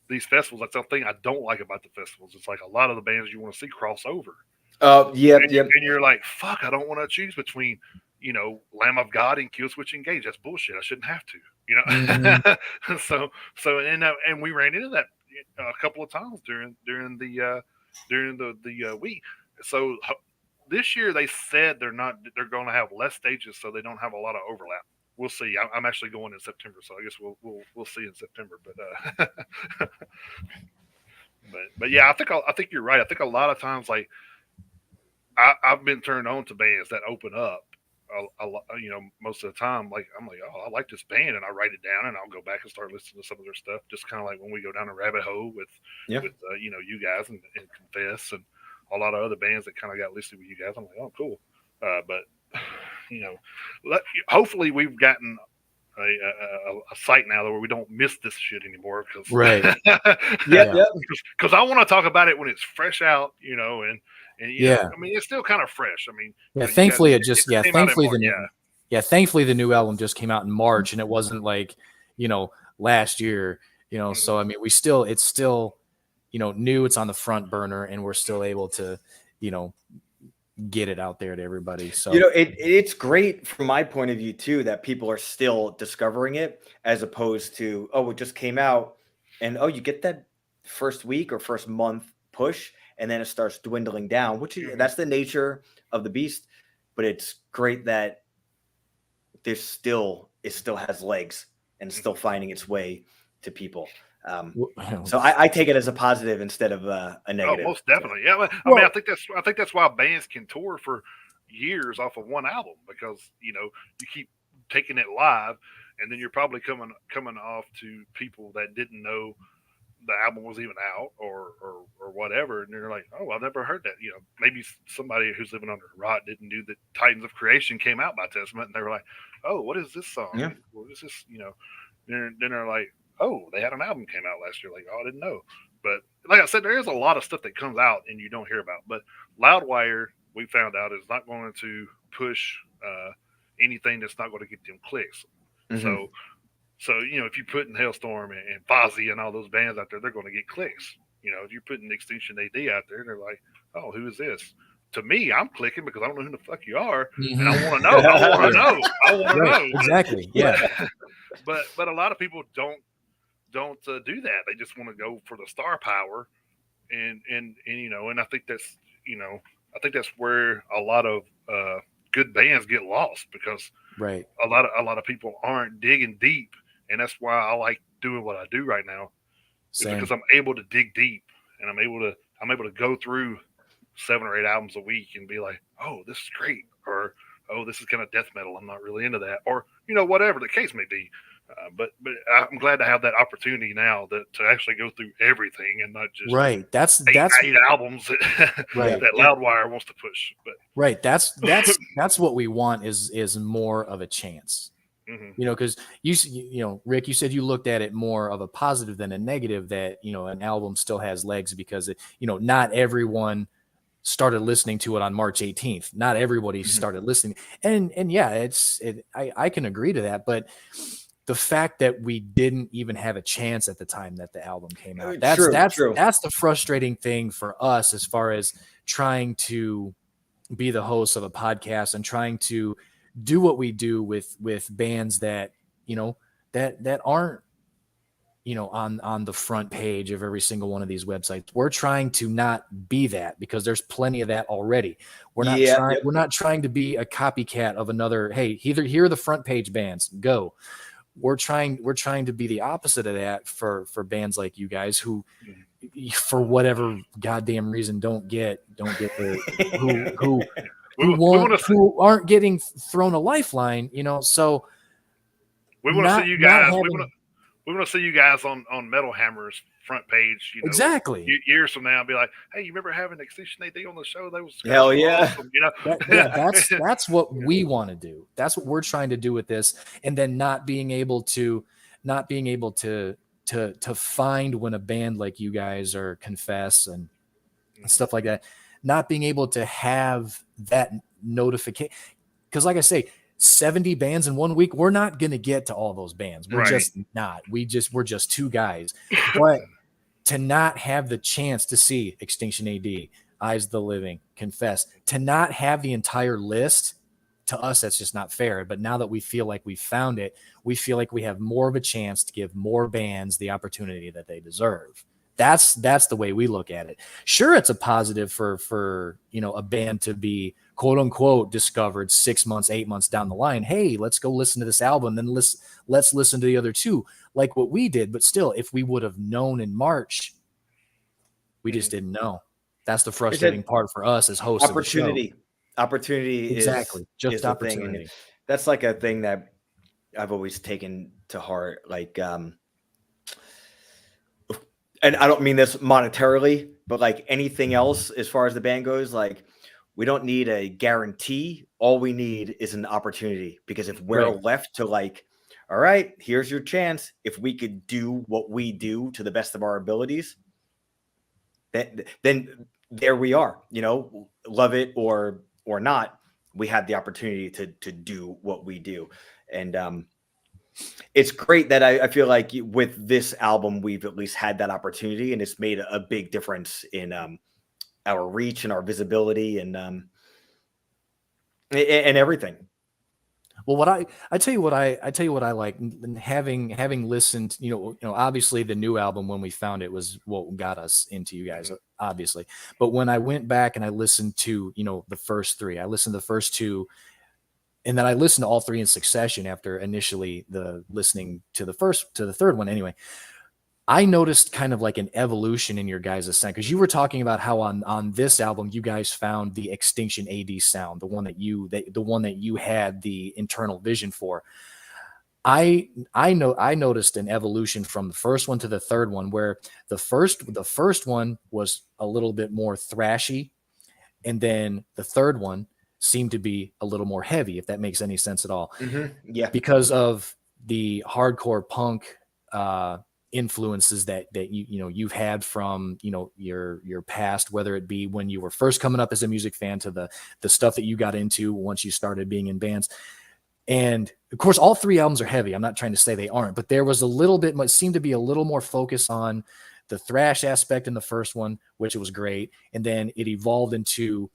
Speaker 2: these festivals, that's the thing I don't like about the festivals. It's like a lot of the bands you want to see cross over.
Speaker 4: Yep,
Speaker 2: And,
Speaker 4: yep.
Speaker 2: and you're like, fuck, I don't want to choose between, Lamb of God and Killswitch Engage. That's bullshit. I shouldn't have
Speaker 3: Mhm.
Speaker 2: to. So we ran into that a couple of times during the week. So this year they said they're going to have less stages, so they don't have a lot of overlap. We'll see. I'm actually going in September, so I guess we'll see in September. But yeah, I think you're right. I think a lot of times, like I've been turned on to bands that open up most of the time. Like I'm like, oh, I like this band, and I write it down, and I'll go back and start listening to some of their stuff. Just kind of like when we go down a rabbit hole with
Speaker 4: Yeah.
Speaker 2: you guys and Confess and a lot of other bands that kind of got listed with you guys. I'm like, oh, cool. But you know, hopefully we've gotten a site now where we don't miss this shit anymore, because
Speaker 3: Right.
Speaker 4: Yep,
Speaker 3: Yeah.
Speaker 4: yep.
Speaker 2: because I want to talk about it when it's fresh out, and
Speaker 3: Yeah.
Speaker 2: I mean, it's still kind of fresh. I mean,
Speaker 3: Yeah.
Speaker 2: you got
Speaker 3: Thankfully,
Speaker 2: it came out in March.
Speaker 3: thankfully the new album just came out in March, and it wasn't like, last year,
Speaker 2: Mhm.
Speaker 3: so I mean, it's still, new, it's on the front burner, and we're still able to, get it out there to everybody. So,
Speaker 4: It's great from my point of view too that people are still discovering it, as opposed to, oh, it just came out, and oh, you get that first week or first month push, and then it starts dwindling down, which is,
Speaker 2: Mhm.
Speaker 4: that's the nature of the beast. But it's great that it still has legs and still finding its way to people. So I take it as a positive instead of a
Speaker 2: Oh,
Speaker 4: negative.
Speaker 2: most definitely. Yeah. I mean,
Speaker 3: well,
Speaker 2: I think that's why bands can tour for years off of one album, because you keep taking it live, and then you're probably coming off to people that didn't know the album was even out, or whatever, and they're like, oh, I've never heard that. Maybe somebody who's living under a rock didn't know that Titans of Creation came out by Testament, and they were like, oh, what is this song?
Speaker 4: Yeah.
Speaker 2: What is this? Then they're like, oh, they had an album came out last year. Like, oh, I didn't know. But like I said, there is a lot of stuff that comes out and you don't hear about. But Loudwire, we found out, is not going to push anything that's not going to get them clicks.
Speaker 4: Mhm.
Speaker 2: So if you put in Hailstorm and Fozzy and all those bands out there, they're going to get clicks. If you're putting Extinction A.D. out there, they're like, oh, who is this? To me, I'm clicking because I don't know who the fuck you are, and I want to know. I want to
Speaker 3: Yeah.
Speaker 2: know. I want to
Speaker 3: Right.
Speaker 2: know.
Speaker 3: Exactly. Yeah.
Speaker 2: But a lot of people don't do that. They just want to go for the star power, and I think that's where a lot of good bands get lost, because
Speaker 3: Right.
Speaker 2: a lot of people aren't digging deep, and that's why I like doing what I do right now, It's
Speaker 3: Same.
Speaker 2: because I'm able to dig deep, and I'm able to go through 7 or 8 albums a week and be like, oh, this is great, or oh, this is kind of death metal. I'm not really into that, or whatever the case may be. But I'm glad to have that opportunity now to actually go through everything and not just
Speaker 3: Right. That's
Speaker 2: eight albums that,
Speaker 3: right.
Speaker 2: that Loudwire wants to push. But
Speaker 3: Right. That's what we want is more of a chance. Because Rick, you said you looked at it more of a positive than a negative, that an album still has legs because not everyone started listening to it on March 18th. Not everybody started listening, and yeah, I can agree to that, but the fact that we didn't even have a chance at the time that the album came out, that's the frustrating thing for us, as far as trying to be the host of a podcast and trying to do what we do with bands that that aren't on the front page of every single one of these websites. We're trying to not be that, because there's plenty of that already. We're not trying to be a copycat of another. Hey, here are the front page bands, go. We're trying to be the opposite of that for bands like you guys, who for whatever goddamn reason don't get the who aren't getting thrown a lifeline, so
Speaker 2: we want to see you guys. We want to see you guys on Metal Hammer's front page.
Speaker 3: Exactly.
Speaker 2: Years from now, and be like, hey, you remember having Extinction A.D on the show? That was
Speaker 4: hell yeah.
Speaker 2: Awesome,
Speaker 3: that's what we want to do. That's what we're trying to do with this, and then not being able to find when a band like you guys or Confess and stuff like that, not being able to have that notification, because like I say, 70 bands in 1 week, we're not going to get to all those bands. We're just not. We're just two guys. But to not have the chance to see Extinction A.D., Eyes of the Living, Confess, to not have the entire list, to us, that's just not fair. But now that we feel like we found it, we feel like we have more of a chance to give more bands the opportunity that they deserve. That's the way we look at it. Sure, it's a positive for a band to be quote unquote discovered 6 months, 8 months down the line. Hey, let's go listen to this album, then let's listen to the other two, like what we did. But still, if we would have known in March, we just didn't know. That's the frustrating part for us as hosts.
Speaker 4: Opportunity
Speaker 3: exactly. Just
Speaker 4: is
Speaker 3: opportunity.
Speaker 4: And that's like a thing that I've always taken to heart. Like, and I don't mean this monetarily, but like anything else, as far as the band goes, like, we don't need a guarantee. All we need is an opportunity, because if we're left to like, all right, here's your chance. If we could do what we do to the best of our abilities, then there we are, love it or not. We had the opportunity to do what we do. And, it's great that I feel like with this album, we've at least had that opportunity, and it's made a big difference in our reach and our visibility and everything.
Speaker 3: Well, I tell you what I like, having listened, obviously the new album, when we found it, was what got us into you guys, obviously. But when I went back and I listened to, the first three, I listened to the first two, and then I listened to all three in succession after initially listening to the third one. Anyway, I noticed kind of like an evolution in your guys' sound, because you were talking about how on this album you guys found the Extinction A.D. sound, the one that you had the internal vision for. I noticed an evolution from the first one to the third one, where the first one was a little bit more thrashy, and then the third one seemed to be a little more heavy, if that makes any sense at all.
Speaker 4: Yeah,
Speaker 3: because of the hardcore punk influences that you've had from your past, whether it be when you were first coming up as a music fan to the stuff that you got into once you started being in bands. And of course, all three albums are heavy. I'm not trying to say they aren't, but there was seemed to be a little more focus on the thrash aspect in the first one, which was great. And then it evolved into,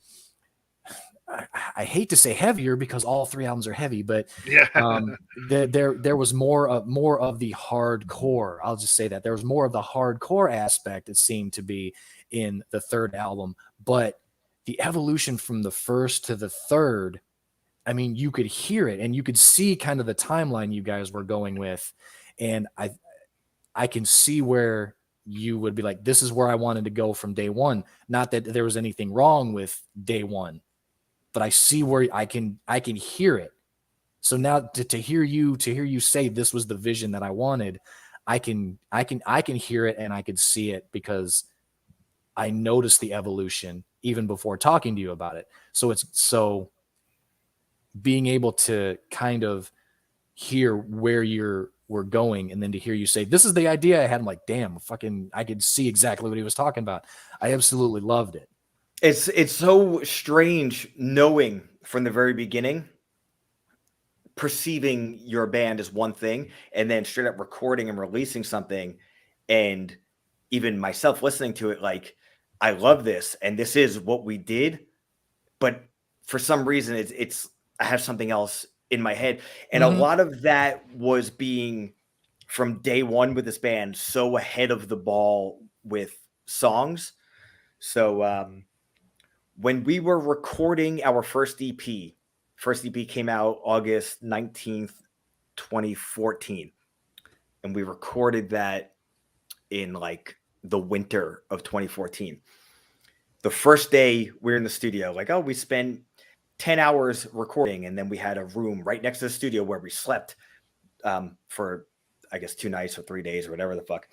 Speaker 3: I hate to say heavier, because all three albums are heavy, but there was more of the hardcore. I'll just say that there was more of the hardcore aspect, it seemed to be, in the third album. But the evolution from the first to the third, I mean, you could hear it, and you could see kind of the timeline you guys were going with. And I can see where you would be like, this is where I wanted to go from day one. Not that there was anything wrong with day one, but I see where I can hear it. So now to hear you say this was the vision that I wanted, I can hear it and I can see it because I noticed the evolution even before talking to you about it. So being able to kind of hear where we're going, and then to hear you say, this is the idea I had. I'm like, damn, fucking, I could see exactly what he was talking about. I absolutely loved it.
Speaker 4: It's so strange knowing from the very beginning, perceiving your band as one thing, and then straight up recording and releasing something, and even myself listening to it, like, I love this, and this is what we did, but for some reason, it's I have something else in my head, and a lot of that was being from day one with this band so ahead of the ball with songs. So when we were recording our first EP came out August 19th, 2014. And we recorded that in like the winter of 2014. The first day we were in the studio, like, oh, we spent 10 hours recording. And then we had a room right next to the studio where we slept for, I guess, 2 nights or 3 days or whatever the fuck.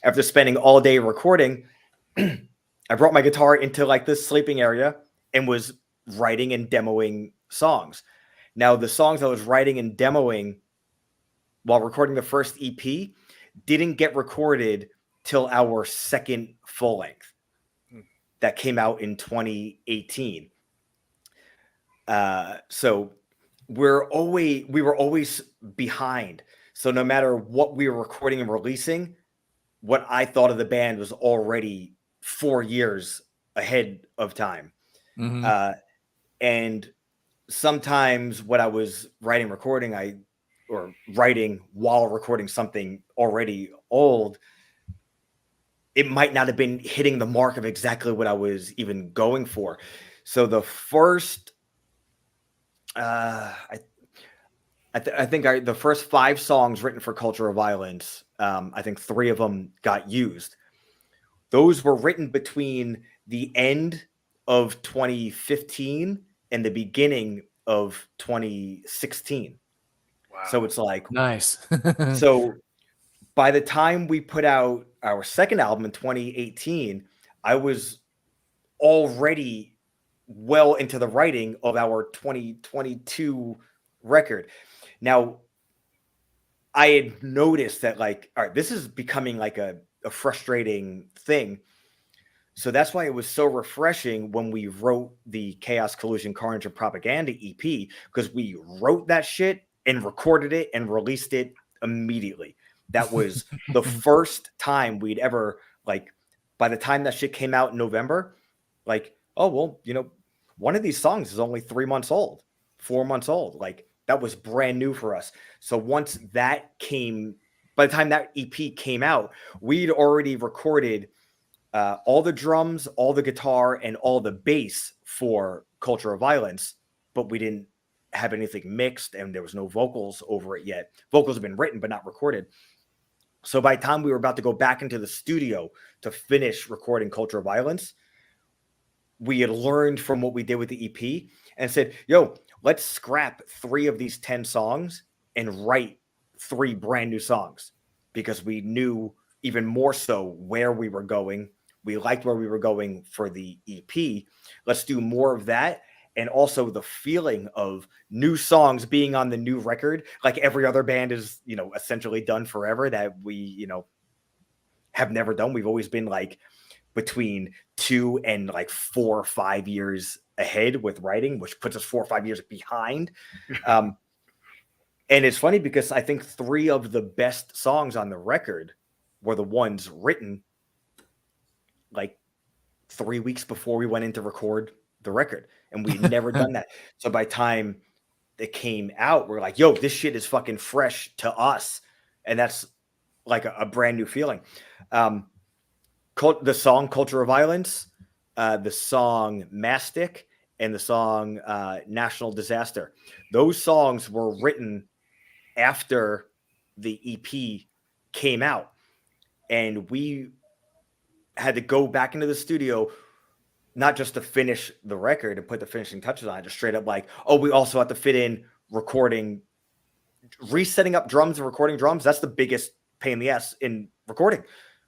Speaker 4: After spending all day recording, I brought my guitar into like this sleeping area and was writing and demoing songs. Now, the songs I was writing and demoing while recording the first EP didn't get recorded till our second full length that came out in 2018. So we were always behind. So no matter what we were recording and releasing, what I thought of the band was already 4 years ahead of time. And sometimes when I was writing while recording something already old, it might not have been hitting the mark of exactly what I was even going for. So the first, I think the first 5 songs written for Culture of Violence, I think 3 of them got used. Those were written between the end of 2015 and the beginning of 2016.
Speaker 2: Wow.
Speaker 4: So it's like,
Speaker 3: nice.
Speaker 4: So by the time we put out our second album in 2018, I was already well into the writing of our 2022 record. Now, I had noticed that, like, all right, this is becoming like a frustrating thing. So that's why it was so refreshing when we wrote the Chaos, Collusion, Carnage, and Propaganda EP, because we wrote that shit and recorded it and released it immediately. That was the first time we'd ever, like, by the time that shit came out in November, like, oh, well, one of these songs is only 3 months old, 4 months old. Like, that was brand new for us. So once that came, by the time that EP came out, we'd already recorded all the drums, all the guitar, and all the bass for Culture of Violence, but we didn't have anything mixed, and there was no vocals over it yet. Vocals have been written, but not recorded. So by the time we were about to go back into the studio to finish recording Culture of Violence, we had learned from what we did with the EP and said, yo, let's scrap 3 of these 10 songs and write 3 brand new songs, because we knew even more so where we were going. We liked where we were going for the EP. Let's do more of that. And also the feeling of new songs being on the new record, like every other band is, essentially done forever, that we, have never done. We've always been like between 2 and like 4 or 5 years ahead with writing, which puts us 4 or 5 years behind. And it's funny because I think 3 of the best songs on the record were the ones written like 3 weeks before we went in to record the record, and we'd never done that. So by the time it came out, we're like, yo, this shit is fucking fresh to us. And that's like a brand new feeling. The song Culture of Violence, the song Mastic, and the song National Disaster. Those songs were written after the EP came out. And we had to go back into the studio, not just to finish the record and put the finishing touches on it, just straight up like, oh, we also have to fit in recording, resetting up drums and recording drums. That's the biggest pain in the ass in recording.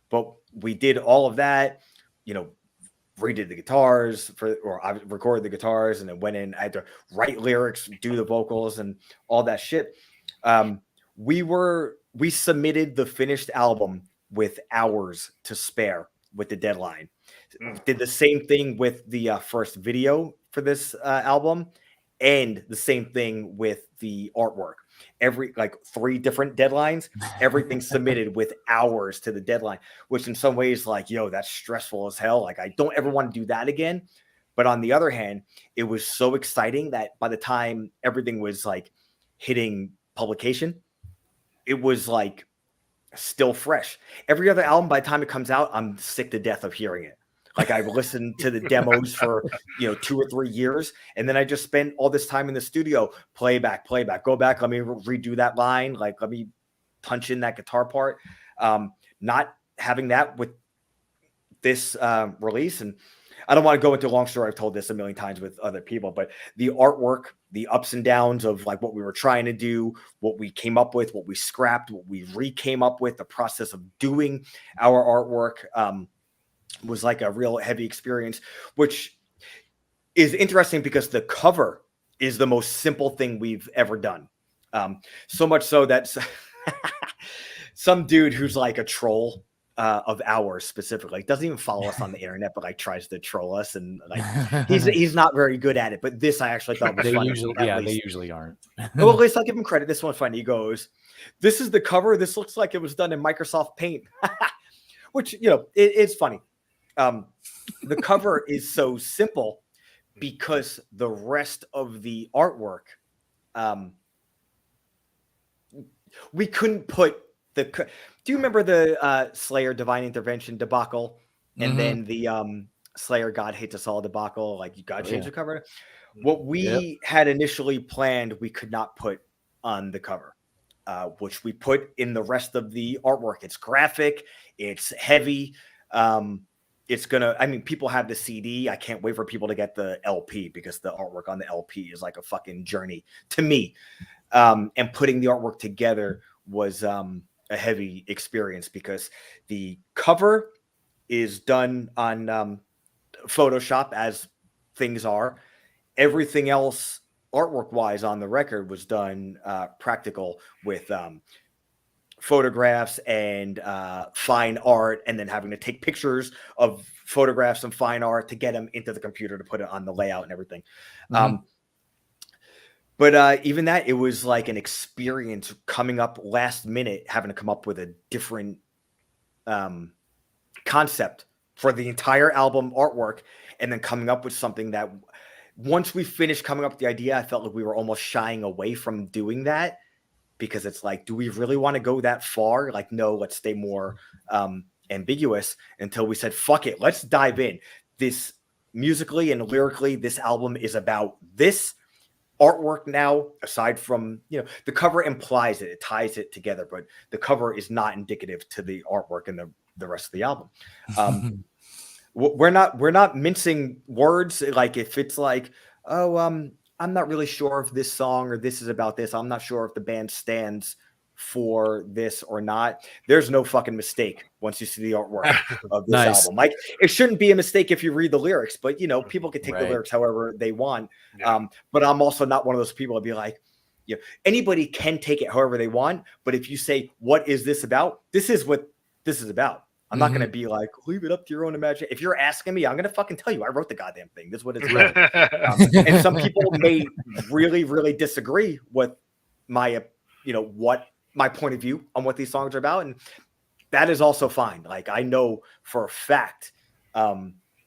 Speaker 4: But we did all of that, redid the guitars or I recorded the guitars and then went in. I had to write lyrics, do the vocals and all that shit. We submitted the finished album with hours to spare with the deadline. Did the same thing with the first video for this album, and the same thing with the artwork. Every 3 different deadlines, everything submitted with hours to the deadline, which in some ways, that's stressful as hell. I don't ever want to do that again. But on the other hand, it was so exciting that by the time everything was hitting publication, it was still fresh. Every other album, by the time it comes out, I'm sick to death of hearing it. I've listened to the demos for 2 or 3 years, and then I just spent all this time in the studio, playback, go back, let me redo that line, let me punch in that guitar part. Not having that with this release, and I don't want to go into a long story. I've told this a million times with other people, but the artwork, the ups and downs of what we were trying to do, what we came up with, what we scrapped, what we came up with, the process of doing our artwork was a real heavy experience, which is interesting because the cover is the most simple thing we've ever done. So much so that some dude who's a troll of ours specifically, doesn't even follow us on the internet, but tries to troll us, and he's not very good at it. But this I actually thought was funny.
Speaker 3: They usually aren't.
Speaker 4: Well, at least I'll give him credit. This one's funny. He goes, "This is the cover. This looks like it was done in Microsoft Paint," which it's funny. The cover is so simple because the rest of the artwork, we couldn't put the. Do you remember the Slayer Divine Intervention debacle, and then the Slayer God Hates Us All debacle? You gotta change the cover. What we had initially planned, we could not put on the cover, which we put in the rest of the artwork. It's graphic, it's heavy. People have the CD. I can't wait for people to get the LP because the artwork on the LP is a fucking journey to me. And putting the artwork together was a heavy experience because the cover is done on Photoshop, as things are. Everything else artwork wise on the record was done practical with photographs and fine art, and then having to take pictures of photographs and fine art to get them into the computer to put it on the layout and everything. But even that, it was an experience coming up last minute, having to come up with a different concept for the entire album artwork, and then coming up with something that once we finished coming up with the idea, I felt like we were almost shying away from doing that. Because it's do we really want to go that far? No, let's stay more ambiguous, until we said, fuck it, let's dive in. This musically and lyrically, this album is about this. Artwork now, aside from, the cover implies it ties it together, but the cover is not indicative to the artwork and the rest of the album. We're not mincing words. If it's I'm not really sure if this song or this is about this. I'm not sure if the band stands for this or not. There's no fucking mistake once you see the artwork of this album. It shouldn't be a mistake if you read the lyrics, but people can take the lyrics however they want. But I'm also not one of those people to be anybody can take it however they want. But if you say, what is this about? This is what this is about. I'm not going to be leave it up to your own imagination. If you're asking me, I'm going to fucking tell you, I wrote the goddamn thing. This is what it's about. And some people may really, really disagree with my, what my point of view on what these songs are about. And that is also fine. I know for a fact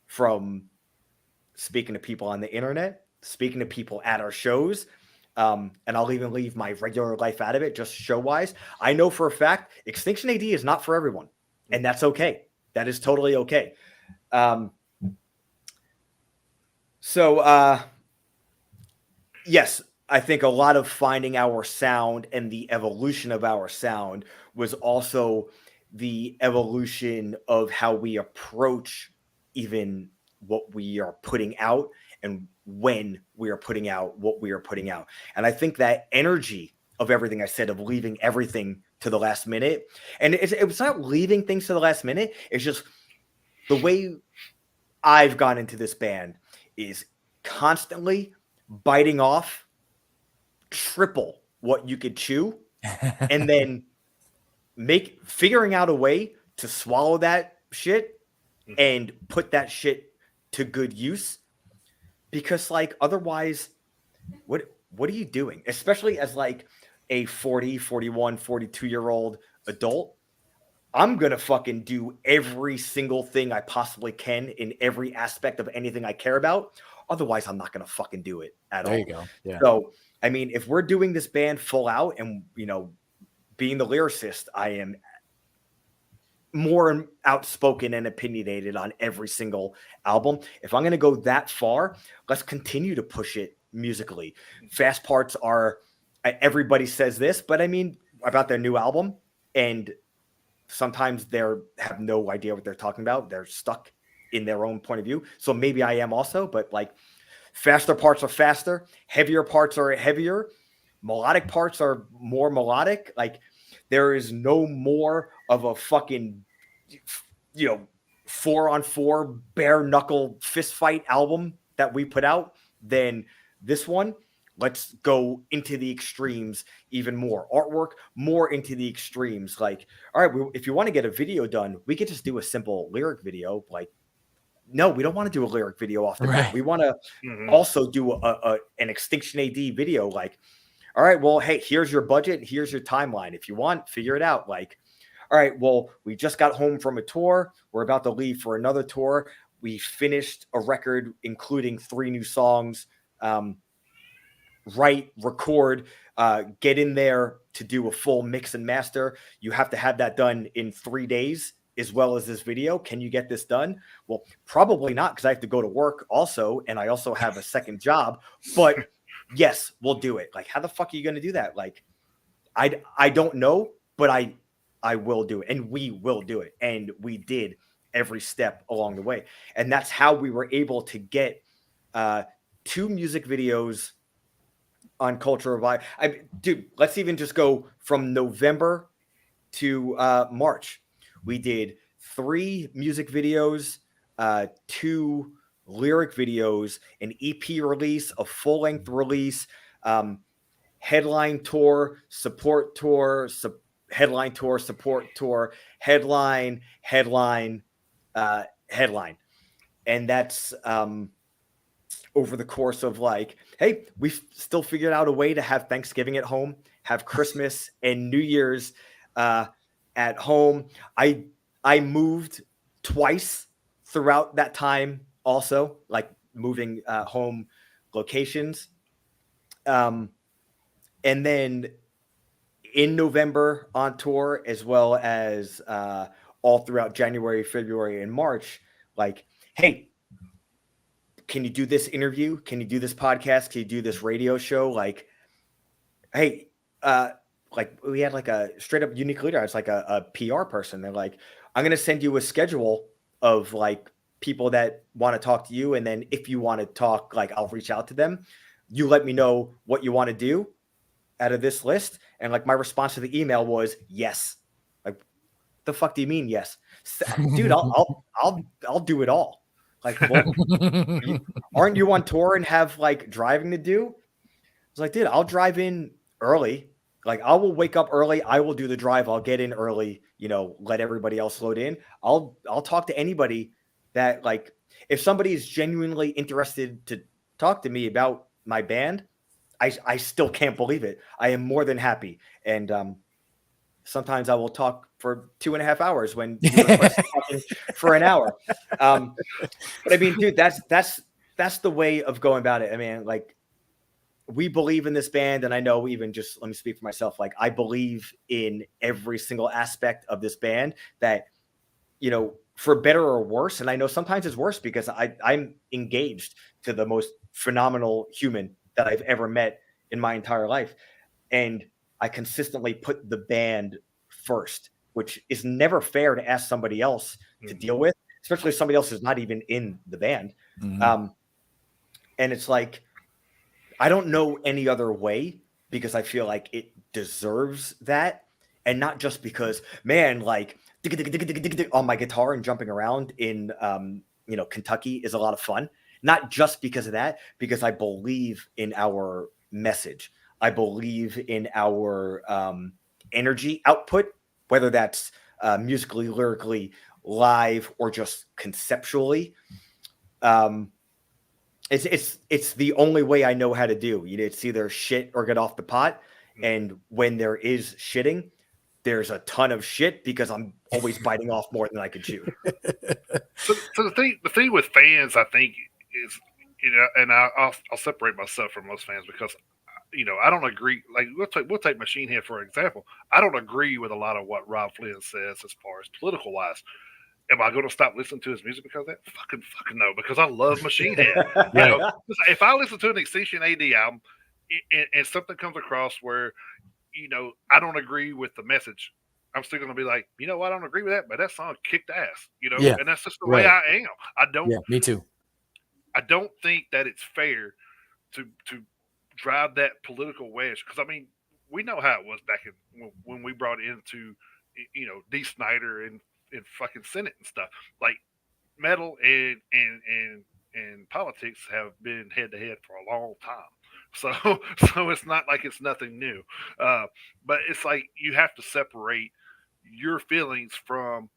Speaker 4: from speaking to people on the internet, speaking to people at our shows, and I'll even leave my regular life out of it, just show wise. I know for a fact Extinction AD is not for everyone. And that's okay. That is totally okay. Yes, I think a lot of finding our sound and the evolution of our sound was also the evolution of how we approach even what we are putting out and when we are putting out what we are putting out. And I think that energy of everything I said, of leaving everything to the last minute, and it's not leaving things to the last minute. It's just the way I've gone into this band is constantly biting off triple what you could chew and then figuring out a way to swallow that shit and put that shit to good use, because like otherwise what are you doing, especially as like a 40, 41, 42-year-old adult? I'm gonna fucking do every single thing I possibly can in every aspect of anything I care about. Otherwise, I'm not gonna fucking do it at all.
Speaker 3: There you go. Yeah.
Speaker 4: So, I mean, if we're doing this band full out and, being the lyricist, I am more outspoken and opinionated on every single album. If I'm going to go that far, let's continue to push it musically. Fast parts are, everybody says this, but I mean, about their new album, and sometimes they have no idea what they're talking about. They're stuck in their own point of view. So maybe I am also, but like faster parts are faster, heavier parts are heavier, melodic parts are more melodic. Like there is no more of a fucking, 4-on-4 bare knuckle fist fight album that we put out than this one. Let's go into the extremes even more. Artwork, more into the extremes. Like, all right, if you want to get a video done, we could just do a simple lyric video. Like, no, we don't want to do a lyric video off the bat. We want to also do an Extinction A.D. video. Like, all right, well, hey, here's your budget. Here's your timeline. If you want, figure it out. Like, all right, well, we just got home from a tour. We're about to leave for another tour. We finished a record, including 3 new songs. Write, record, get in there to do a full mix and master. You have to have that done in 3 days, as well as this video. Can you get this done? Well, probably not, because I have to go to work also, and I also have a second job. But yes, we'll do it. Like, how the fuck are you going to do that? Like, I don't know, but I will do it, and we will do it, and we did every step along the way, and that's how we were able to get 2 music videos on Culture Revive. Dude, let's even just go from November to March. We did 3 music videos, 2 lyric videos, an EP release, a full-length release, headline tour, support tour, headline tour, support tour, headline, headline. And that's over the course of like, hey, we've still figured out a way to have Thanksgiving at home, have Christmas and New Year's at home. I moved twice throughout that time also, like moving home locations. And then in November on tour, as well as all throughout January, February, and March, like, hey, can you do this interview? Can you do this podcast? Can you do this radio show? Like, hey, like we had like a straight up unique leader. It's like a PR person. They're like, I'm going to send you a schedule of like people that want to talk to you. And then if you want to talk, like I'll reach out to them. You let me know what you want to do out of this list. And like my response to the email was yes. Like, the fuck do you mean yes? Dude, I'll do it all. Like, well, aren't you on tour and have like driving to do? It's like, dude, I'll drive in early. Like, I will wake up early. I will do the drive. I'll get in early, let everybody else load in. I'll talk to anybody that, like, if somebody is genuinely interested to talk to me about my band, I still can't believe it. I am more than happy. And sometimes I will talk for 2.5 hours when you request talking for an hour. But I mean, dude, that's the way of going about it. I mean, like, we believe in this band, and I know, even just let me speak for myself. Like, I believe in every single aspect of this band, that, for better or worse. And I know sometimes it's worse because I'm engaged to the most phenomenal human that I've ever met in my entire life. And I consistently put the band first. which is never fair to ask somebody else to deal with, especially if somebody else is not even in the band.
Speaker 3: Mhm.
Speaker 4: And it's like, I don't know any other way, because I feel like it deserves that. And not just because, man, like on my guitar and jumping around in, Kentucky is a lot of fun. Not just because of that, because I believe in our message. I believe in our energy output, whether that's musically, lyrically, live, or just conceptually. Um, it's the only way I know how to do. It's either shit or get off the pot. And when there is shitting, there's a ton of shit, because I'm always biting off more than I can chew.
Speaker 2: So the thing with fans, I think, is, and I'll separate myself from most fans, because I don't agree. Like, we'll take Machine Head for example. I don't agree with a lot of what Rob Flynn says as far as political wise. Am I going to stop listening to his music because of that? Fucking no, because I love Machine Head.
Speaker 3: Right.
Speaker 2: If I listen to an Extinction A.D. album, and something comes across where I don't agree with the message, I'm still going to be like, I don't agree with that, but that song kicked ass.
Speaker 3: Yeah.
Speaker 2: And that's just the way
Speaker 3: Right.
Speaker 2: I am.
Speaker 3: Yeah, me too.
Speaker 2: I don't think that it's fair to drive that political wedge, because I mean, we know how it was back when we brought into D. Snyder and fucking Senate and stuff. Like, metal and politics have been head to head for a long time. So so it's not like it's nothing new. But it's like you have to separate your feelings from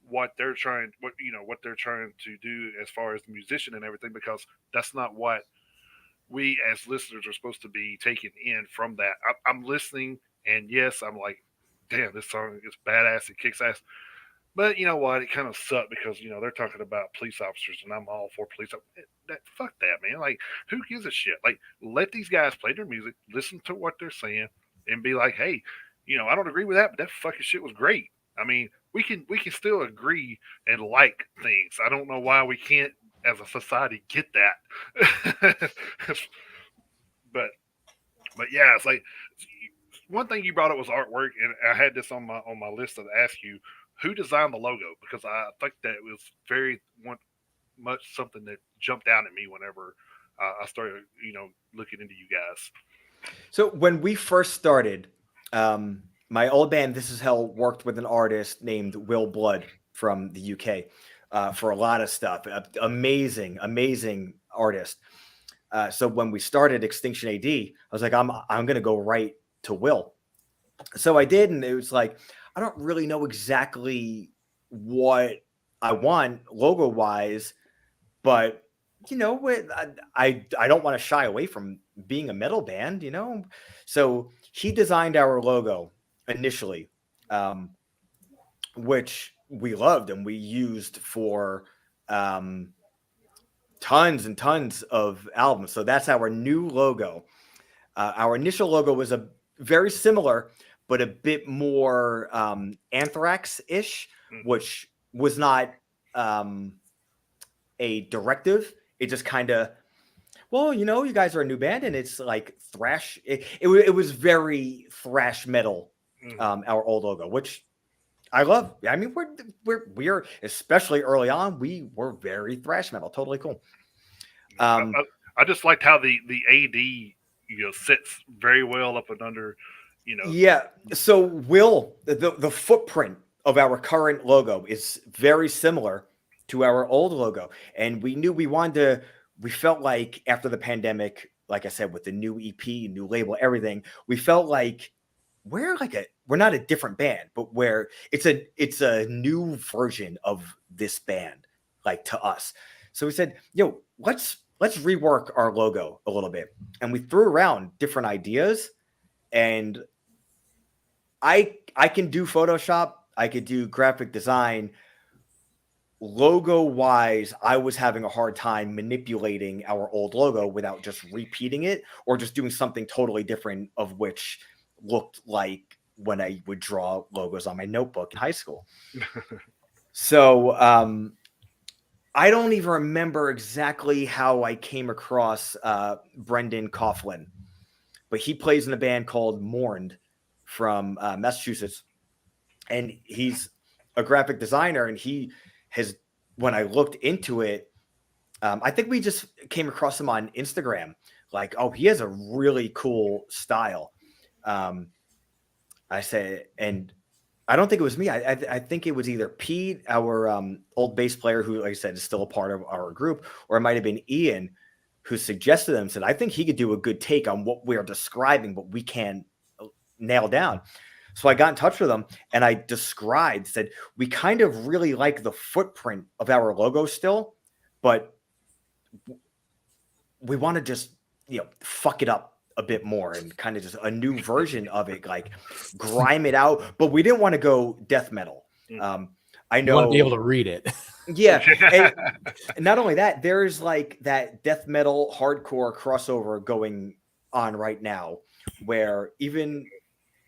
Speaker 2: what they're trying to do as far as the musician and everything, because that's not what we as listeners are supposed to be taking in from that. I'm listening, and yes, I'm like, damn, this song is badass, it kicks ass. But you know what? It kind of sucked, because they're talking about police officers, and I'm all for police. Fuck that, man. Like, who gives a shit? Like, let these guys play their music, listen to what they're saying, and be like, hey, I don't agree with that, but that fucking shit was great. I mean, we can still agree and like things. I don't know why we can't, as a society, get that. but but yeah, it's like, one thing you brought up was artwork, and I had this on my list to ask you, who designed the logo, because I think that it was very much something that jumped out at me whenever I started looking into you guys.
Speaker 4: So when we first started, my old band, This Is Hell, worked with an artist named Will Blood from the UK for a lot of stuff. Amazing, amazing artist. So when we started Extinction AD, I was like, I'm gonna go right to Will. So I did, and it was like, I don't really know exactly what I want logo wise, but I don't want to shy away from being a metal band. So he designed our logo initially, which we loved and we used for tons and tons of albums. So that's our new logo. Our initial logo was a very similar, but a bit more Anthrax-ish, which was not a directive. It just kind of, well, you guys are a new band, and it's like thrash. It was very thrash metal. Our old logo, which I love. I mean, we're especially early on, we were very thrash metal. Totally cool.
Speaker 2: I just liked how the AD sits very well up and under.
Speaker 4: Yeah. So Will, the footprint of our current logo is very similar to our old logo. And we knew we felt like after the pandemic, like I said, with the new EP, new label, everything, we felt like we're not a different band, but it's a new version of this band, like, to us. So we said, let's rework our logo a little bit. And we threw around different ideas, and I can do Photoshop, I could do graphic design. Logo wise, I was having a hard time manipulating our old logo without just repeating it or just doing something totally different, of which looked like when I would draw logos on my notebook in high school. So I don't even remember exactly how I came across Brendan Coughlin, but he plays in a band called Mourned from Massachusetts. and he's a graphic designer, and he has, when I looked into it, I think we just came across him on Instagram. Like, oh, he has a really cool style. I say, and I don't think it was me. I think it was either Pete, our old bass player, who, like I said, is still a part of our group, or it might have been Ian, who suggested them. Said, I think he could do a good take on what we're describing, but we can nail down. So I got in touch with him, and I described, said, we kind of really like the footprint of our logo still, but we want to just, fuck it up a bit more and kind of just a new version of it, like grime it out. But we didn't want to go death metal. I
Speaker 3: You want
Speaker 4: know,
Speaker 3: to be able to read it.
Speaker 4: yeah. And not only that, there's like that death metal hardcore crossover going on right now, where even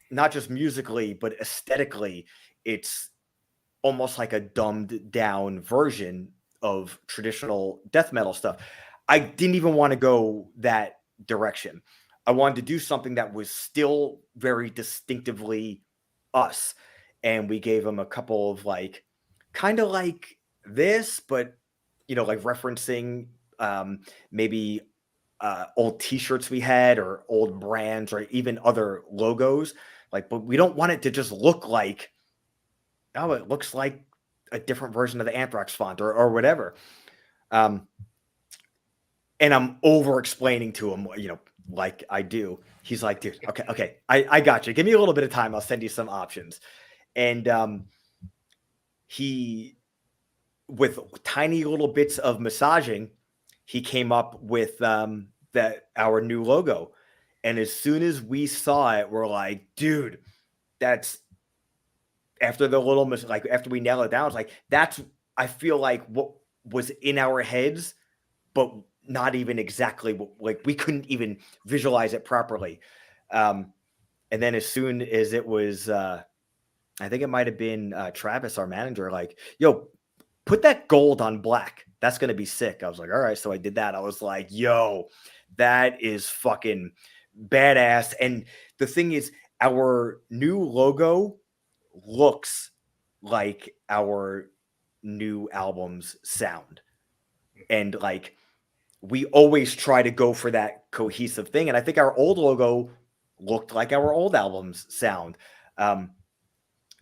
Speaker 4: not just musically, but aesthetically, it's almost like a dumbed down version of traditional death metal stuff. I didn't even want to go that direction. I wanted to do something that was still very distinctively us. And we gave them a couple of like, kind of like this, but, like referencing maybe old t-shirts we had, or old brands, or even other logos. Like, but we don't want it to just look like, oh, it looks like a different version of the Anthrax font, or whatever. And I'm over explaining to him, like I do. He's like, dude, okay, I got you. Give me a little bit of time. I'll send you some options. And he, with tiny little bits of massaging, he came up with our new logo. And as soon as we saw it, we're like, dude, that's, after the little like after we nail it down, it's like, that's, I feel like what was in our heads, but not even exactly what, like we couldn't even visualize it properly. And then as soon as it was, I think it might have been Travis, our manager, like, yo, put that gold on black. That's gonna be sick. I was like, all right. So I did that. I was like, yo, that is fucking badass. And the thing is, our new logo looks like our new album's sound. And like, we always try to go for that cohesive thing. And I think our old logo looked like our old album's sound.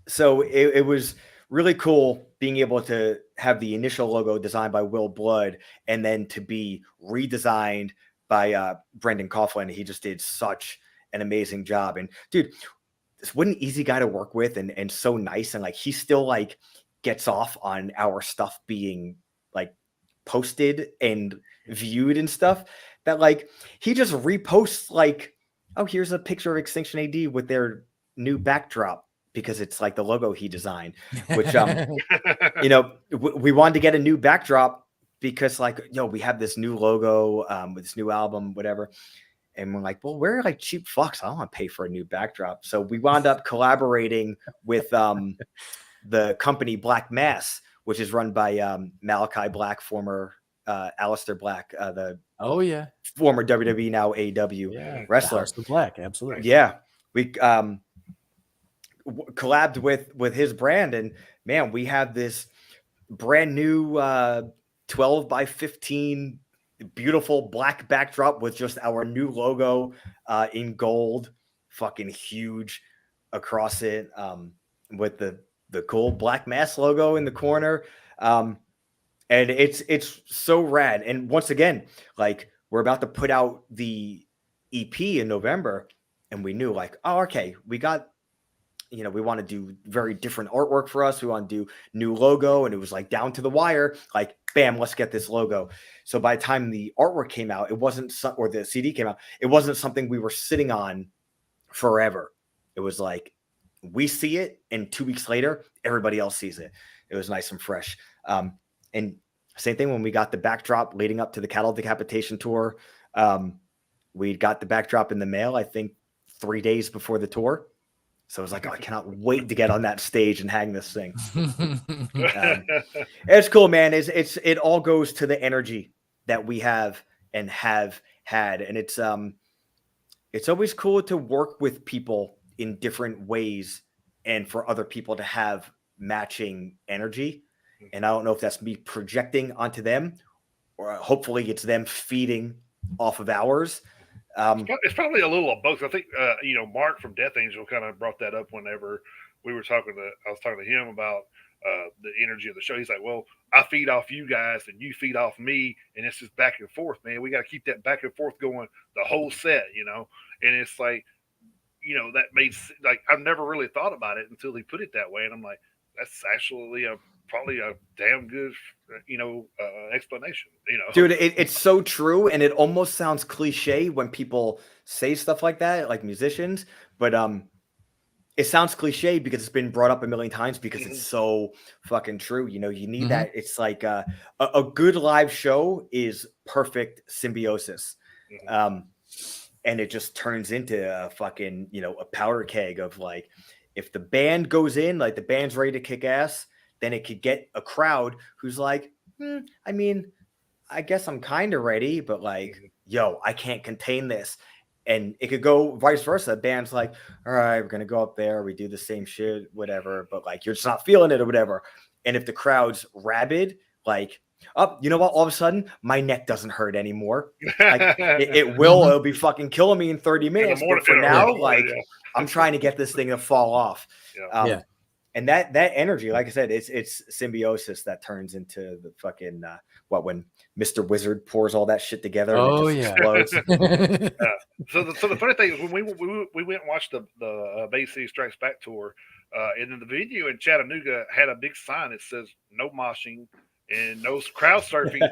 Speaker 4: So it was really cool being able to have the initial logo designed by Will Blood, and then to be redesigned by Brendan Coughlin. He just did such an amazing job. And dude, what an easy guy to work with, and so nice. And like, he still like gets off on our stuff being like posted and viewed and stuff, that like he just reposts like, oh, here's a picture of Extinction AD with their new backdrop, because it's like the logo he designed, which we wanted to get a new backdrop because, like, we have this new logo with this new album, whatever. And we're like, well, we're like cheap fucks. I don't want to pay for a new backdrop. So we wound up collaborating with the company Black Mass, which is run by Malachi Black, former Alistair Black, the former WWE, now AEW wrestler.
Speaker 3: House of Black, absolutely.
Speaker 4: Yeah, we collabed with his brand, and man, we have this brand new 12 by 15 beautiful black backdrop with just our new logo in gold, fucking huge across it, with the cool Black Mass logo in the corner. And it's so rad. And once again, like, we're about to put out the EP in November, and we knew like, oh, okay, we got, we want to do very different artwork for us. We want to do new logo. And it was like down to the wire, like, bam, let's get this logo. So by the time the artwork came out, it wasn't, or the CD came out, it wasn't something we were sitting on forever. It was like, we see it, and 2 weeks later, everybody else sees it. It was nice and fresh. And same thing when we got the backdrop leading up to the Cattle Decapitation tour. We got the backdrop in the mail, I think 3 days before the tour. So I was like, oh, I cannot wait to get on that stage and hang this thing. It's cool, man. It all goes to the energy that we have and have had. And it's always cool to work with people in different ways and for other people to have matching energy. And I don't know if that's me projecting onto them, or hopefully it's them feeding off of ours.
Speaker 2: It's probably a little of both. I think Mark from Death Angel kind of brought that up whenever I was talking to him about the energy of the show. He's like, "Well, I feed off you guys, and you feed off me, and it's just back and forth, man. We got to keep that back and forth going the whole set, And it's like, that made like I've never really thought about it until he put it that way, and I'm like, that's actually probably a damn good explanation.
Speaker 4: Dude, it's so true, and it almost sounds cliche when people say stuff like that, like musicians, but it sounds cliche because it's been brought up a million times because it's so fucking true. You need that. It's like a good live show is perfect symbiosis. And it just turns into a fucking, a powder keg of like, if the band goes in, like the band's ready to kick ass, then it could get a crowd who's like, I mean, I guess I'm kind of ready, but like, yo, I can't contain this. And it could go vice versa. The band's like, all right, we're going to go up there. We do the same shit, whatever, but like, you're just not feeling it or whatever. And if the crowd's rabid, like, oh, you know what? All of a sudden, my neck doesn't hurt anymore. Like, it will. It'll be fucking killing me in 30 minutes. But for now, like, I'm trying to get this thing to fall off. And that energy, like I said, it's symbiosis that turns into the fucking when Mr. Wizard pours all that shit together and it just explodes.
Speaker 2: So the funny thing is when we went and watched the Bay City Strikes Back tour, and then the venue in Chattanooga had a big sign that says no moshing and no crowd surfing.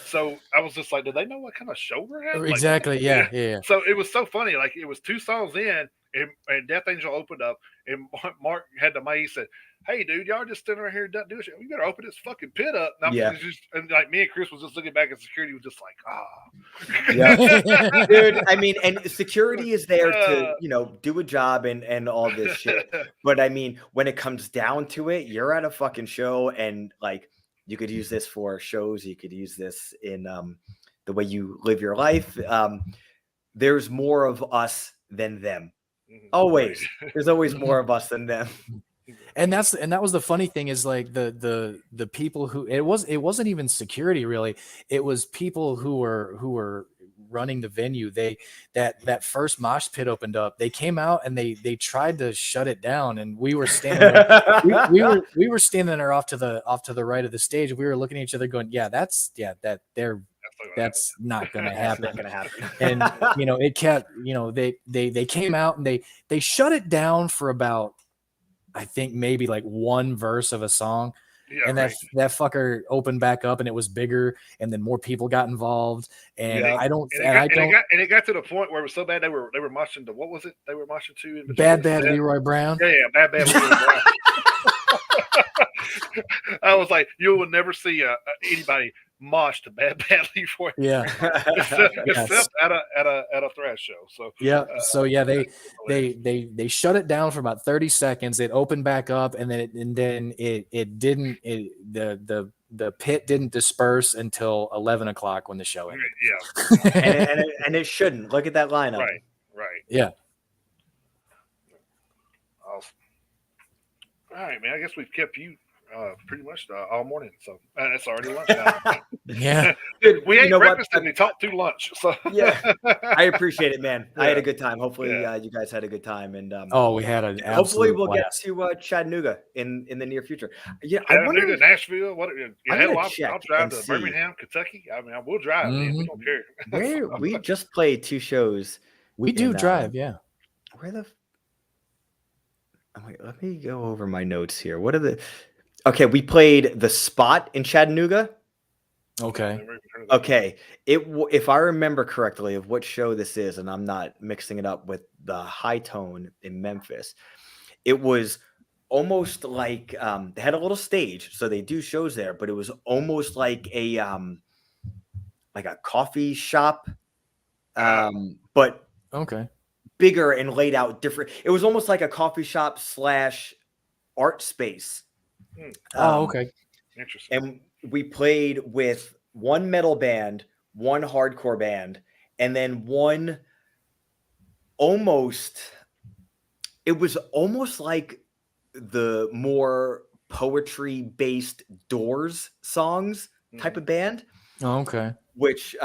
Speaker 2: So I was just like, do they know what kind of show we're having?
Speaker 3: Exactly.
Speaker 2: Like,
Speaker 3: yeah.
Speaker 2: So it was so funny. Like it was 2 songs in, and Death Angel opened up, and Mark had the mic. He said, "Hey, dude, y'all just standing right here and doing shit. We better open this fucking pit up." And like me and Chris was just looking back, and security was just like,
Speaker 4: dude. I mean, and security is there to do a job and all this shit. But I mean, when it comes down to it, you're at a fucking show, and like you could use this for shows. You could use this in the way you live your life. There's more of us than them. Always. There's always more of us than them.
Speaker 3: And that was the funny thing is like the people who it wasn't even security really. It was people who were running the venue. That first mosh pit opened up. They came out and they tried to shut it down, and we were standing there. we were standing there off to the right of the stage. We were looking at each other going, that's not going to happen.
Speaker 4: Not going to happen.
Speaker 3: And it kept, they came out and they shut it down for about, I think maybe like one verse of a song. And that fucker opened back up, and it was bigger, and then more people got involved. And
Speaker 2: it got to the point where it was so bad they were moshing to, what was it? They were moshing to
Speaker 3: Bad Leroy Brown.
Speaker 2: Bad Leroy Brown. I was like, you will never see anybody mosh to Bad Leroy. Except at a thrash show. So
Speaker 3: they shut it down for about 30 seconds. It opened back up, and then it didn't. The pit didn't disperse until 11 o'clock when the show ended.
Speaker 4: and it shouldn't. Look at that lineup.
Speaker 2: Right.
Speaker 3: Yeah.
Speaker 2: Awesome. All right, man. I guess we've kept you pretty much all morning, so it's already lunchtime. We ate breakfast and we talked through lunch. So
Speaker 4: I appreciate it, man. I had a good time. Hopefully, you guys had a good time, and
Speaker 3: we had an
Speaker 4: hopefully we'll
Speaker 3: blast.
Speaker 4: get to Chattanooga in the near future.
Speaker 2: I wonder to Nashville. I'll drive to Birmingham, Kentucky. I mean, I will drive. Man. We don't care.
Speaker 4: We just played 2 shows.
Speaker 3: We do drive,
Speaker 4: Where the? Let me go over my notes here. What are the? Okay, we played the Spot in Chattanooga. Okay. If I remember correctly of what show this is, and I'm not mixing it up with the High Tone in Memphis, it was almost like they had a little stage, so they do shows there, but it was almost like a coffee shop, but bigger and laid out different. It was almost like a coffee shop / art space.
Speaker 2: Interesting.
Speaker 4: And we played with one metal band, one hardcore band, and then one it was almost like the more poetry based Doors songs type of band,
Speaker 3: Oh, okay.
Speaker 4: which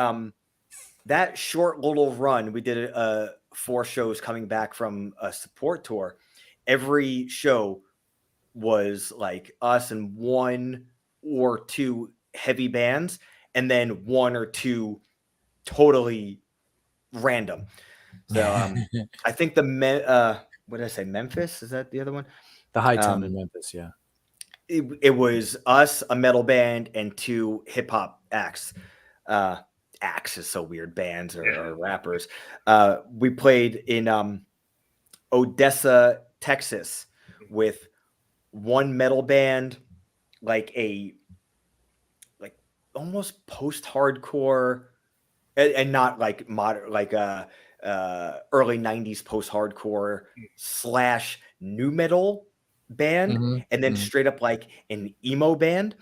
Speaker 4: that short little run we did 4 shows coming back from a support tour. Every show was like us and 1 or 2 heavy bands, and then 1 or 2 totally random. So I think what did I say? Memphis, is that the other one?
Speaker 3: The High Tone in Memphis, yeah.
Speaker 4: It was us, a metal band, and 2 hip hop acts. Acts is so weird, bands or rappers. We played in Odessa, Texas, with 1 metal band, like almost post-hardcore, and not like modern, like early 90s post-hardcore / new metal band, and then straight up like an emo band.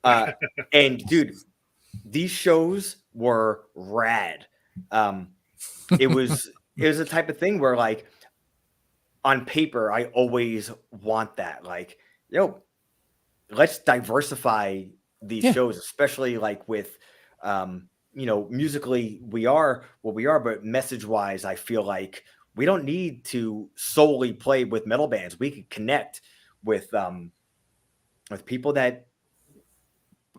Speaker 4: And dude, these shows were rad. It was the type of thing where, like, on paper, I always want that. Like, let's diversify these shows, especially like with, musically we are what we are, but message wise, I feel like we don't need to solely play with metal bands. We could connect with people that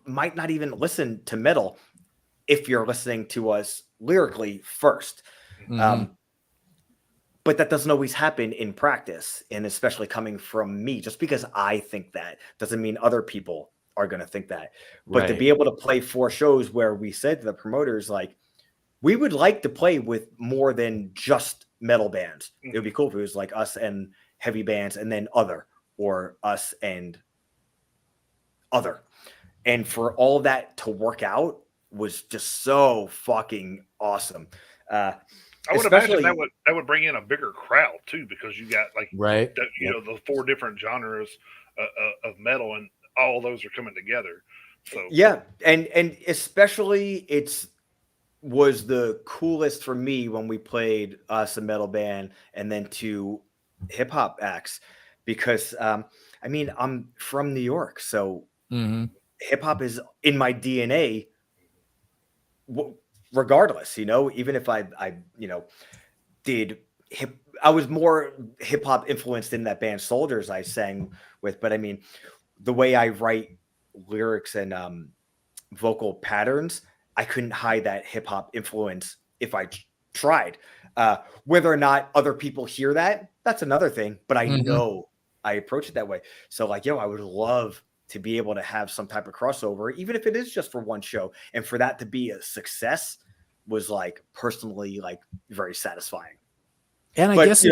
Speaker 4: might not even listen to metal if you're listening to us lyrically first. But that doesn't always happen in practice, and especially coming from me. Just because I think that doesn't mean other people are going to think that. But to be able to play 4 shows where we said to the promoters, like, we would like to play with more than just metal bands. It would be cool if it was like us and heavy bands, and then other, or us and other. And for all that to work out was just so fucking awesome.
Speaker 2: I would imagine that would bring in a bigger crowd too, because you got like the 4 different genres of metal, and all those are coming together. So
Speaker 4: yeah, and especially was the coolest for me when we played us, a metal band, and then 2 hip hop acts, because I mean, I'm from New York, so hip hop is in my DNA. Regardless, even if I did I was more hip hop influenced in that band Soldiers I sang with, but I mean, the way I write lyrics and vocal patterns, I couldn't hide that hip hop influence if I tried. Whether or not other people hear that, that's another thing, but I know I approach it that way. So like, I would love to be able to have some type of crossover, even if it is just for 1 show, and for that to be a success was, like, personally, like, very satisfying.
Speaker 3: And I guess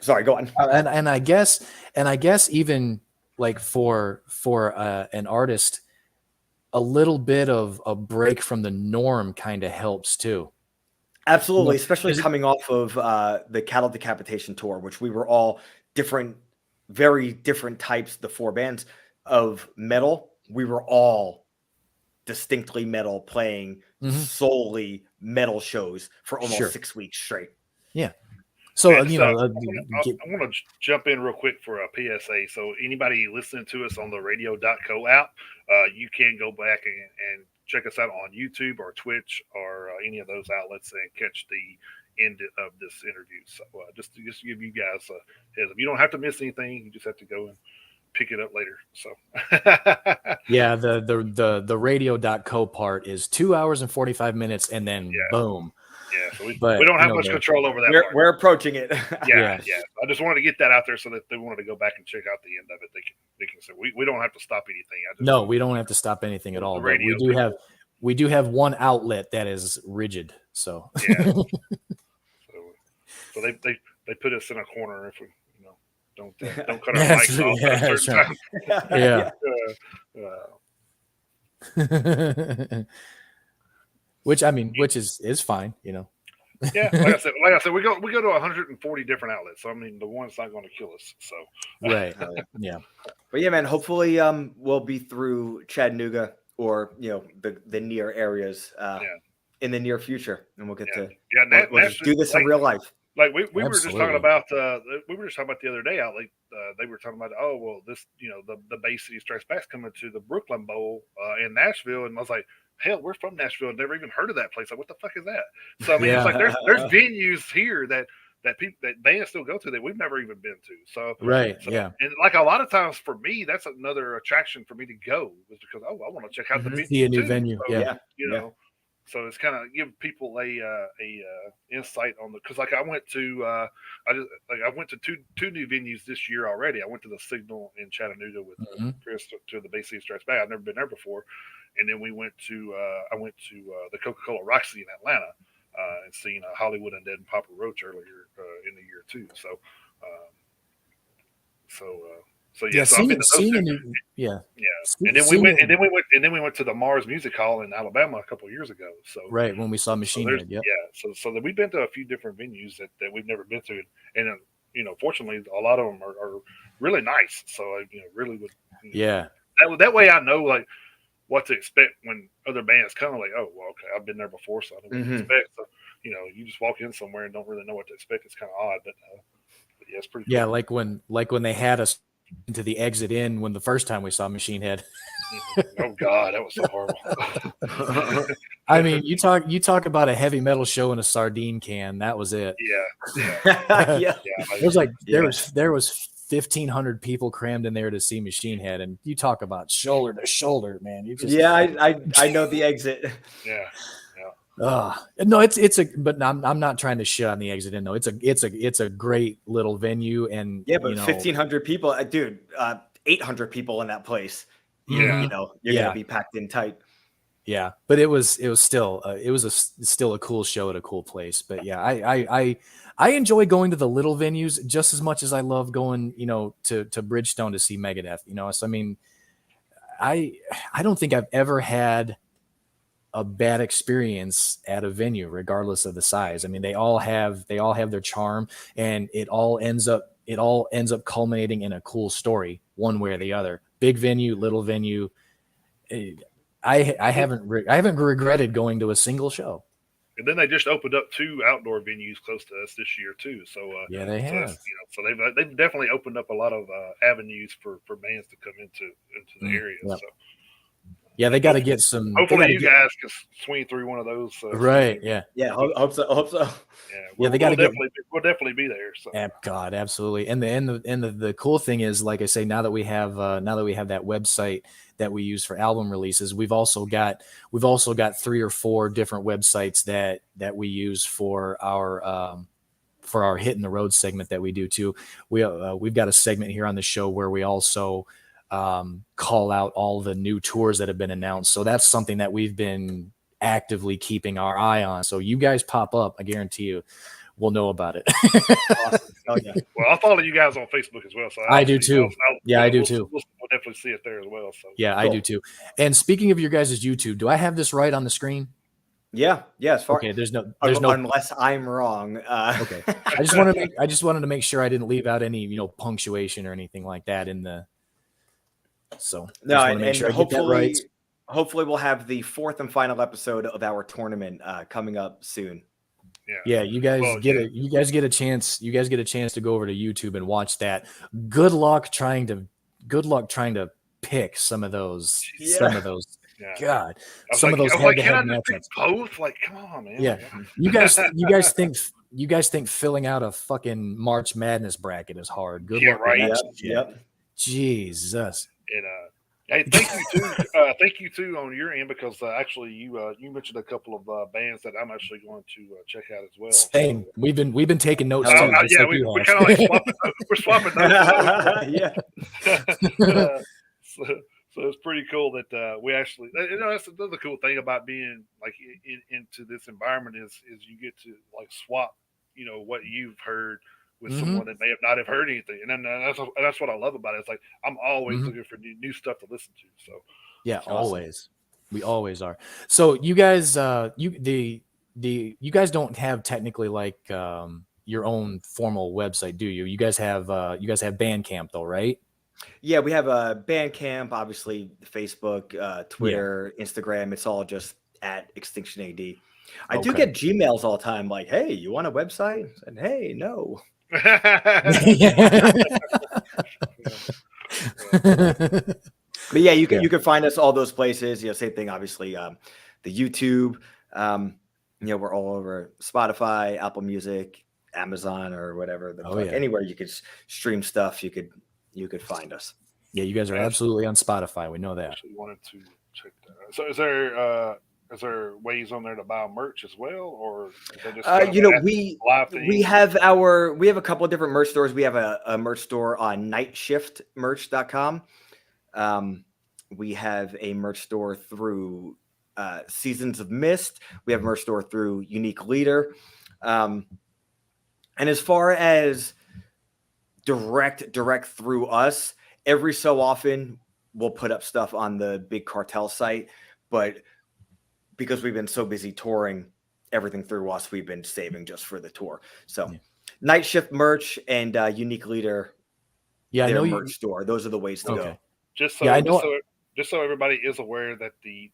Speaker 4: sorry, go on.
Speaker 3: And I guess even like for an artist, a little bit of a break from the norm kind of helps too.
Speaker 4: Absolutely, especially coming off of the Cattle Decapitation tour, which we were all different, very different types, the 4 bands of metal. We were all distinctly metal, playing solely metal shows for almost 6 weeks straight.
Speaker 3: Yeah. So,
Speaker 2: I want to jump in real quick for a PSA. So anybody listening to us on the radio.co app, you can go back and check us out on YouTube or Twitch or any of those outlets and catch the end of this interview. So just to give you guys a heads up. You don't have to miss anything. You just have to go and pick it up later. So
Speaker 3: yeah, the radio.co part is 2 hours and 45 minutes, and then boom.
Speaker 2: Yeah, so we don't have much control over that.
Speaker 4: We're approaching it.
Speaker 2: Yeah. I just wanted to get that out there so that they wanted to go back and check out the end of it. They can say we don't have to stop anything.
Speaker 3: We don't have to stop anything at all. But we do have 1 outlet that is rigid. So
Speaker 2: so they put us in a corner if we don't cut our mics off at a certain
Speaker 3: time. Which is fine,
Speaker 2: Yeah, like I said, we go to 140 different outlets. So I mean, the one's not going to kill us. So
Speaker 3: right, yeah.
Speaker 4: But yeah, man. Hopefully, we'll be through Chattanooga or the near areas in the near future, and we'll get to we'll just do this in real life.
Speaker 2: Like we were just talking
Speaker 3: Absolutely.
Speaker 2: about the other day out, like they were talking about, oh well, this, the Bay City Strikes Back's coming to the Brooklyn Bowl in Nashville, and I was like, hell, we're from Nashville and never even heard of that place. Like, what the fuck is that? So I mean, it's
Speaker 3: Yeah.
Speaker 2: like there's venues here that people that bands still go to that we've never even been to. So
Speaker 3: Right.
Speaker 2: so
Speaker 3: Yeah.
Speaker 2: and like a lot of times for me, that's another attraction for me to go, is because, oh, I want to check out the
Speaker 4: Mhm.
Speaker 3: See a
Speaker 2: venue
Speaker 3: new
Speaker 2: too.
Speaker 3: venue.
Speaker 2: So
Speaker 3: Yeah.
Speaker 4: Yeah.
Speaker 2: you
Speaker 4: Yeah.
Speaker 2: know. So it's kind of give people insight on because like I went to I went to two new venues this year already. I went to the Signal in Chattanooga with
Speaker 3: Mhm.
Speaker 2: Chris to the Bay City Strikes Back. I've never been there before, and then we went to I went to the Coca Cola Roxy in Atlanta and seen Hollywood Undead and Papa Roach earlier in the year too. Uh, so so yeah,
Speaker 3: Yeah.
Speaker 2: so I've been to those
Speaker 3: Seeing
Speaker 2: two.
Speaker 3: a new. Yeah.
Speaker 2: Yeah, and then we
Speaker 3: Seeing
Speaker 2: went,
Speaker 3: a,
Speaker 2: and then we went to the Mars Music Hall in Alabama a couple of years ago. So
Speaker 3: right when we saw
Speaker 2: so
Speaker 3: Machine
Speaker 2: there's
Speaker 3: Head. Yep.
Speaker 2: so that we've been to a few different venues that we've never been to, and fortunately, a lot of them are really nice. So I really would
Speaker 3: Yeah.
Speaker 2: that way I know like what to expect when other bands come. Like, oh well, okay, I've been there before, so I know what to
Speaker 4: Mhm.
Speaker 2: expect. So you just walk in somewhere and don't really know what to expect. It's kind of odd, but yeah, it's pretty
Speaker 3: Yeah.
Speaker 2: cool.
Speaker 3: Like when they had us into the exit in when the first time we saw Machine Head.
Speaker 2: Oh God, that was so horrible.
Speaker 3: I mean, you talk about a heavy metal show in a sardine can. That was it.
Speaker 2: Yeah,
Speaker 4: Yeah.
Speaker 2: yeah.
Speaker 3: It was like
Speaker 4: Yeah.
Speaker 3: there was 1,500 people crammed in there to see Machine Head, and you talk about shoulder to shoulder, man. You just
Speaker 4: Yeah. I know the exit.
Speaker 2: Yeah,
Speaker 3: no, it's a but I'm not trying to shit on the exit in though. It's a great little venue, and
Speaker 4: Yeah, but 1,500 people, dude, 800 people in that place.
Speaker 2: yeah.
Speaker 4: You're
Speaker 3: Yeah.
Speaker 4: gonna be packed in tight.
Speaker 3: Yeah, but it was still still a cool show at a cool place. But yeah, I enjoy going to the little venues just as much as I love going to Bridgestone to see Megadeth. So I mean, I don't think I've ever had a bad experience at a venue, regardless of the size. I mean, they all have their charm, and it all ends up culminating in a cool story, one way or the other. Big venue, little venue. I haven't regretted going to a single show.
Speaker 2: And then they just opened up two outdoor venues close to us this year too. So
Speaker 3: Yeah, they
Speaker 2: so
Speaker 3: have.
Speaker 2: that's, so they've definitely opened up a lot of avenues for bands to come into the area.
Speaker 3: Yep.
Speaker 2: So
Speaker 3: Yeah, they got to get some.
Speaker 2: hopefully you guys can swing through one of those.
Speaker 3: Right. Yeah.
Speaker 4: Yeah, hope so. Hope so.
Speaker 2: Yeah,
Speaker 3: they gotta
Speaker 2: we'll definitely be there. So
Speaker 3: God, absolutely. And the cool thing is, like I say, now that we have that website that we use for album releases, we've also got 3 or 4 different websites that we use for our Hitting the Road segment that we do too. We've got a segment here on the show where we also call out all the new tours that have been announced. So that's something that we've been actively keeping our eye on. So you guys pop up, I guarantee you, we'll know about it.
Speaker 4: Awesome. Oh yeah.
Speaker 2: well, I follow you guys on Facebook as well. So
Speaker 3: I do too. I do too.
Speaker 2: We'll definitely see it there as well. So
Speaker 3: Yeah,
Speaker 4: Cool.
Speaker 3: I do too. And speaking of your guys' YouTube, do I have this right on the screen?
Speaker 4: Yeah. As far
Speaker 3: Okay, there's no
Speaker 4: unless I'm wrong.
Speaker 3: Okay. I just wanted to make sure I didn't leave out any, punctuation or anything like that in the. So
Speaker 4: No,
Speaker 3: just wanna make
Speaker 4: and
Speaker 3: sure I get that right.
Speaker 4: hopefully we'll have the 4th and final episode of our tournament coming up soon.
Speaker 3: Yeah, you guys get a chance. You guys get a chance to go over to YouTube and watch that. Good luck trying to pick some of those.
Speaker 4: Yeah.
Speaker 2: yeah.
Speaker 3: God,
Speaker 2: I was
Speaker 3: some
Speaker 2: like,
Speaker 3: of those
Speaker 2: I was like, can I
Speaker 3: head-to-head
Speaker 2: just pick
Speaker 3: matchups.
Speaker 2: both? Like, come on, man.
Speaker 3: Yeah, you guys think filling out a fucking March Madness bracket is hard? Good
Speaker 2: Yeah,
Speaker 3: luck with
Speaker 2: right.
Speaker 3: that shit.
Speaker 4: Yep.
Speaker 3: Jesus.
Speaker 2: And hey, thank you too on your end because actually you mentioned a couple of bands that I'm actually going to check out as well.
Speaker 3: Same.
Speaker 2: So,
Speaker 3: We've been taking notes too. just
Speaker 2: yeah,
Speaker 3: like
Speaker 2: we
Speaker 3: you have.
Speaker 2: kind of like swapping notes.
Speaker 4: Yeah.
Speaker 2: So it's pretty cool that we actually, that's another cool thing about being like into this environment is you get to like swap, what you've heard with
Speaker 3: Mhm.
Speaker 2: someone that may have not have heard anything, and then that's what I love about it. It's like I'm always
Speaker 3: Mhm.
Speaker 2: looking for new stuff to listen to. So
Speaker 3: Yeah,
Speaker 4: Awesome.
Speaker 3: always. We always are. So you guys, you guys don't have technically like your own formal website, do you? You guys have Bandcamp though, right?
Speaker 4: Yeah, we have a Bandcamp, obviously Facebook, Twitter, Instagram. It's all just at Extinction AD. I do
Speaker 3: Okay.
Speaker 4: get Gmails all the time, like, "Hey, you want a website?" And hey, no. But yeah, you can find us all those places. Same thing, obviously. The YouTube. We're all over Spotify, Apple Music, Amazon, or whatever the fuck.
Speaker 3: Yeah.
Speaker 4: Anywhere you could stream stuff, you could find us.
Speaker 3: Yeah, you guys are absolutely on Spotify. We know that.
Speaker 2: Actually wanted to check that. So is there ways on there to buy merch as well, or is that just kind of live thing?
Speaker 4: we have a couple of different merch stores. We have a merch store on nightshiftmerch.com. We have a merch store through Seasons of Mist. We have a merch store through Unique Leader. And as far as direct through us, every so often we'll put up stuff on the Big Cartel site, but because we've been so busy touring everything through us, we've been saving just for the tour. So Night Shift merch and Unique Leader, their merch store. Those are the ways to go.
Speaker 2: Just so everybody is aware that the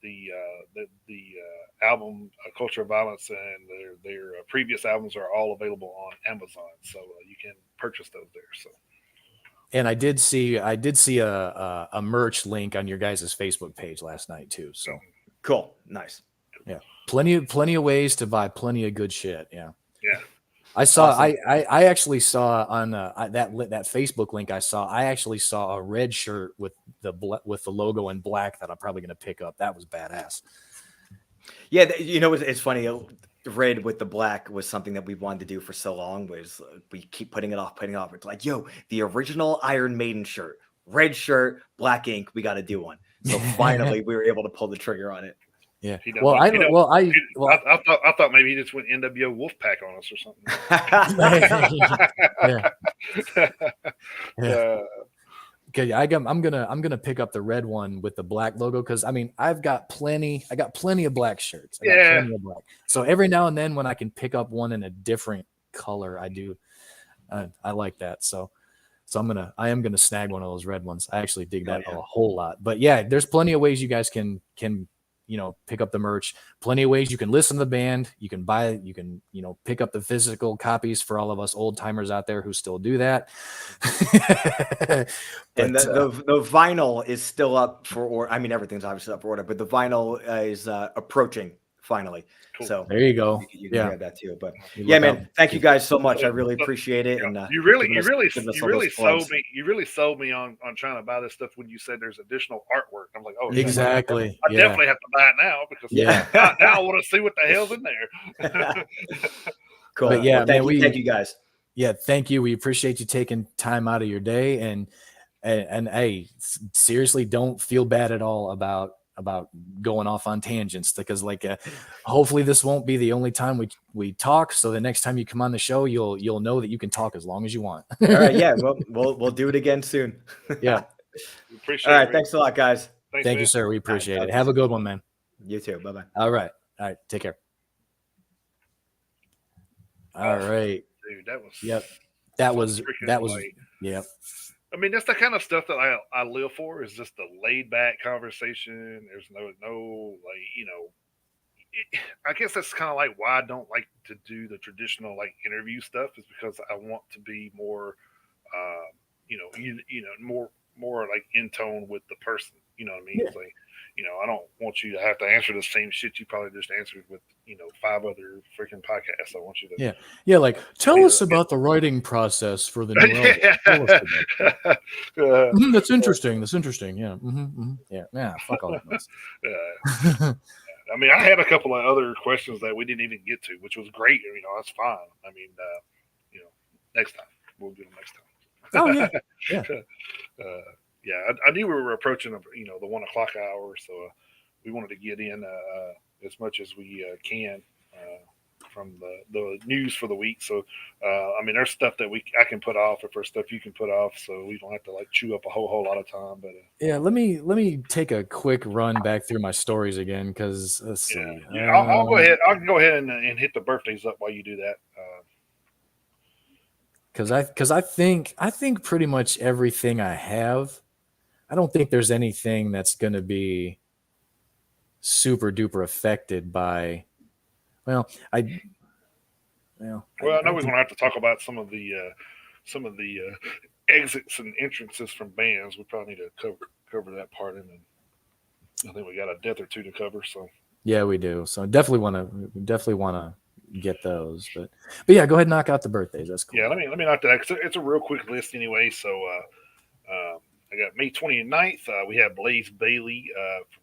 Speaker 2: album Culture of Violence and their previous albums are all available on Amazon, so you can purchase those there. So.
Speaker 3: And I did see a merch link on your guys' Facebook page last night too. So
Speaker 4: cool, nice.
Speaker 3: Yeah, plenty of ways to buy plenty of good shit. Yeah. I saw.
Speaker 4: Awesome.
Speaker 3: I actually saw on that Facebook link. I actually saw a red shirt with the logo in black that I'm probably going to pick up. That was badass.
Speaker 4: Yeah, it's funny. Red with the black was something that we wanted to do for so long. Was we keep putting it off. It's like, the original Iron Maiden shirt, red shirt, black ink. We got to do one. So finally, we were able to pull the trigger on it.
Speaker 3: Yeah.
Speaker 2: I thought maybe he just went NWO Wolfpack on us or something.
Speaker 3: Yeah. Okay, I'm gonna pick up the red one with the black logo because I got plenty of black shirts. Plenty of black. So every now and then when I can pick up one in a different color, I do. I like that. So I am gonna snag one of those red ones. I actually dig that a whole lot. But yeah, there's plenty of ways you guys can pick up the merch. Plenty of ways you can listen to the band. You can buy. You can pick up the physical copies for all of us old timers out there who still do that.
Speaker 4: And the vinyl is still up for order. Everything's obviously up for order, but the vinyl is approaching finally. Cool. So
Speaker 3: there you go.
Speaker 4: You can have that too. But man, thank you guys so much. I really appreciate it. And
Speaker 2: you really sold me on trying to buy this stuff when you said there's additional artwork. I'm like, oh,
Speaker 3: exactly.
Speaker 2: I definitely have to buy it now because now I want to see what the hell's in there.
Speaker 4: Cool.
Speaker 3: But yeah,
Speaker 4: thank you guys.
Speaker 3: Yeah, thank you. We appreciate you taking time out of your day, and hey, seriously, don't feel bad at all about going off on tangents because hopefully this won't be the only time we talk. So the next time you come on the show, you'll know that you can talk as long as you want.
Speaker 4: All right. Yeah. We'll do it again soon.
Speaker 3: Yeah.
Speaker 2: Appreciate
Speaker 4: it. All right. Thanks a lot, guys.
Speaker 3: Thank you, sir. We appreciate it. Have a good one, man.
Speaker 4: You too. Bye-bye.
Speaker 3: All right. Take care. All right.
Speaker 2: Dude, that was.
Speaker 3: Yep. That was. Yep.
Speaker 2: That's the kind of stuff that I live for. Is just a laid back conversation. There's no I guess that's kind of like why I don't like to do the traditional interview stuff, is because I want to be more, more in tone with the person. You know what I mean?
Speaker 3: Yeah.
Speaker 2: It's like, I don't want you to have to answer the same shit you probably just answered with 5 other freaking podcasts. I want you to
Speaker 3: tell us about the writing process for the new album. That's interesting. Yeah. Yeah. Fuck all that noise.
Speaker 2: I had a couple of other questions that we didn't even get to, which was great. That's fine. Next time we'll do them next time.
Speaker 3: Oh yeah.
Speaker 2: I knew we were approaching the 1 o'clock hour, so we wanted to get in as much as we can from the news for the week. So there's stuff that I can put off, if there's stuff you can put off, so we don't have to chew up a whole lot of time. But
Speaker 3: let me take a quick run back through my stories again, because let's see.
Speaker 2: I'll go ahead. I can go ahead and hit the birthdays up while you do that.
Speaker 3: Because I think pretty much everything I have. I don't think there's anything that's going to be super duper affected by. Well, I know
Speaker 2: we're going to have to talk about some of the exits and entrances from bands. We probably need to cover that part, and then I think we got a death or two to cover. So
Speaker 3: yeah, we do. So definitely want to get those. But yeah, go ahead and knock out the birthdays. That's cool.
Speaker 2: Yeah, let me knock that out, 'cause it's a real quick list anyway. So I got May 29th. We have Blaze Bailey from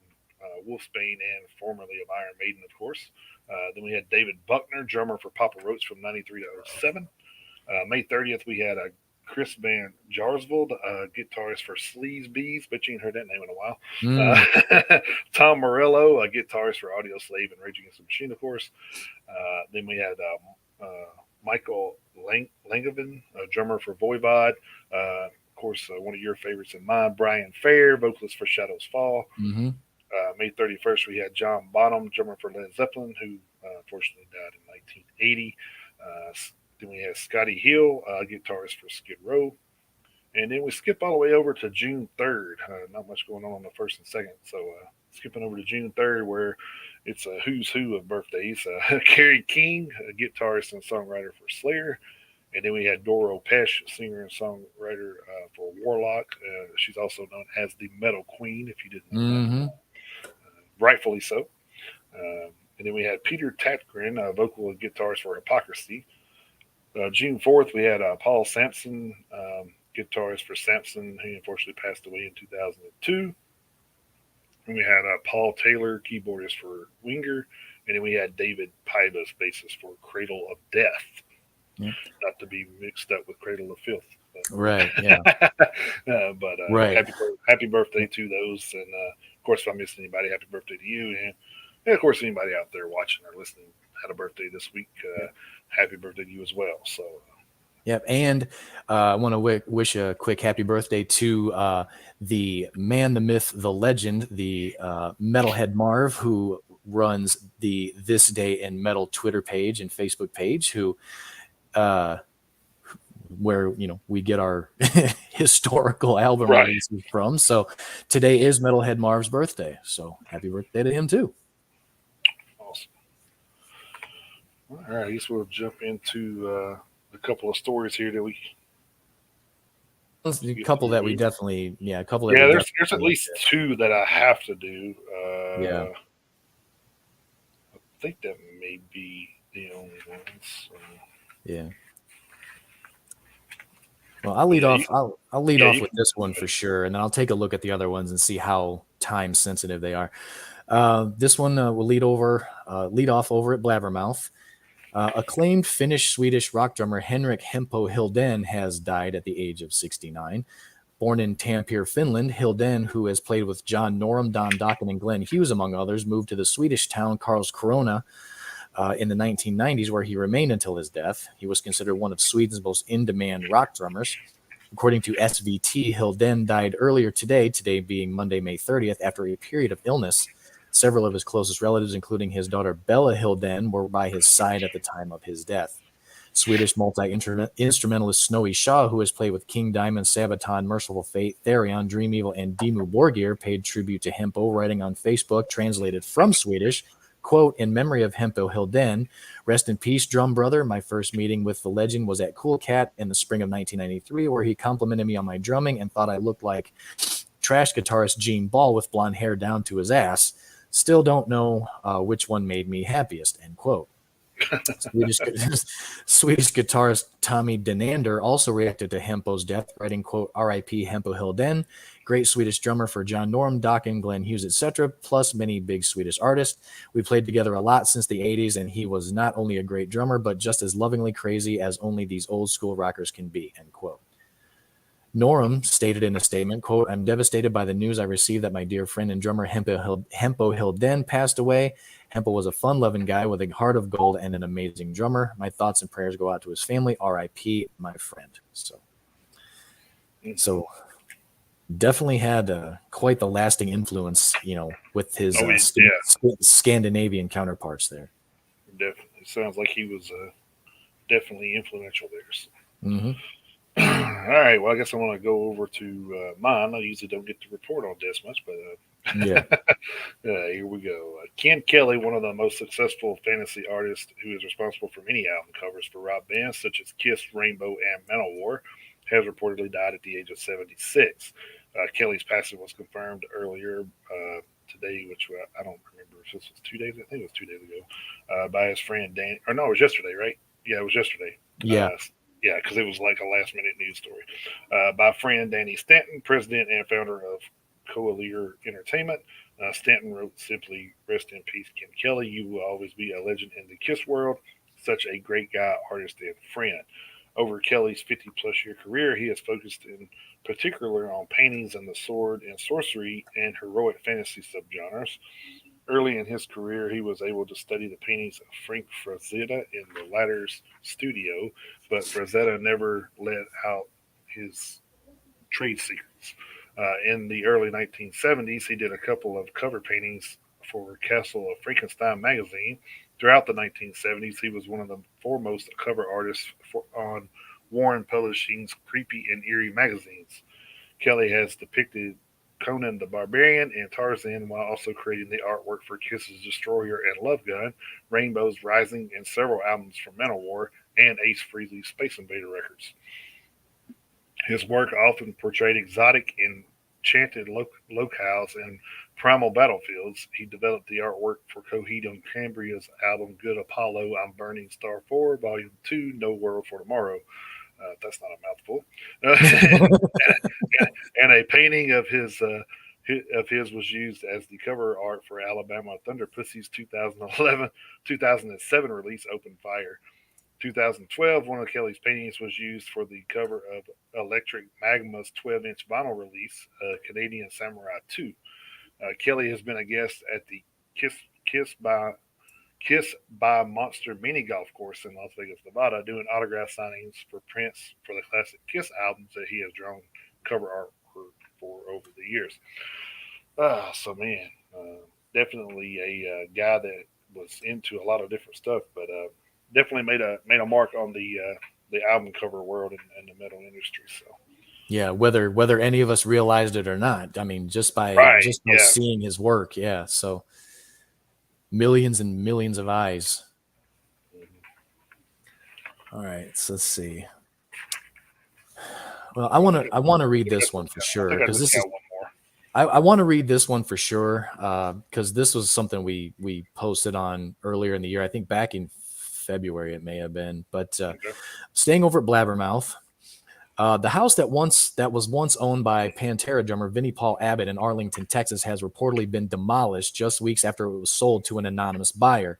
Speaker 2: Wolfsbane and formerly of Iron Maiden, of course. Then we had David Buckner, drummer for Papa Roach from 93 to 07. May 30th, we had Chris Van Jarsvold, guitarist for Sleaze Bees. Bet you ain't heard that name in a while. Tom Morello, a guitarist for Audio Slave and Rage Against the Machine, of course. Then we had Michael Langevin, a drummer for Voivod. Of course, one of your favorites and mine, Brian Fair, vocalist for Shadows Fall.
Speaker 3: Mm-hmm.
Speaker 2: May 31st, we had John Bonham, drummer for Led Zeppelin, who unfortunately died in 1980. Then we had Scotty Hill, guitarist for Skid Row. And then we skip all the way over to June 3rd. Not much going on the 1st and 2nd. So skipping over to June 3rd, where it's a who's who of birthdays. Kerry King, a guitarist and songwriter for Slayer. And then we had Doro Pesh, singer and songwriter for Warlock. She's also known as the Metal Queen, if you didn't know that. Rightfully so. And then we had Peter Tatgren, vocal and guitarist for Hypocrisy. June 4th, we had Paul Sampson, guitarist for Sampson, who unfortunately passed away in 2002. And we had Paul Taylor, keyboardist for Winger. And then we had David Pybus, bassist for Cradle of Death.
Speaker 3: Yeah.
Speaker 2: Not to be mixed up with Cradle of Filth.
Speaker 3: Right, yeah.
Speaker 2: Right. Happy birthday to those. And of course, if I missed anybody, happy birthday to you. And of course, anybody out there watching or listening had a birthday this week. Happy birthday to you as well. So,
Speaker 3: yep. And I want to wish a quick happy birthday to the man, the myth, the legend, the Metalhead Marv, who runs the This Day in Metal Twitter page and Facebook page, who where we get our historical album releases from. So today is Metalhead Marv's birthday. So happy birthday to him too.
Speaker 2: Awesome. All right, I guess we'll jump into a couple of stories here that we.
Speaker 3: A couple that we definitely, a couple.
Speaker 2: Yeah, there's at least two that I have to do.
Speaker 3: Yeah,
Speaker 2: I think that may be the only ones.
Speaker 3: Yeah. Well, I'll lead off. I'll lead off with this one for sure, and then I'll take a look at the other ones and see how time sensitive they are. This one will lead off over at Blabbermouth. Acclaimed Finnish-Swedish rock drummer Henrik Hempo Hilden has died at the age of 69. Born in Tampere, Finland, Hilden, who has played with John Norum, Don Dokken, and Glenn Hughes, among others, moved to the Swedish town Karlskrona in the 1990s, where he remained until his death. He was considered one of Sweden's most in-demand rock drummers. According to SVT, Hilden died earlier today being Monday, May 30th, after a period of illness. Several of his closest relatives, including his daughter Bella Hilden, were by his side at the time of his death. Swedish multi-instrumentalist Snowy Shaw, who has played with King Diamond, Sabaton, Merciful Fate, Therion, Dream Evil, and Dimmu Borgir, paid tribute to Hempo, writing on Facebook, translated from Swedish, quote, "In memory of Hempo Hilden, rest in peace, drum brother. My first meeting with the legend was at Cool Cat in the spring of 1993, where he complimented me on my drumming and thought I looked like trash guitarist Gene Ball with blonde hair down to his ass. Still don't know which one made me happiest," end quote. Swedish guitarist Tommy Denander also reacted to Hempo's death, writing, quote, "R.I.P. Hempo Hilden, great Swedish drummer for John Norum, Dokken, Glenn Hughes, etc., plus many big Swedish artists. We played together a lot since the 80s, and he was not only a great drummer, but just as lovingly crazy as only these old school rockers can be," end quote. Norum stated in a statement, quote, "I'm devastated by the news I received that my dear friend and drummer Hempo Hilden passed away. Hempo was a fun-loving guy with a heart of gold and an amazing drummer. My thoughts and prayers go out to his family. R.I.P. my friend." So definitely had quite the lasting influence, with his Scandinavian counterparts there.
Speaker 2: Definitely. Sounds like he was definitely influential there. So.
Speaker 3: Mm-hmm.
Speaker 2: All right. Well, I guess I want to go over to mine. I usually don't get to report on this much, but
Speaker 3: Yeah.
Speaker 2: Here we go. Ken Kelly, one of the most successful fantasy artists who is responsible for many album covers for rock bands such as Kiss, Rainbow, and Manowar, has reportedly died at the age of 76. Kelly's passing was confirmed earlier today, which I don't remember if this was 2 days. I think it was 2 days ago, by his friend Dan. Or no, it was yesterday, right? Yeah, it was yesterday.
Speaker 3: Yeah.
Speaker 2: Yeah, because it was like a last minute news story. By friend Danny Stanton, president and founder of Coalier Entertainment. Stanton wrote simply, "Rest in peace, Ken Kelly. You will always be a legend in the Kiss world. Such a great guy, artist, and friend." Over Kelly's 50 plus year career, he has focused in particular on paintings and the sword and sorcery and heroic fantasy subgenres. Early in his career, he was able to study the paintings of Frank Frazetta in the latter's studio, but Frazetta never let out his trade secrets. In the early 1970s, he did a couple of cover paintings for Castle of Frankenstein magazine. Throughout the 1970s, he was one of the foremost cover artists on Warren Publishing's Creepy and Eerie magazines. Kelly has depicted Conan the Barbarian and Tarzan while also creating the artwork for Kiss's Destroyer and Love Gun, Rainbow's Rising, and several albums from Manowar and Ace Frehley's Space Invader records. His work often portrayed exotic, enchanted locales and primal battlefields. He developed the artwork for Coheed and Cambria's album Good Apollo, I'm Burning Star 4, Volume 2, No World for Tomorrow. That's not a mouthful. And a painting of his was used as the cover art for Alabama Thunder Pussy's 2007 release Open Fire. 2012, one of Kelly's paintings was used for the cover of Electric Magma's 12-inch vinyl release, Canadian Samurai 2. Kelly has been a guest at the Kiss Kiss by Kiss by Monster mini golf course in Las Vegas, Nevada, doing autograph signings for Prince for the classic Kiss albums that he has drawn cover art for over the years. So man, definitely a guy that was into a lot of different stuff, but definitely made a mark on the album cover world and the metal industry. So
Speaker 3: Yeah, whether any of us realized it or not. I mean, just by
Speaker 2: right, yeah.
Speaker 3: seeing his work, yeah. So millions and millions of eyes. All right, so let's see. Well, I want to read this one for
Speaker 2: I
Speaker 3: sure
Speaker 2: think I
Speaker 3: because
Speaker 2: just
Speaker 3: this is
Speaker 2: got one more.
Speaker 3: I want to read this one for sure because this was something we posted on earlier in the year. I think back in February it may have been, but
Speaker 2: Okay.
Speaker 3: staying over at Blabbermouth. The house that was once owned by Pantera drummer Vinnie Paul Abbott in Arlington, Texas, has reportedly been demolished just weeks after it was sold to an anonymous buyer.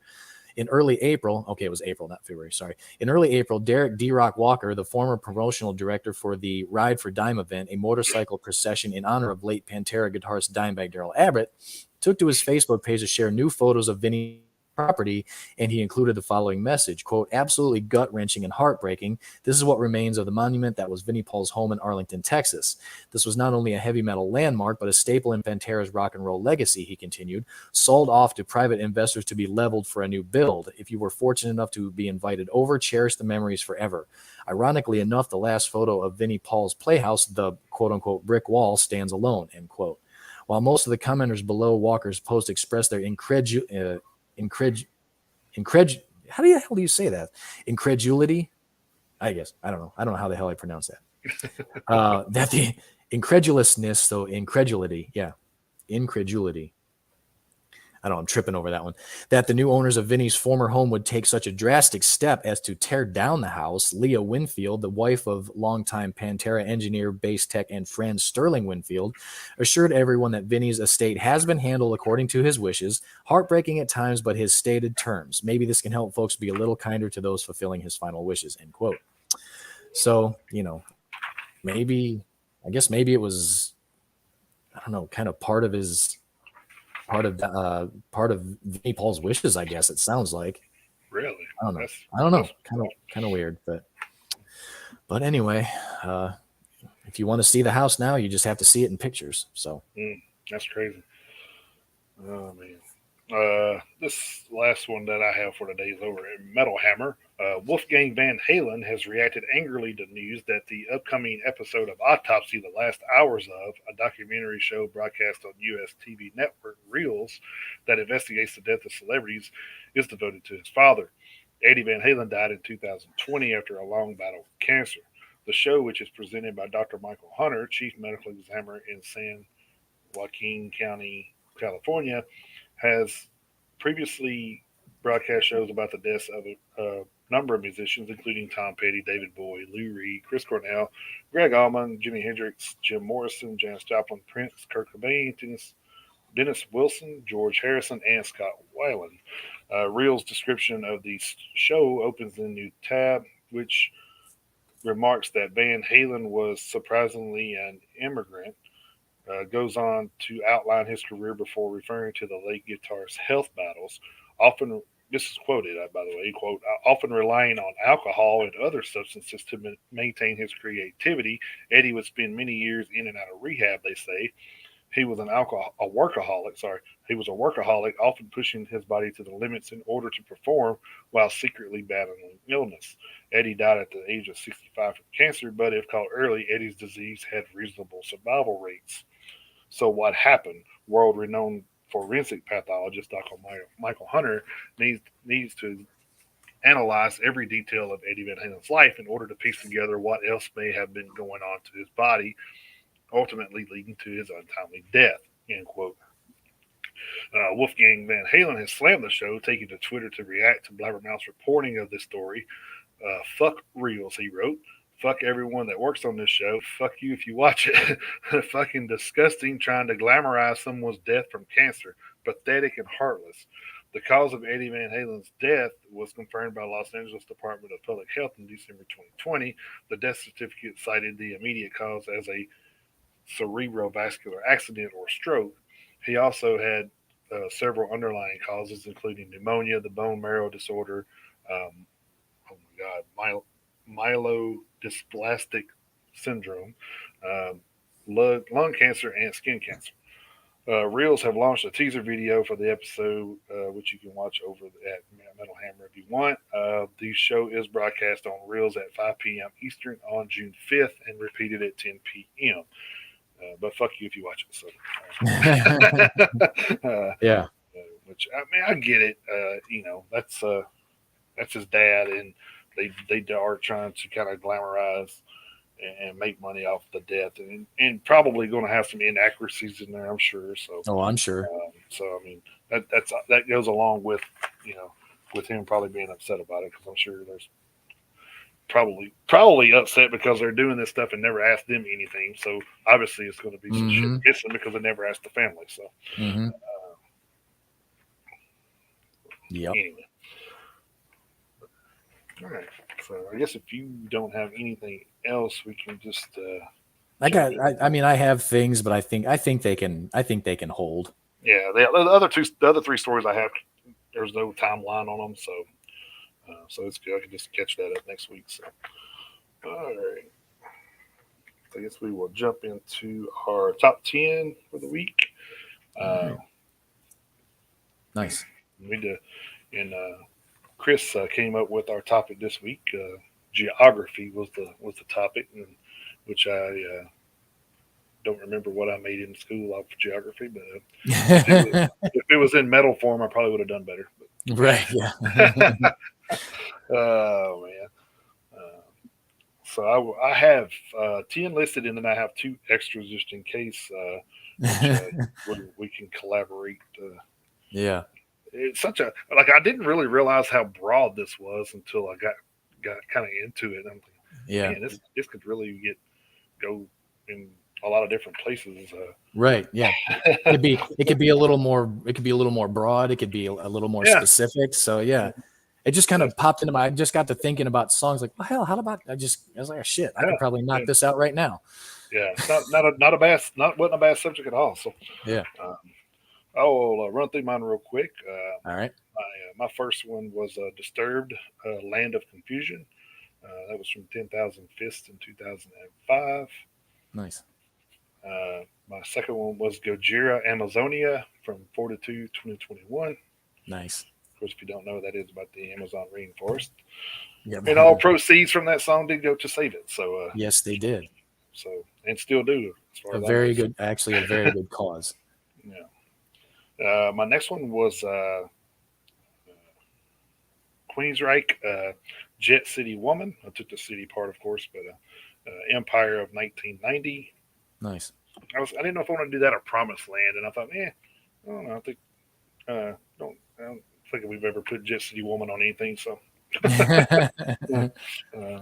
Speaker 3: In early April, okay, it was April, not February, sorry. In early April, Derek D-Rock Walker, the former promotional director for the Ride for Dime event, a motorcycle procession in honor of late Pantera guitarist Dimebag Darrell Abbott, took to his Facebook page to share new photos of Vinnie property, and he included the following message, quote, "Absolutely gut-wrenching and heartbreaking. This is what remains of the monument that was Vinnie Paul's home in Arlington, Texas. This was not only a heavy metal landmark, but a staple in Pantera's rock and roll legacy," he continued, "sold off to private investors to be leveled for a new build. If you were fortunate enough to be invited over, cherish the memories forever." Ironically enough, the last photo of Vinnie Paul's playhouse, the quote-unquote brick wall, stands alone, end quote. While most of the commenters below Walker's post expressed their how the hell do you say that? Incredulity? I guess. I don't know. I don't know how the hell I pronounce that. That the incredulousness, so incredulity. Yeah. Incredulity. I don't know, I'm tripping over that one. That the new owners of Vinny's former home would take such a drastic step as to tear down the house. Leah Winfield, the wife of longtime Pantera engineer, bass tech, and friend Sterling Winfield, assured everyone that Vinny's estate has been handled according to his wishes, heartbreaking at times, but his stated terms. Maybe this can help folks be a little kinder to those fulfilling his final wishes, end quote. So, I guess maybe it was, I don't know, kind of part of Vinnie Paul's wishes, I guess it sounds like.
Speaker 2: Really?
Speaker 3: I don't know. Kind of weird, but anyway, if you want to see the house now, you just have to see it in pictures. So
Speaker 2: that's crazy. Oh man. This last one that I have for today is over at Metal Hammer. Wolfgang Van Halen has reacted angrily to news that the upcoming episode of Autopsy, The Last Hours of, a documentary show broadcast on U.S. TV network Reels that investigates the death of celebrities, is devoted to his father. Eddie Van Halen died in 2020 after a long battle with cancer. The show, which is presented by Dr. Michael Hunter, chief medical examiner in San Joaquin County, California, has previously broadcast shows about the deaths of a number of musicians, including Tom Petty, David Bowie, Lou Reed, Chris Cornell, Greg Allman, Jimi Hendrix, Jim Morrison, Janis Joplin, Prince, Kurt Cobain, Dennis Wilson, George Harrison, and Scott Weiland. Reel's description of the show opens in a new tab, which remarks that Van Halen was surprisingly an immigrant. Goes on to outline his career before referring to the late guitarist's health battles. Often, this is quoted, by the way, quote, often relying on alcohol and other substances to maintain his creativity. Eddie would spend many years in and out of rehab, they say. He was a workaholic. Sorry, he was a workaholic, often pushing his body to the limits in order to perform while secretly battling illness. Eddie died at the age of 65 from cancer, but if caught early, Eddie's disease had reasonable survival rates. So what happened? World-renowned forensic pathologist Dr. Michael Hunter needs to analyze every detail of Eddie Van Halen's life in order to piece together what else may have been going on to his body, ultimately leading to his untimely death. End quote. Wolfgang Van Halen has slammed the show, taking to Twitter to react to Blabbermouth's reporting of this story. Fuck Reels, he wrote. Fuck everyone that works on this show. Fuck you if you watch it. Fucking disgusting trying to glamorize someone's death from cancer. Pathetic and heartless. The cause of Eddie Van Halen's death was confirmed by Los Angeles Department of Public Health in December 2020. The death certificate cited the immediate cause as a cerebrovascular accident or stroke. He also had several underlying causes, including pneumonia, the bone marrow disorder, um, oh my God, myelodysplastic syndrome, um, lung cancer, and skin cancer. Reels have launched a teaser video for the episode, which you can watch over at Metal Hammer if you want. The show is broadcast on Reels at 5 p.m. Eastern on June 5th and repeated at 10 p.m. But fuck you if you watch it. So,
Speaker 3: Yeah.
Speaker 2: which I mean, I get it. That's his dad, and they are trying to kind of glamorize and make money off the death, and probably going to have some inaccuracies in there, I'm sure. So,
Speaker 3: Oh, I'm sure.
Speaker 2: I mean, that goes along with with him probably being upset about it, because I'm sure there's probably upset because they're doing this stuff and never asked them anything. So obviously it's going to be some shit missing because they never asked the family. So
Speaker 3: Yep.
Speaker 2: anyway, all right. So I guess if you don't have anything else, we can just.
Speaker 3: I mean, I have things, but I think they can hold.
Speaker 2: Yeah, the other three stories I have, there's no timeline on them, so it's good. I can just catch that up next week. So, all right. So I guess we will jump into our top 10 for the week.
Speaker 3: Nice.
Speaker 2: And Chris came up with our topic this week. Geography was the topic, and which I don't remember what I made in school off of geography, but if it was in metal form, I probably would have done better. But,
Speaker 3: Right. Yeah.
Speaker 2: oh man. So I have 10 listed, and then I have 2 extras just in case we can collaborate.
Speaker 3: Yeah.
Speaker 2: It's such a I didn't really realize how broad this was until I got kind of into it. I'm
Speaker 3: Yeah.
Speaker 2: man, this could really go in a lot of different places.
Speaker 3: Right. Yeah. It could be a little more broad. It could be a little more specific. So yeah. It just kind of popped into I just got to thinking about songs like, well, hell, how about I was like, oh, shit, I could probably knock this out right now.
Speaker 2: Yeah, wasn't a bad subject at all. So
Speaker 3: yeah,
Speaker 2: I'll run through mine real quick.
Speaker 3: All right.
Speaker 2: My first one was Disturbed, Land of Confusion. That was from 10,000 Fists in 2005.
Speaker 3: Nice.
Speaker 2: My second one was Gojira Amazonia from 42, 2021.
Speaker 3: Nice.
Speaker 2: Of course, if you don't know, that is about the Amazon rainforest.
Speaker 3: Yeah.
Speaker 2: And all proceeds from that song did go to save it. So,
Speaker 3: Yes, they did.
Speaker 2: so and still do, as far
Speaker 3: A
Speaker 2: as
Speaker 3: very
Speaker 2: I know.
Speaker 3: good, actually, a very good cause.
Speaker 2: Yeah. My next one was Queensryche, Jet City Woman. I took the city part, of course, but Empire of 1990.
Speaker 3: Nice.
Speaker 2: I didn't know if I wanted to do that or Promised Land, and I thought, I don't know. I don't think we've ever put Jet City Woman on anything. So uh,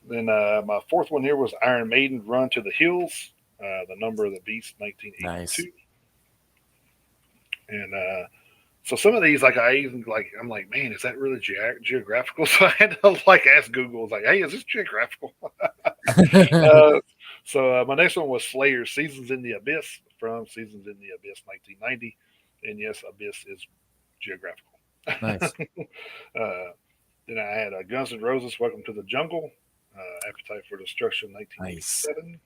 Speaker 2: then my fourth one here was Iron Maiden, Run to the Hills, The Number of the Beast,
Speaker 3: Nice.
Speaker 2: 1982. And so some of these, like I'm like, man, is that really geographical? So I had to like ask Google, I was like, hey, is this geographical? So my next one was Slayer, Seasons in the Abyss, from Seasons in the Abyss, 1990. And yes, Abyss is geographical.
Speaker 3: Nice.
Speaker 2: Then I had Guns N' Roses, Welcome to the Jungle, Appetite for Destruction,
Speaker 3: Nice.
Speaker 2: 1987.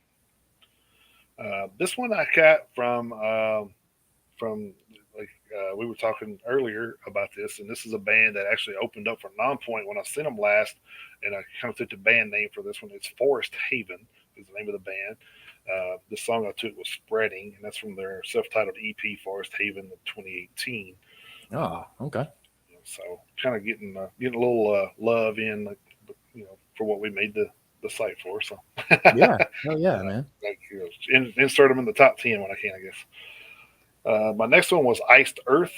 Speaker 2: This one I got from like we were talking earlier about this, and this is a band that actually opened up for Nonpoint when I sent them last, and I kind of took the band name for this one. It's Forest Haven is the name of the band. The song I took was Spreading, and that's from their self-titled EP Forest Haven of 2018.
Speaker 3: Oh, okay.
Speaker 2: So kind of getting a little love in, like, for what we made the site for. So
Speaker 3: Yeah. Oh yeah, man.
Speaker 2: like, insert them in the top 10 when I can, I guess. My next one was Iced Earth,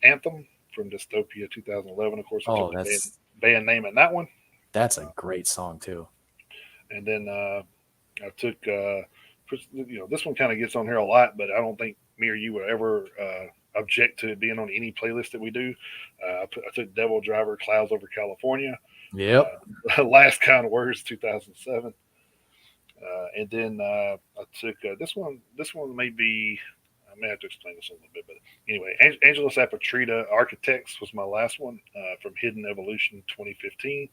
Speaker 2: Anthem from Dystopia 2011. Of course, I
Speaker 3: Oh,
Speaker 2: took the band name in that one.
Speaker 3: that's a great song too.
Speaker 2: And then I took, this one kind of gets on here a lot, but I don't think me or you would ever object to it being on any playlist that we do. I took Devil Driver, Clouds Over California.
Speaker 3: Yep.
Speaker 2: Last Kind of Words, 2007. And then I took this one. This one may be, I may have to explain this a little bit, but anyway, Angelus Apatrida, Architects was my last one, from Hidden Evolution 2015.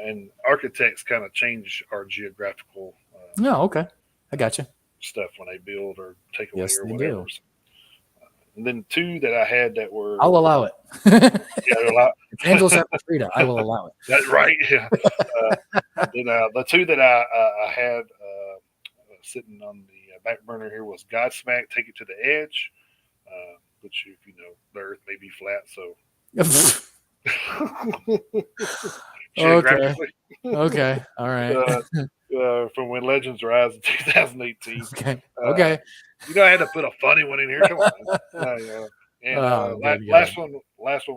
Speaker 2: And Architects kind of change our geographical
Speaker 3: No, okay. I got you.
Speaker 2: stuff when they build or take away
Speaker 3: Yes,
Speaker 2: or
Speaker 3: they
Speaker 2: whatever.
Speaker 3: do.
Speaker 2: And then two that I had that were,
Speaker 3: I'll allow it.
Speaker 2: yeah,
Speaker 3: It's Angelus Apatrida. I will allow it.
Speaker 2: that's right. Yeah. Then the two that I had sitting on the back burner here was Godsmack, Take It to the Edge, which, if you know, the Earth may be flat, so geographically.
Speaker 3: Okay. All right.
Speaker 2: From When Legends Rise in 2018.
Speaker 3: Okay. Okay.
Speaker 2: I had to put a funny one in here. Come on. And last one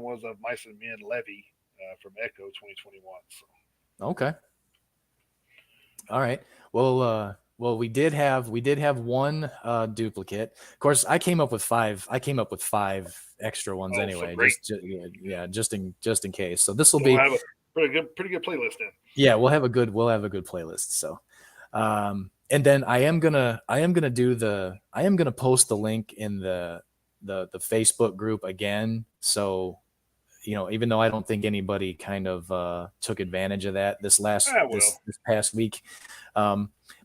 Speaker 2: was of Mice and Men, Levy, from Echo 2021. So.
Speaker 3: Okay. All right. Well, we did have one duplicate. Of course, I came up with five extra ones anyway. Just in case. So this will be
Speaker 2: have a pretty good playlist then.
Speaker 3: Yeah, we'll have a good playlist. So, and then I am gonna post the link in the Facebook group again. So, even though I don't think anybody kind of took advantage of that this past week.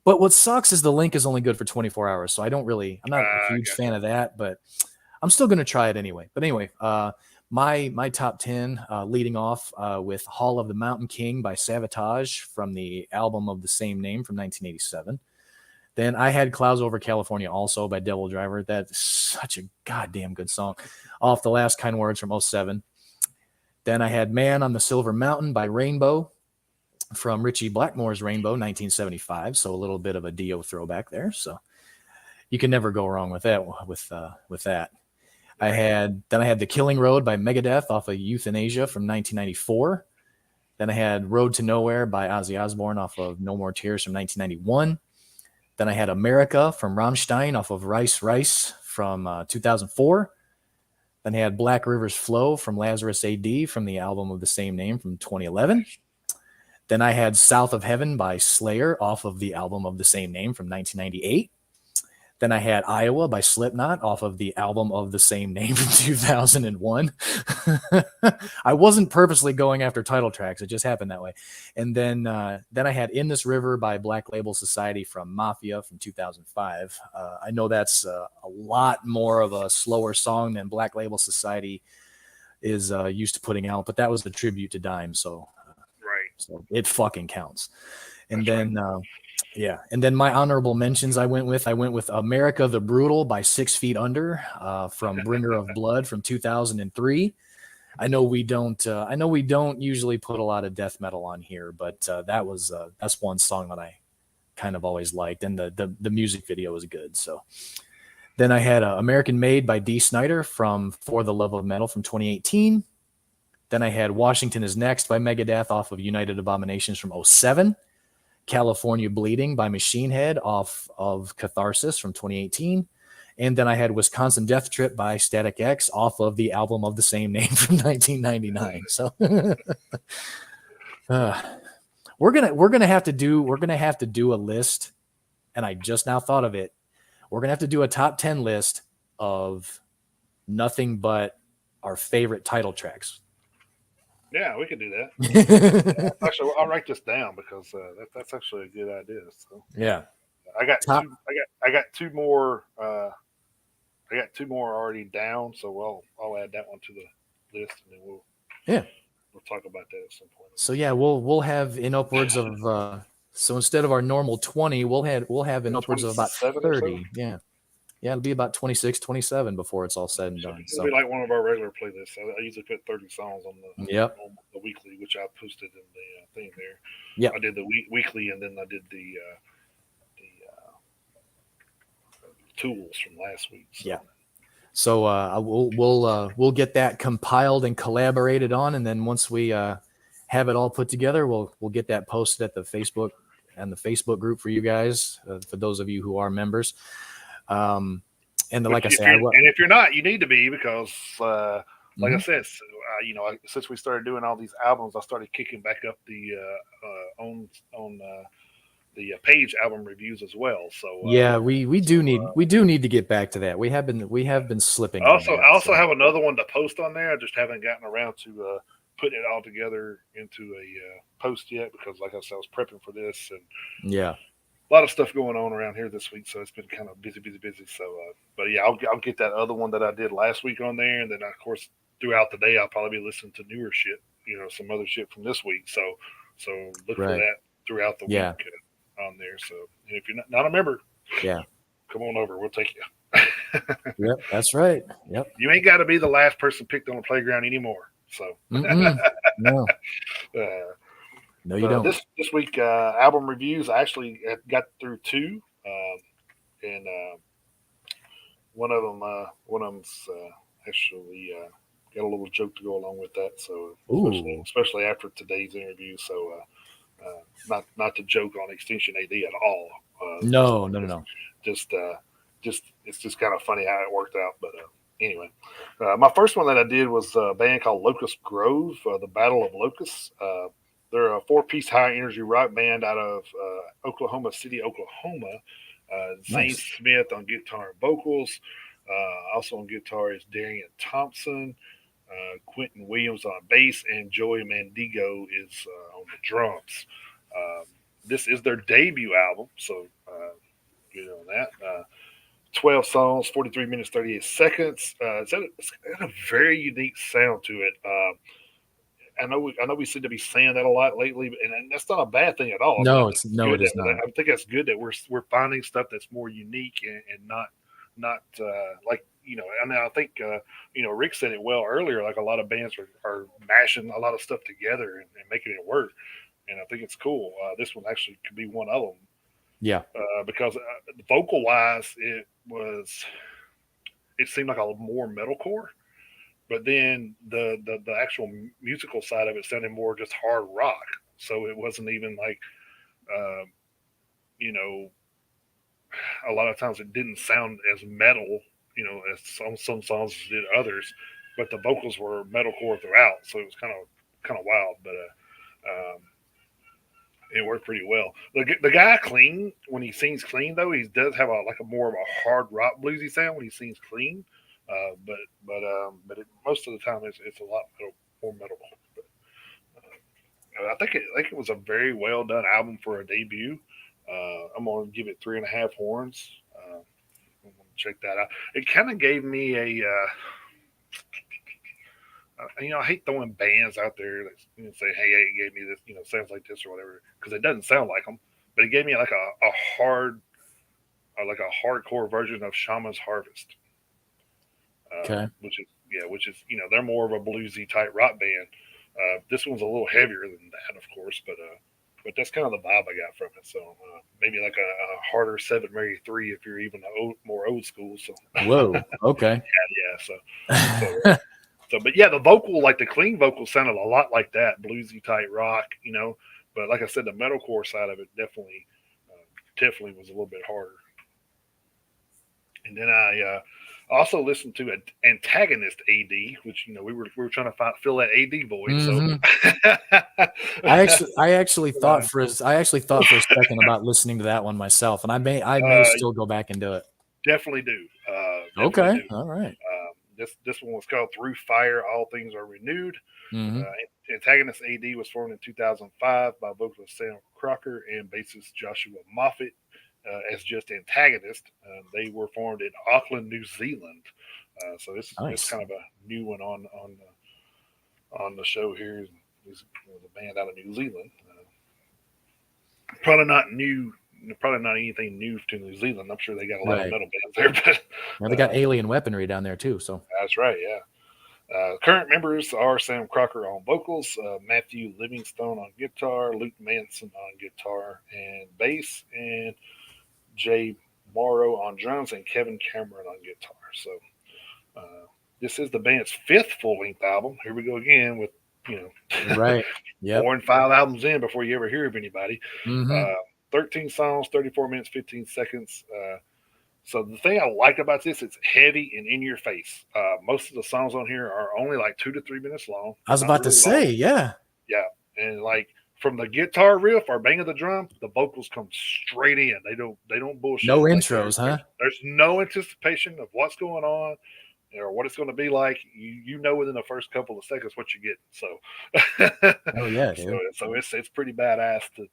Speaker 3: But what sucks is the link is only good for 24 hours. So I'm not a huge fan of that, but I'm still going to try it anyway. But anyway, my top 10 leading off with Hall of the Mountain King by Savatage from the album of the same name from 1987. Then I had Clouds Over California also by Devil Driver. That's such a goddamn good song. Off the Last Kind Words from 2007. Then I had Man on the Silver Mountain by Rainbow from Richie Blackmore's Rainbow, 1975. So a little bit of a Dio throwback there. So you can never go wrong with that. With that, I had The Killing Road by Megadeth off of Euthanasia from 1994. Then I had Road to Nowhere by Ozzy Osbourne off of No More Tears from 1991. Then I had America from Rammstein off of Rice Rice from 2004. Then I had Black River's Flow from Lazarus A.D. from the album of the same name from 2011. Then I had South of Heaven by Slayer off of the album of the same name from 1998. Then I had Iowa by Slipknot off of the album of the same name from 2001. I wasn't purposely going after title tracks. It just happened that way. And then I had In This River by Black Label Society from Mafia from 2005. I know that's a lot more of a slower song than Black Label Society is used to putting out, but that was a tribute to Dime. So it fucking counts. And then and then my honorable mentions I went with America the Brutal by 6 Feet Under from Bringer of Blood from 2003. I know we don't usually put a lot of death metal on here, but that's one song that I kind of always liked, and the music video was good. So then I had American Made by Dee Snider from For the Love of Metal from 2018. Then I had Washington Is Next by Megadeth off of United Abominations from 2007. California Bleeding by Machine Head off of Catharsis from 2018. And then I had Wisconsin Death Trip by Static X off of the album of the same name from 1999. So we're gonna have to do a list, and I just now thought of it. We're gonna have to do a top 10 list of nothing but our favorite title tracks.
Speaker 2: Yeah, we could do that. Actually, I'll write this down because that's actually a good idea. So
Speaker 3: yeah,
Speaker 2: I got two more. I got two more already down, so I'll add that one to the list, and then we'll talk about that at some point.
Speaker 3: So yeah, we'll have in upwards of so instead of our normal 20, we'll have in upwards of about 30. Yeah, it'll be about 26, 27 before it's all said and done.
Speaker 2: It'll be like one of our regular playlists. I usually put 30 songs on the weekly, which I posted in the thing there.
Speaker 3: Yeah,
Speaker 2: I did the weekly, and then I did the tools from last week. So.
Speaker 3: Yeah. So we'll get that compiled and collaborated on, and then once we have it all put together, we'll get that posted at the Facebook group for you guys, for those of you who are members. And like I said,
Speaker 2: and if you're not, you need to be, because like I said, since we started doing all these albums, I started kicking back up the on the page album reviews as well. So
Speaker 3: we do need to get back to that. We have been slipping.
Speaker 2: I also have another one to post on there. I just haven't gotten around to putting it all together into a post yet, because like I said, I was prepping for this, and a lot of stuff going on around here this week, so it's been kind of busy. So, but yeah, I'll get that other one that I did last week on there, and then of course throughout the day I'll probably be listening to newer shit, some other shit from this week. So look for that throughout the week on there. So, and if you're not a member, come on over, we'll take you.
Speaker 3: Yep, that's right. Yep,
Speaker 2: you ain't got to be the last person picked on the playground anymore. So
Speaker 3: no. No, you don't.
Speaker 2: This week, album reviews, I actually got through two, and one of them's actually got a little joke to go along with that. So especially after today's interview. So not to joke on Extinction A.D. at all.
Speaker 3: No.
Speaker 2: Just it's just kind of funny how it worked out. But anyway, my first one that I did was a band called Locust Grove, the Battle of Locusts. They're a 4-piece high-energy rock band out of Oklahoma City, Oklahoma. Zane Smith on guitar and vocals. Also on guitar is Darian Thompson. Quentin Williams on bass, and Joey Mandigo is on the drums. This is their debut album, so good on that. 12 songs, 43 minutes, 38 seconds. It's got a very unique sound to it. I know we seem to be saying that a lot lately, and that's not a bad thing at all.
Speaker 3: No, it is not.
Speaker 2: I think that's good that we're finding stuff that's more unique and not like, and I think Rick said it well earlier. Like, a lot of bands are mashing a lot of stuff together and making it work, and I think it's cool. This one actually could be one of them.
Speaker 3: Yeah,
Speaker 2: because vocal wise, it seemed like a more metalcore. But then the actual musical side of it sounded more just hard rock. So it wasn't even like, a lot of times it didn't sound as metal, as some songs did others. But the vocals were metalcore throughout, so it was kind of wild. But It worked pretty well. The guy clean when he sings clean though, he does have a more of a hard rock bluesy sound when he sings clean. But most of the time it's a lot more metal. I think it was a very well done album for a debut. I'm gonna give it 3.5 horns. I'm gonna check that out. It kind of gave me I hate throwing bands out there that say, "Hey, it gave me this," sounds like this or whatever, because it doesn't sound like them. But it gave me like a hard, like a hardcore version of Shaman's Harvest,
Speaker 3: Okay.
Speaker 2: which is they're more of a bluesy type rock band. This one's a little heavier than that, of course, but that's kind of the vibe I got from it. So maybe like a harder Seven Mary 3 if you're even more old school. So
Speaker 3: Whoa. Okay.
Speaker 2: yeah. But yeah, the vocal, like the clean vocal, sounded a lot like that bluesy type rock, But like I said, the metalcore side of it definitely was a little bit harder. And then I also listened to an Antagonist AD, which we were trying to fill that AD void.
Speaker 3: Mhm.
Speaker 2: So
Speaker 3: I actually thought for a second about listening to that one myself, and I may still go back and do it.
Speaker 2: definitely do.
Speaker 3: Okay.
Speaker 2: Do.
Speaker 3: All right.
Speaker 2: This one was called Through Fire, All Things Are Renewed.
Speaker 3: Mhm.
Speaker 2: Antagonist AD was formed in 2005 by vocalist Sam Crocker and bassist Joshua Moffat as just Antagonist. They were formed in Auckland, New Zealand. So this is
Speaker 3: Nice.
Speaker 2: kind of a new one on the show here. Is the band out of New Zealand. Probably not new. Probably not anything new to New Zealand. I'm sure they got a lot of
Speaker 3: Right.
Speaker 2: metal bands there, but
Speaker 3: Now they got alien weaponry down there too. So
Speaker 2: that's right. Yeah. Current members are Sam Crocker on vocals, Matthew Livingstone on guitar, Luke Manson on guitar and bass, and Jay Morrow on drums, and Kevin Cameron on guitar. So this is the band's fifth full-length album. Here we go again with
Speaker 3: right. Yeah.
Speaker 2: 4 and 5 albums in before you ever hear of anybody.
Speaker 3: Mm-hmm.
Speaker 2: 13 songs, 34 minutes, 15 seconds. So the thing I like about this, it's heavy and in your face. Most of the songs on here are only like 2 to 3 minutes long.
Speaker 3: I was about to say,
Speaker 2: long.
Speaker 3: yeah.
Speaker 2: Yeah, and like from the guitar riff or bang of the drum, the vocals come straight in. They don't bullshit.
Speaker 3: No
Speaker 2: like
Speaker 3: intros, huh?
Speaker 2: There's no anticipation of what's going on or what it's going to be like. You know within the first couple of seconds what you get. So,
Speaker 3: Oh yeah, dude.
Speaker 2: so it's pretty badass to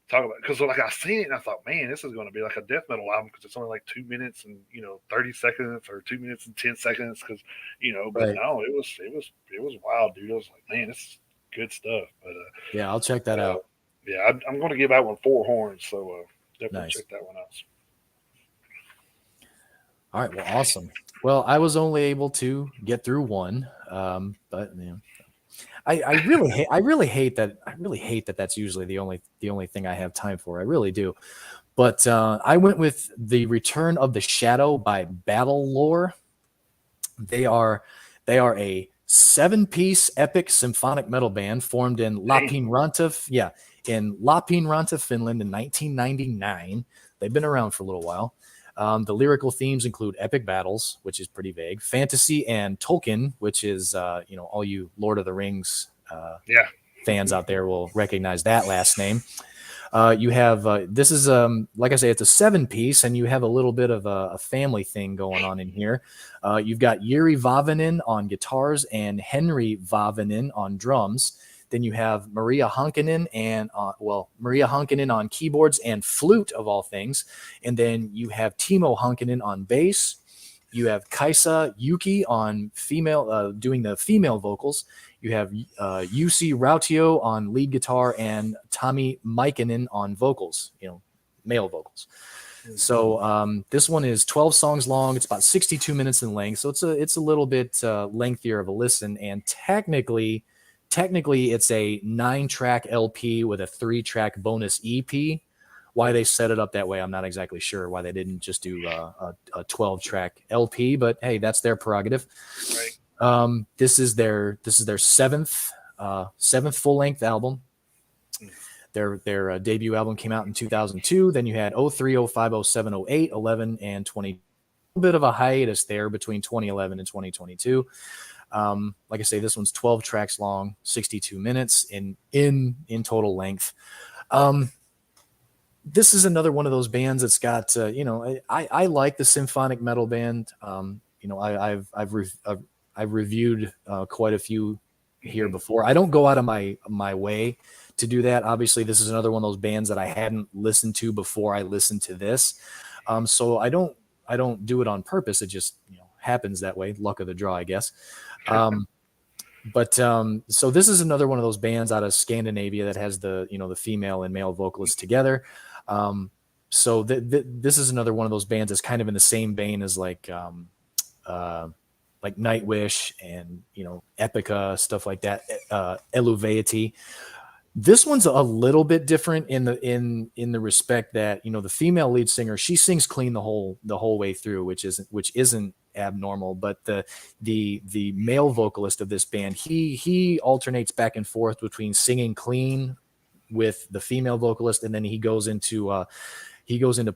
Speaker 2: talk about, because like I seen it and I thought, man, this is going to be like a death metal album because it's only like 2 minutes and 30 seconds or 2 minutes and 10 seconds because but
Speaker 3: Right.
Speaker 2: no, it was wild, dude. I was like, man, this is good stuff. But
Speaker 3: Yeah, I'll check that out.
Speaker 2: yeah, I'm going to give that one 4 horns, so definitely
Speaker 3: Nice.
Speaker 2: check that one out.
Speaker 3: All right, well, awesome. Well, I was only able to get through one, but I really hate that that's usually the only thing I have time for. I really do. But I went with The Return of the Shadow by Battle Lore. They are a 7-piece epic symphonic metal band formed in Lappeenranta, Finland in 1999. They've been around for a little while. The lyrical themes include epic battles, which is pretty vague, fantasy, and Tolkien, which is, all you Lord of the Rings fans out there will recognize that last name. You have, this is, like I say, it's a 7-piece, and you have a little bit of a family thing going on in here. You've got Jiri Vavanen on guitars and Henry Vavanen on drums. Then you have Maria Hankinen on keyboards and flute of all things. And then you have Timo Hankinen on bass. You have Kaisa Yuki on female, doing the female vocals. You have Jussi Rautio on lead guitar and Tommy Mikinen on vocals, male vocals. So this one is 12 songs long. It's about 62 minutes in length. So it's a little bit lengthier of a listen. And technically it's a 9-track LP with a 3-track bonus EP. Why they set it up that way, I'm not exactly sure. Why they didn't just do a 12-track LP, but hey, that's their prerogative.
Speaker 2: Right.
Speaker 3: This is their seventh full-length album. Their debut album came out in 2002. Then you had 03, 05, 07, 08, 11, and 20. A little bit of a hiatus there between 2011 and 2022. Like I say, this one's 12 tracks long, 62 minutes in total length. This is another one of those bands that's got, I like the symphonic metal band. I've reviewed quite a few here before. I don't go out of my way to do that. Obviously, this is another one of those bands that I hadn't listened to before I listened to this. So I don't do it on purpose. It just happens that way. Luck of the draw, I guess. So this is another one of those bands out of Scandinavia that has the female and male vocalists together. So this is another one of those bands that's kind of in the same vein as like Nightwish and Epica, stuff like that. Eluveity. This one's a little bit different in the respect that the female lead singer, she sings clean the whole way through, which isn't abnormal. But the male vocalist of this band, he alternates back and forth between singing clean with the female vocalist, and then he goes into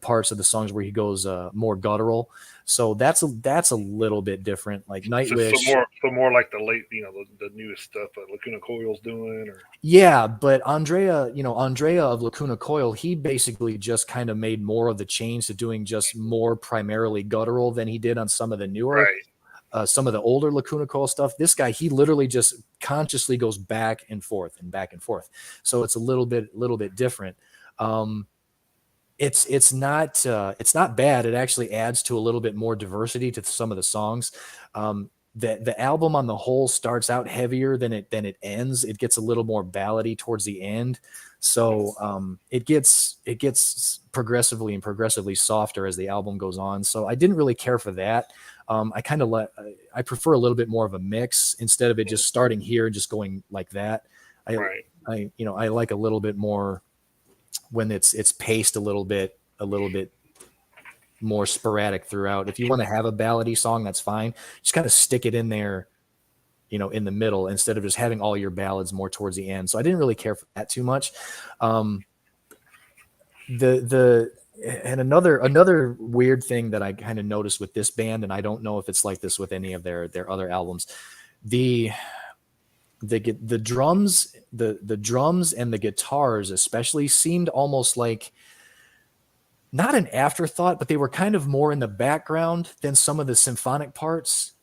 Speaker 3: parts of the songs where he goes more guttural. So that's a little bit different. Like Nightwish,
Speaker 2: so more like the late, the newest stuff that Lacuna Coil's doing, or
Speaker 3: yeah. But Andrea of Lacuna Coil, he basically just kind of made more of the change to doing just more primarily guttural than he did on some of the newer.
Speaker 2: right.
Speaker 3: Some of the older Lacuna Coil stuff. This guy, he literally just consciously goes back and forth and back and forth. So it's a little bit different. It's not bad. It actually adds to a little bit more diversity to some of the songs. The album on the whole starts out heavier than it ends. It gets a little more ballady towards the end. So it gets progressively softer as the album goes on. So I didn't really care for that. I prefer a little bit more of a mix instead of it just starting here and just going like that. I like a little bit more when it's paced a little bit more sporadic throughout. If you want to have a ballady song, that's fine. Just kind of stick it in there, in the middle instead of just having all your ballads more towards the end. So I didn't really care for that too much. And another weird thing that I kind of noticed with this band, and I don't know if it's like this with any of their other albums, the drums, the drums and the guitars especially seemed almost like not an afterthought, but they were kind of more in the background than some of the symphonic parts,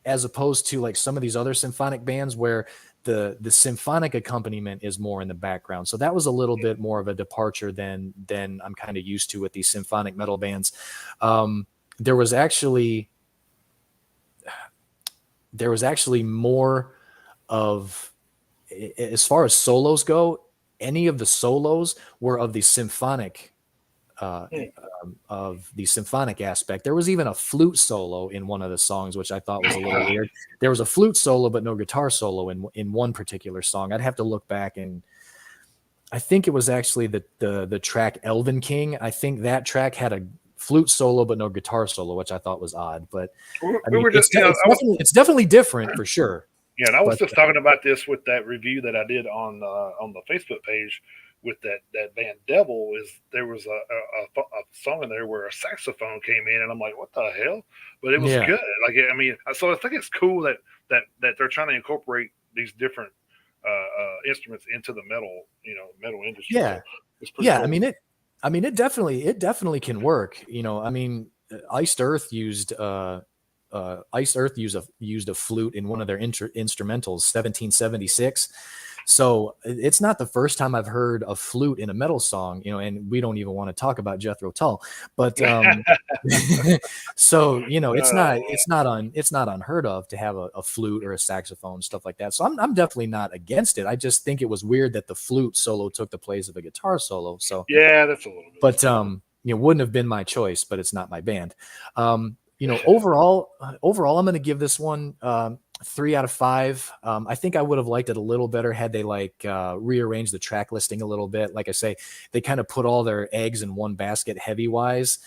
Speaker 3: as opposed to like some of these other symphonic bands where the symphonic accompaniment is more in the background. So that was a little bit more of a departure than I'm kind of used to with these symphonic metal bands. There was actually more of, as far as solos go, any of the solos were of the symphonic aspect. There was even a flute solo in one of the songs, which I thought was a little weird. There was a flute solo, but no guitar solo in one particular song. I'd have to look back, and I think it was actually the track Elven King. I think that track had a flute solo, but no guitar solo, which I thought was odd. But it's definitely different for sure.
Speaker 2: Yeah, and I was just talking about this with that review that I did on the Facebook page with that band Devil. Is there was a song in there where a saxophone came in, and I'm like, what the hell? But it was good. Like, I mean, so I think it's cool that they're trying to incorporate these different instruments into the metal industry.
Speaker 3: Yeah,
Speaker 2: so cool.
Speaker 3: I mean, it definitely can work. I mean, Iced Earth used a flute in one of their instrumentals, 1776. So it's not the first time I've heard a flute in a metal song, and we don't even want to talk about Jethro Tull, but so it's not unheard of to have a flute or a saxophone, stuff like that. So I'm definitely not against it. I just think it was weird that the flute solo took the place of a guitar solo. So
Speaker 2: yeah, that's a little bit.
Speaker 3: But wouldn't have been my choice, but it's not my band. Overall, I'm going to give this one 3 out of 5. I think I would have liked it a little better had they rearranged the track listing a little bit. Like I say, they kind of put all their eggs in one basket heavy wise,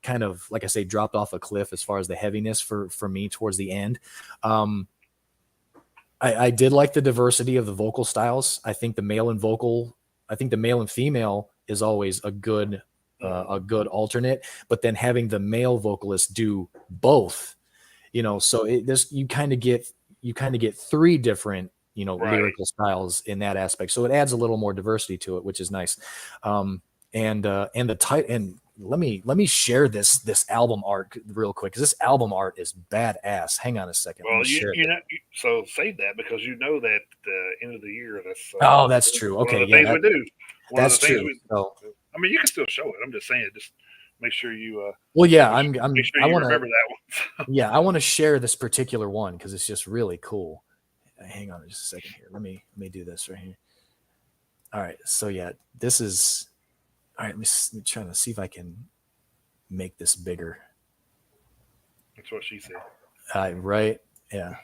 Speaker 3: kind of, like I say, dropped off a cliff as far as the heaviness for me towards the end. I did like the diversity of the vocal styles. I think the male and female is always a good alternate, but then having the male vocalist do both, so you kind of get 3 different
Speaker 2: Right.
Speaker 3: lyrical styles in that aspect. So it adds a little more diversity to it, which is nice. And the title, and let me share this album art real quick, because this album art is badass. Hang on a second. Let
Speaker 2: Well,
Speaker 3: me share it.
Speaker 2: so save that, because you know that end of the year, that's
Speaker 3: Oh, that's true.
Speaker 2: one
Speaker 3: Okay,
Speaker 2: of the
Speaker 3: yeah,
Speaker 2: things we do. One of
Speaker 3: that's
Speaker 2: the things
Speaker 3: true.
Speaker 2: we.
Speaker 3: So,
Speaker 2: I mean, you can still show it. I'm just saying, just make sure you.
Speaker 3: well, yeah,
Speaker 2: Make sure
Speaker 3: I
Speaker 2: you
Speaker 3: want to,
Speaker 2: remember that one.
Speaker 3: yeah, I want to share this particular one because it's just really cool. Hang on just a second here. Let me do this right here. All right, so yeah, this is all right. Let me try to see if I can make this bigger.
Speaker 2: That's what she said.
Speaker 3: Right, yeah.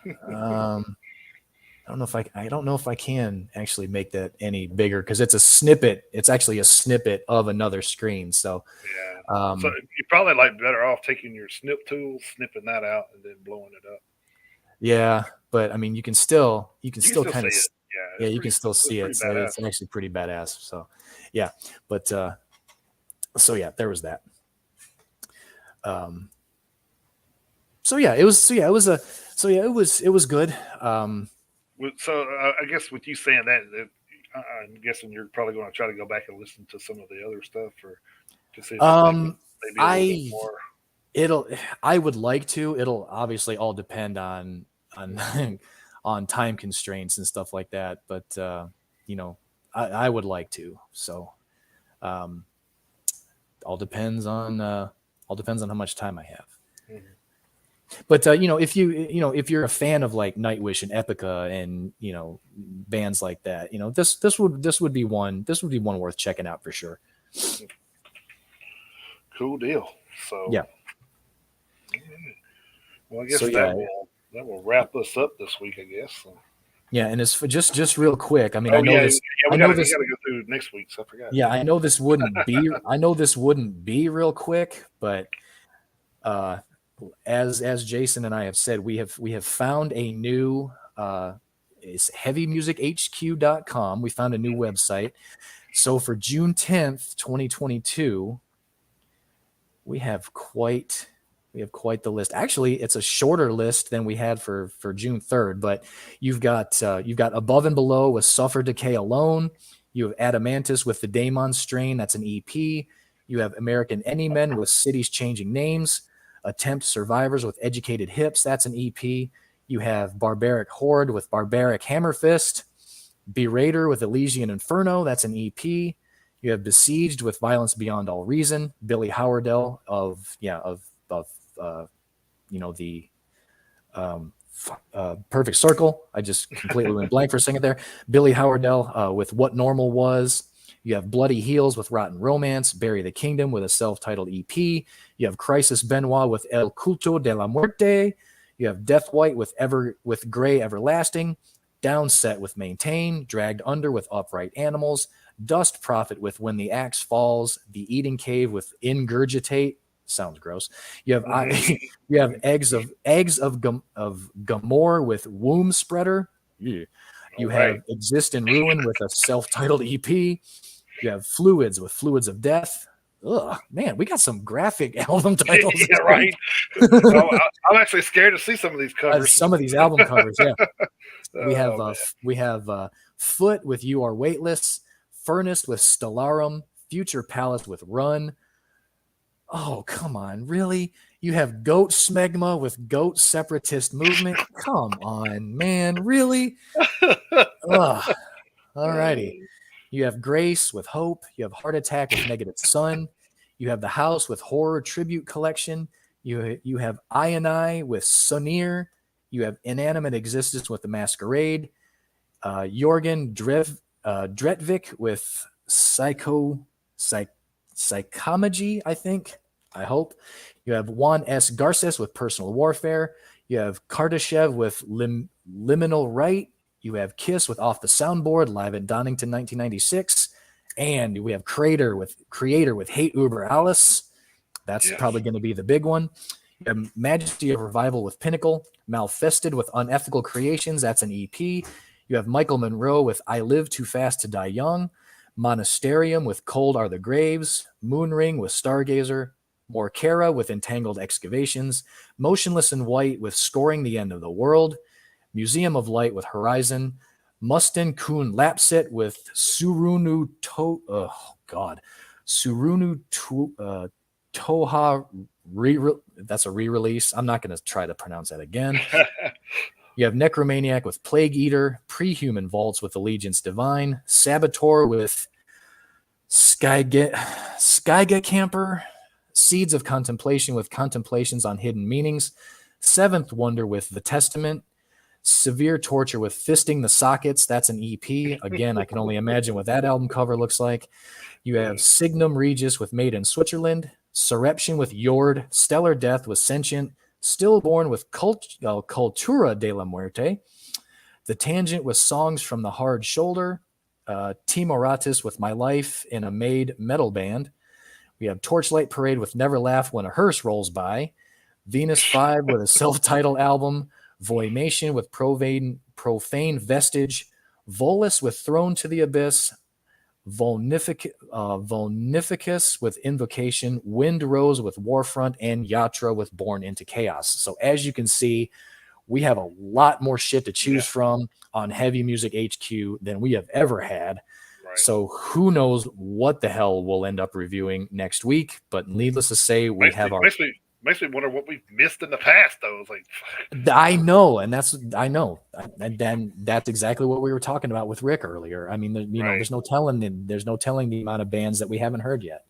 Speaker 3: I don't know if I can actually make that any bigger, because it's a snippet. It's actually a snippet of another screen. So,
Speaker 2: Yeah. So you're probably better off taking your snip tool, snipping that out, and then blowing it up.
Speaker 3: yeah, but I mean, you can still
Speaker 2: You can
Speaker 3: kind
Speaker 2: still
Speaker 3: of,
Speaker 2: see it.
Speaker 3: yeah,
Speaker 2: Yeah,
Speaker 3: you can still see it.
Speaker 2: pretty
Speaker 3: So
Speaker 2: badass.
Speaker 3: it's actually pretty badass. So, yeah, but so yeah, there was that. So yeah, it was good.
Speaker 2: So I guess with you saying that, I'm guessing you're probably going to try to go back and listen to some of the other stuff, or to see if it's maybe a little bit more.
Speaker 3: I would like to. It'll obviously all depend on on time constraints and stuff like that. But I would like to. So all depends on how much time I have.
Speaker 2: Mhm.
Speaker 3: But if if you're a fan of like Nightwish and Epica and bands like that, this would be one worth checking out for sure.
Speaker 2: Cool deal. So
Speaker 3: Yeah.
Speaker 2: Well, I guess
Speaker 3: So yeah,
Speaker 2: that will wrap us up this week, I guess. So.
Speaker 3: yeah, and it's for just real quick. I mean,
Speaker 2: Oh
Speaker 3: I know
Speaker 2: yeah,
Speaker 3: this.
Speaker 2: yeah.
Speaker 3: I
Speaker 2: We
Speaker 3: know
Speaker 2: gotta
Speaker 3: this.
Speaker 2: go through next week. So I forgot.
Speaker 3: Yeah, I know this wouldn't be. I know this wouldn't be real quick, but as Jason and I have said, we have found a new it's heavymusichq.com. We found a new website. So for June 10th, 2022, we have quite the list. Actually, it's a shorter list than we had for June 3rd, but you've got Above and Below with Suffer Decay Alone. You have Adamantis with the Daemon Strain. That's an EP. You have American Anymen with Cities Changing Names. Attempt Survivors with Educated Hips. That's an EP. You have Barbaric Horde with Barbaric Hammerfist. Berater with Elysian Inferno. That's an EP. You have Besieged with Violence Beyond All Reason. Billy Howardell of the Perfect Circle. I just completely went blank for a second there. Billy Howardell with What Normal Was. You have Bloody Heels with Rotten Romance. Bury the Kingdom with a self-titled EP. You have Crisis Benoit with El Culto de la Muerte. You have Death White with Gray Everlasting. Downset with Maintain. Dragged Under with Upright Animals. Dust Prophet with When the Axe Falls. The Eating Cave with Ingurgitate. Sounds gross. You have you have Eggs of Gamor with Womb Spreader. Yeah. You have Exist in Ruin with a self-titled EP. You have Fluids with Fluids of Death. Ugh, man, we got some graphic album titles.
Speaker 2: Yeah, right. I'm actually scared to see some of these covers.
Speaker 3: Some of these album covers, yeah. We have Foot with You Are Weightless, Furnace with Stellarum, Future Palace with Run. Oh, come on, really? You have Goat Smegma with Goat Separatist Movement. Come on, man, really? Ugh. All righty. You have Grace with Hope. You have Heart Attack with Negative Sun. You have The House with Horror Tribute Collection. You have I with Sunir. You have Inanimate Existence with The Masquerade. Jorgen Dretvik with Psychomagy, I think. I hope. You have Juan S. Garces with Personal Warfare. You have Kardashev with Liminal Right. You have Kiss with Off the Soundboard, live at Donington 1996. And we have Creator with Hate Uber Alice. That's probably going to be the big one. You have Majesty of Revival with Pinnacle. Malfested with Unethical Creations. That's an EP. You have Michael Monroe with I Live Too Fast to Die Young. Monasterium with Cold Are the Graves. Moonring with Stargazer. Morkera with Entangled Excavations. Motionless in White with Scoring the End of the World. Museum of Light with Horizon. Mustin Kun Lapset with Surunu To. Oh God, Surunu Toha. That's a re-release. I'm not going to try to pronounce that again. You have Necromaniac with Plague Eater, Prehuman Vaults with Allegiance Divine, Saboteur with Skyga Camper, Seeds of Contemplation with Contemplations on Hidden Meanings, Seventh Wonder with The Testament, Severe Torture with Fisting the Sockets. That's an EP. Again, I can only imagine what that album cover looks like. You have Signum Regis with Made in Switzerland, Surreption with Yord, Stellar Death with Sentient, Stillborn with Cultura de la Muerte, The Tangent with Songs from the Hard Shoulder, Timoratus with My Life in a Made Metal Band. We have Torchlight Parade with Never Laugh When a Hearse Rolls By, Venus 5 with a self-titled album, Voimation with Profane Vestige, Volus with Thrown to the Abyss, Volnificus with Invocation, Wind Rose with Warfront, and Yatra with Born into Chaos. So as you can see, we have a lot more shit to choose from on Heavy Music HQ than we have ever had. Right. So who knows what the hell we'll end up reviewing next week. But needless to say, we have our...
Speaker 2: Makes me wonder what we've missed in the past, though. It's like,
Speaker 3: I know, and then that's exactly what we were talking about with Rick earlier. I mean, you know, there's no telling the amount of bands that we haven't heard yet.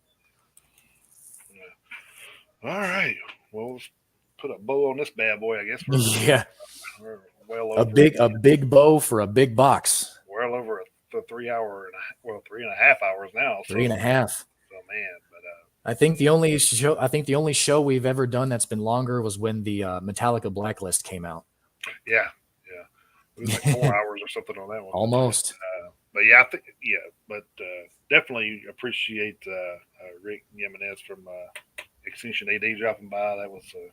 Speaker 2: Yeah. All right, well, let's put a bow on this bad boy, I guess. We're well over
Speaker 3: a big bow for a big box.
Speaker 2: Well over a 3 hour and 3.5 hours now. So,
Speaker 3: 3.5.
Speaker 2: Oh man, but
Speaker 3: I think the only show we've ever done that's been longer was when the Metallica Blacklist came out.
Speaker 2: Yeah. It was like 4 hours or something on that one.
Speaker 3: Almost.
Speaker 2: But yeah, definitely appreciate Rick Jimenez from Extinction A.D. dropping by. That was a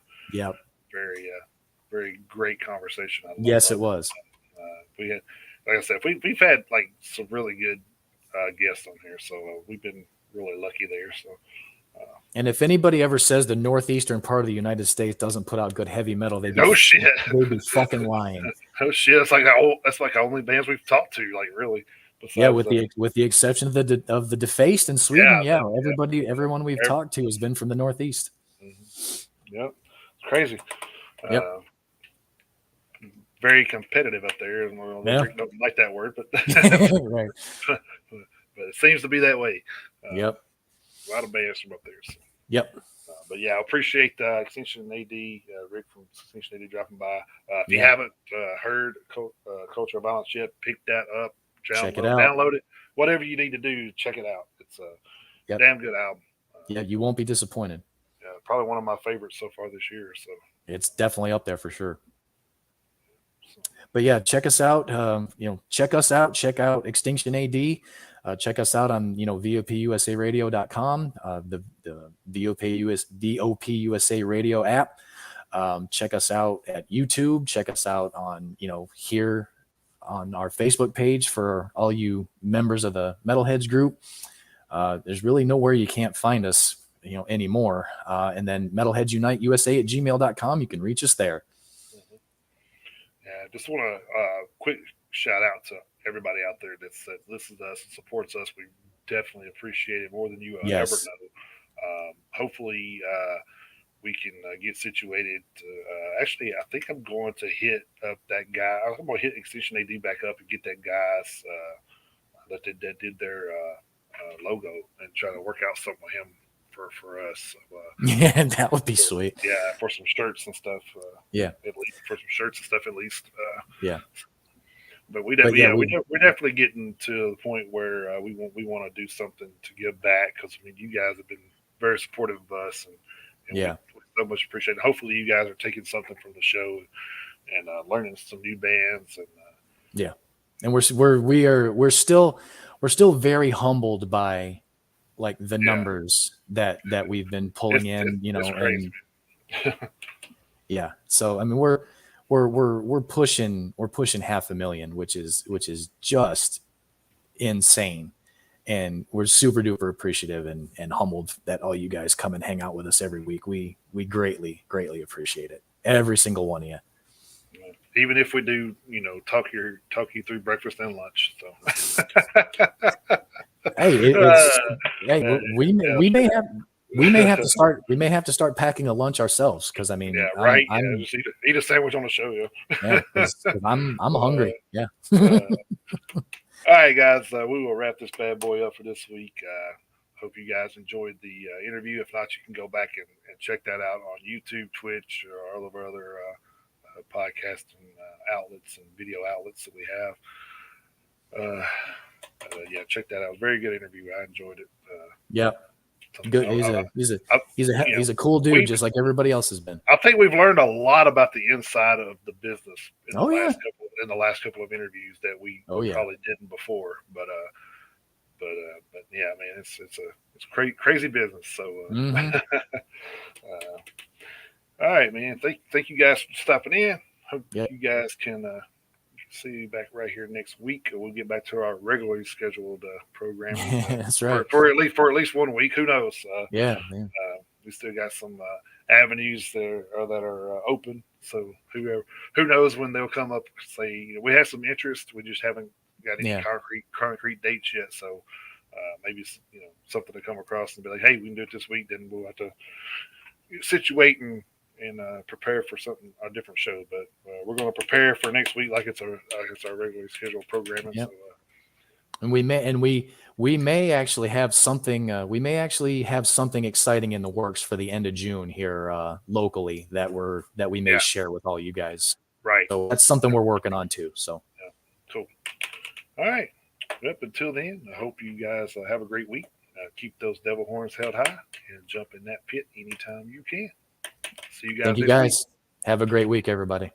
Speaker 2: very, very great conversation.
Speaker 3: Yes, it was.
Speaker 2: We had, like I said, we've had like some really good guests on here, so we've been really lucky there. So.
Speaker 3: And if anybody ever says the northeastern part of the United States doesn't put out good heavy metal, they'd be fucking lying.
Speaker 2: No shit. That's like the only bands we've talked to, like really.
Speaker 3: With the exception of the Defaced in Sweden, everyone we've talked to has been from the Northeast.
Speaker 2: Mm-hmm. Yep, it's crazy.
Speaker 3: Yep.
Speaker 2: Very competitive up there, and Rick don't like that word, but
Speaker 3: right.
Speaker 2: But it seems to be that way.
Speaker 3: Yep.
Speaker 2: A lot of bands from up there. So.
Speaker 3: Yep.
Speaker 2: But yeah, I appreciate Extinction A.D. Rick from Extinction A.D. dropping by. If you haven't heard Culture of Violence yet, pick that up.
Speaker 3: Check it out.
Speaker 2: Download it. Whatever you need to do, check it out. It's a damn good album.
Speaker 3: You won't be disappointed.
Speaker 2: Yeah, probably one of my favorites so far this year. So
Speaker 3: it's definitely up there for sure. But yeah, check us out. Check us out. Check out Extinction AD. Check us out on VOPUSARadio.com, the VOP USA Radio app. Check us out at YouTube. Check us out on here on our Facebook page for all you members of the Metalheads group. There's really nowhere you can't find us anymore. And then Metalheads Unite USA at gmail.com. You can reach us there.
Speaker 2: Yeah, just want to quick shout out to everybody out there that listens to us and supports us. We definitely appreciate it more than you ever know. Hopefully we can get situated. Actually, I think I'm going to hit up that guy. I'm going to hit Extinction AD back up and get that guy's that did their logo and try to work out something with him for us.
Speaker 3: Yeah, that would be sweet.
Speaker 2: Yeah, for some shirts and stuff. At least for some shirts and stuff, at least. But we're definitely getting to the point where we want to do something to give back, because you guys have been very supportive of us, and we so much appreciate it. Hopefully, you guys are taking something from the show and learning some new bands. And
Speaker 3: and we're still very humbled by like the numbers that we've been pulling in.
Speaker 2: It's crazy.
Speaker 3: And so I mean we're pushing 500,000, which is just insane, and we're super duper appreciative and humbled that all you guys come and hang out with us every week. We greatly appreciate it, every single one of you.
Speaker 2: even if we do, talk you through breakfast and lunch. So
Speaker 3: Hey,
Speaker 2: uh,
Speaker 3: we may have to start packing a lunch ourselves, because I mean,
Speaker 2: yeah, right. Yeah,
Speaker 3: I'm
Speaker 2: just eat a sandwich on the show. Yeah.
Speaker 3: yeah, 'cause I'm hungry. Yeah.
Speaker 2: Uh, all right, guys, we will wrap this bad boy up for this week. Hope you guys enjoyed the interview. If not, you can go back and check that out on YouTube, Twitch, or all of our other podcasting outlets and video outlets that we have. Yeah, check that out. Very good interview. I enjoyed it.
Speaker 3: Yeah. Good. He's a cool dude, just like everybody else has been.
Speaker 2: I think we've learned a lot about the inside of the business in the last couple of interviews that we probably didn't before. But yeah, man, it's crazy business. So all right, man. Thank you guys for stopping in. Hope you guys can see you back right here next week. We'll get back to our regularly scheduled programming.
Speaker 3: That's right.
Speaker 2: For at least 1 week. Who knows?
Speaker 3: Yeah, man.
Speaker 2: We still got some avenues that are open. So who knows when they'll come up? Say we have some interest. We just haven't got any concrete dates yet. So maybe something to come across and be like, hey, we can do it this week. Then we'll have to situate and prepare for a different show. But we're going to prepare for next week like it's our regularly scheduled programming.
Speaker 3: Yep.
Speaker 2: So,
Speaker 3: and we may actually have something. We may actually have something exciting in the works for the end of June here locally that we may share with all you guys.
Speaker 2: Right.
Speaker 3: So that's something we're working on too. So
Speaker 2: cool. All right. Up until then, I hope you guys have a great week. Keep those devil horns held high and jump in that pit anytime you can. See you guys.
Speaker 3: Thank you guys. Have a great week, everybody.